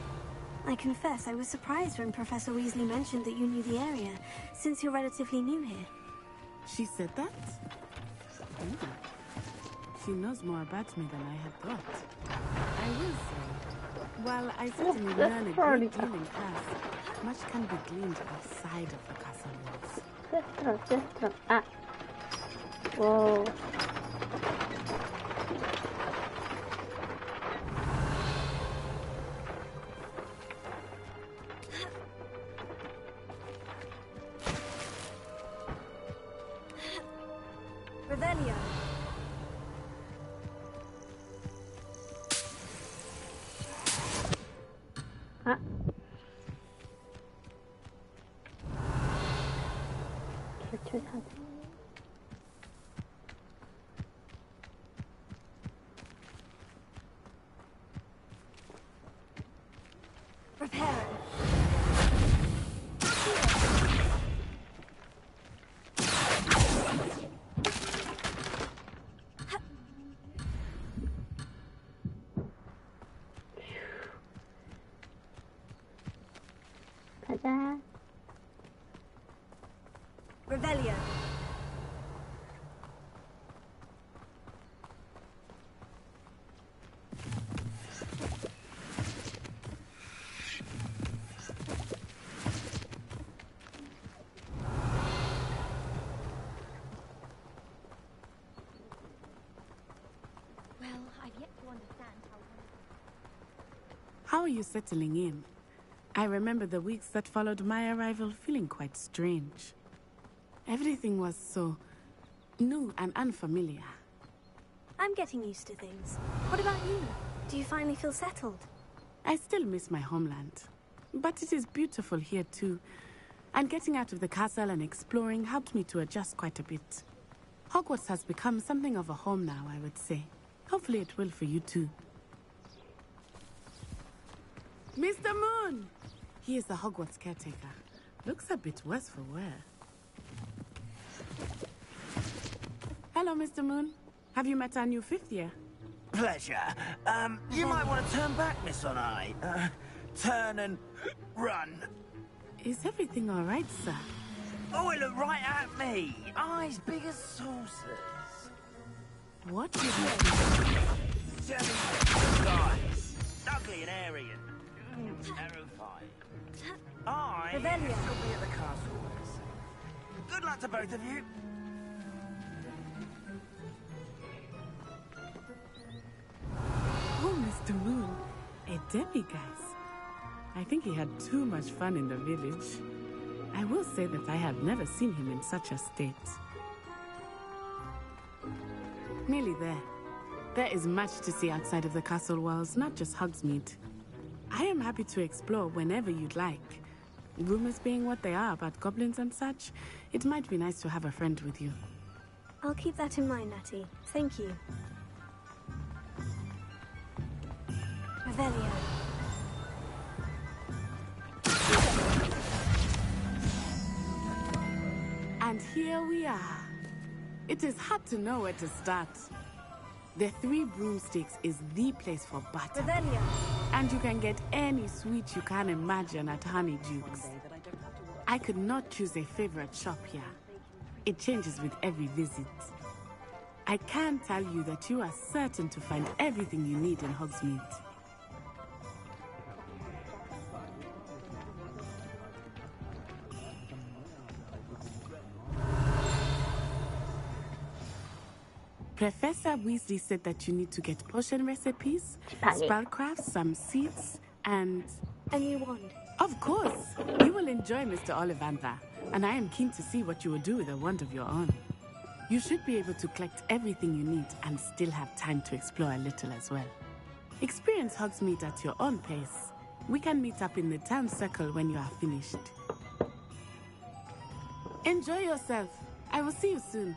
I confess I was surprised when Professor Weasley mentioned that you knew the area, since you're relatively new here. She said that? Ooh. She knows more about me than I had thought. I will say, while I certainly learn a great deal in class, much can be gleaned outside of the castle walls. Sister. Ah. Whoa. Revelio. Ah. 개출사진. Prepare. 가자. Revelio. Well, I've yet to understand how... How are you settling in? I remember the weeks that followed my arrival feeling quite strange. Everything was so new and unfamiliar. I'm getting used to things. What about you? Do you finally feel settled? I still miss my homeland. But it is beautiful here too. And getting out of the castle and exploring helped me to adjust quite a bit. Hogwarts has become something of a home now, I would say. Hopefully it will for you too. Mr. Moon! He is the Hogwarts caretaker. Looks a bit worse for wear. Hello, Mr. Moon. Have you met our new fifth year? Pleasure. You might want to turn back, Miss On-Eye. Turn and run. Is everything all right, sir? Oh, it looked right at me. Eyes big as saucers. What did you Guys, ugly and airy and terrifying. I shall be at the castle. Good luck to both of you. Oh, Mr. Moon, a demiguise. I think he had too much fun in the village. I will say that I have never seen him in such a state. Nearly there. There is much to see outside of the castle walls, not just Hogsmeade. I am happy to explore whenever you'd like. Rumors being what they are about goblins and such, it might be nice to have a friend with you. I'll keep that in mind, Natty. Thank you. Revelio. And here we are. It is hard to know where to start. The Three Broomsticks is the place for butter. Revelio. And you can get any sweet you can imagine at Honeydukes. I could not choose a favorite shop here. It changes with every visit. I can tell you that you are certain to find everything you need in Hogsmeade. Professor Weasley said that you need to get potion recipes, spellcrafts, some seeds, and... a new wand. Of course! You will enjoy Mr. Ollivander, and I am keen to see what you will do with a wand of your own. You should be able to collect everything you need and still have time to explore a little as well. Experience Hogsmeade at your own pace. We can meet up in the town circle when you are finished. Enjoy yourself. I will see you soon.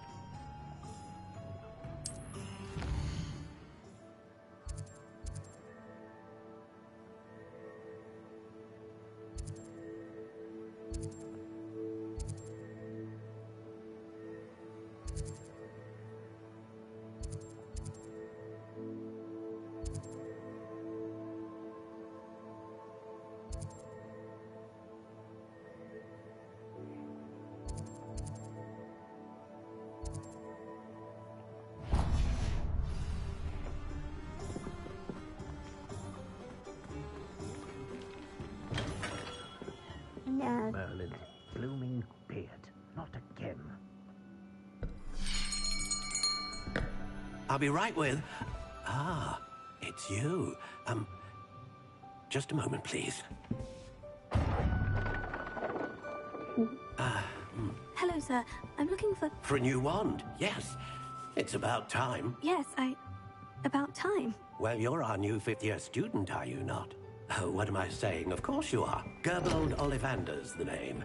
Merlin's blooming beard. Not again. I'll be right with... Ah, it's you. Just a moment, please. Hello, sir. I'm looking for... For a new wand, yes. It's about time. Yes, about time. Well, you're our new fifth-year student, are you not? Oh, what am I saying? Of course you are. Gerbold Ollivander's the name.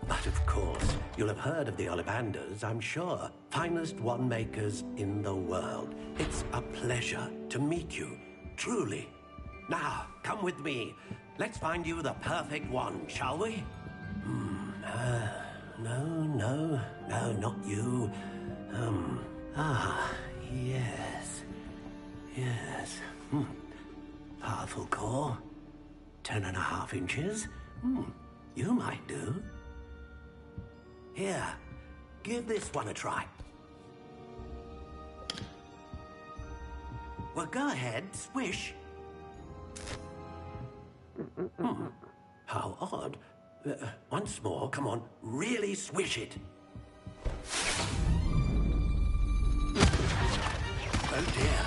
But of course, you'll have heard of the Ollivanders, I'm sure. Finest wand makers in the world. It's a pleasure to meet you, truly. Now, come with me. Let's find you the perfect wand, shall we? No, not you. Yes. Powerful core. 10.5 inches. You might do. Here, give this one a try. Well, go ahead, swish. How odd. Once more, come on, really swish it. Oh dear.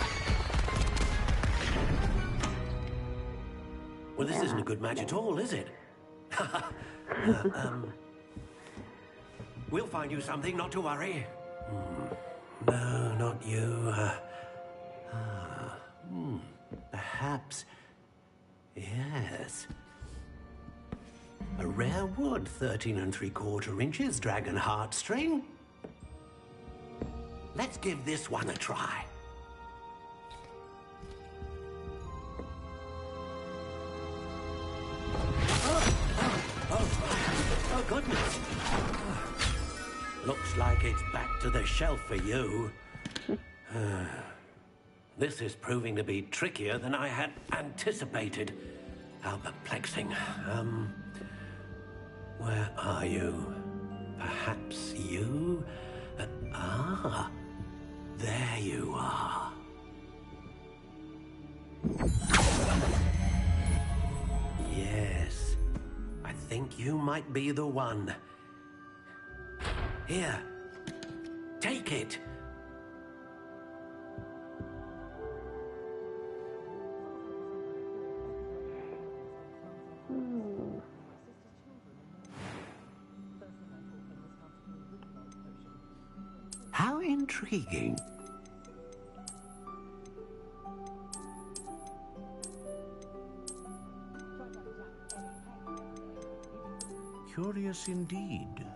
Well, this isn't a good match at all, is it? We'll find you something, not to worry. No, not you. Perhaps... Yes. A rare wood, 13 3/4 inches, dragon heartstring. Let's give this one a try. Oh, goodness. Looks like it's back to the shelf for you. This is proving to be trickier than I had anticipated. How perplexing. Where are you? Perhaps you? There you are. Yes, I think you might be the one. Here, take it. How intriguing. Curious indeed.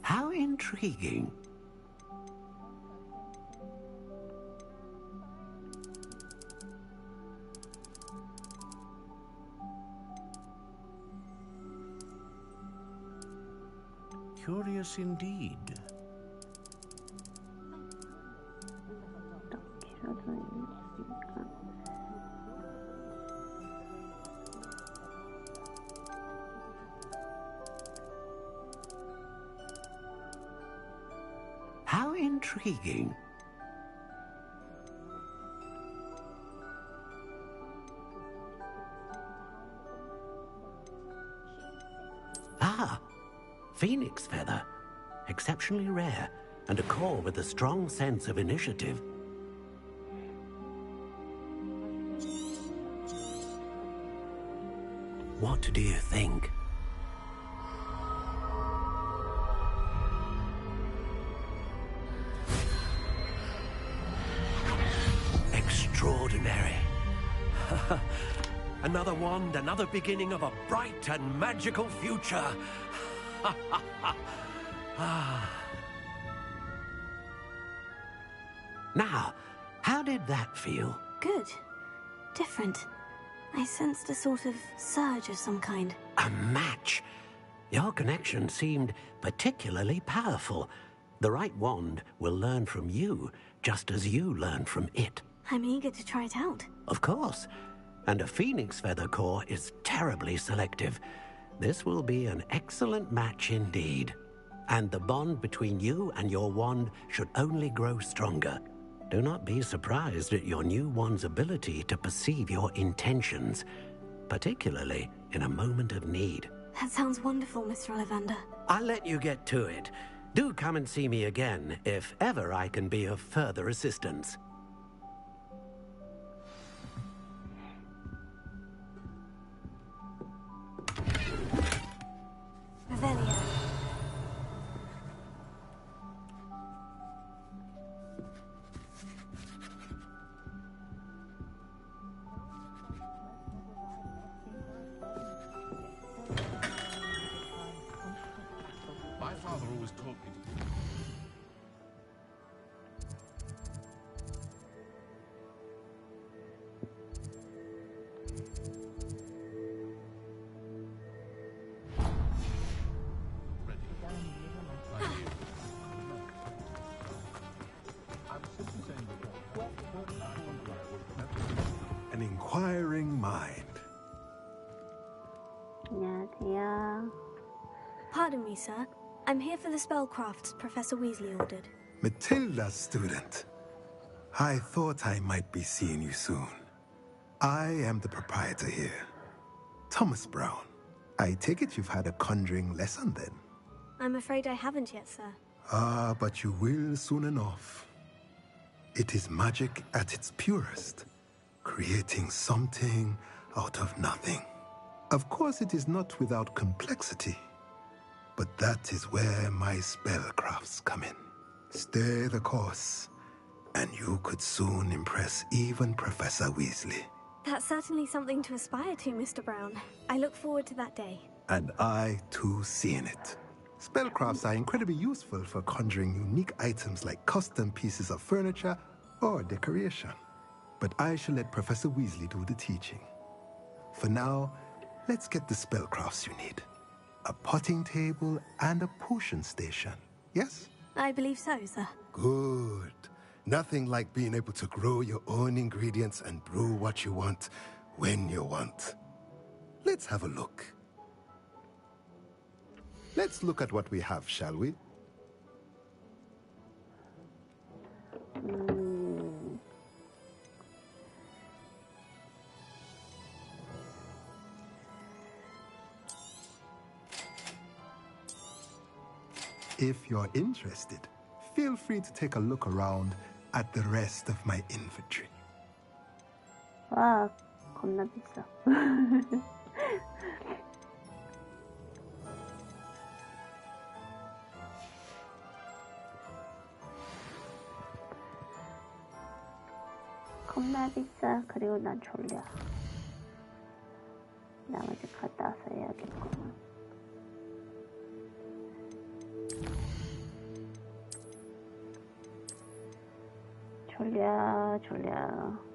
How intriguing. Curious indeed. How intriguing. Ah, phoenix feather. Exceptionally rare, and a core with a strong sense of initiative. What do you think? Extraordinary. Another wand, another beginning of a bright and magical future. Now, how did that feel? Good. Different. I sensed a sort of surge of some kind. A match. Your connection seemed particularly powerful. The right wand will learn from you, just as you learn from it. I'm eager to try it out. Of course. And a phoenix feather core is terribly selective. This will be an excellent match indeed. And the bond between you and your wand should only grow stronger. Do not be surprised at your new wand's ability to perceive your intentions, particularly in a moment of need. That sounds wonderful, Mr. Ollivander. I'll let you get to it. Do come and see me again if ever I can be of further assistance. Revelio. My father always taught me to... An inquiring mind. 안녕하세요. Pardon me, sir. I'm here for the spellcrafts Professor Weasley ordered. Matilda's student. I thought I might be seeing you soon. I am the proprietor here, Thomas Brown. I take it you've had a conjuring lesson then? I'm afraid I haven't yet, sir. Ah, but you will soon enough. It is magic at its purest, creating something out of nothing. Of course, it is not without complexity, but that is where my spellcrafts come in. Stay the course, and you could soon impress even Professor Weasley. That's certainly something to aspire to, Mr. Brown. I look forward to that day. And I, too, seeing it. Spellcrafts are incredibly useful for conjuring unique items like custom pieces of furniture or decoration. But I shall let Professor Weasley do the teaching. For now, let's get the spellcrafts you need. A potting table and a potion station, yes? I believe so, sir. Good. Nothing like being able to grow your own ingredients and brew what you want when you want. Let's have a look. Let's look at what we have, shall we? If you're interested, feel free to take a look around at the rest of my inventory. 와, 겁나 비싸. 겁나 비싸. 그리고 난 졸려. 나머지 갔다 와서 해야겠구만. 졸려.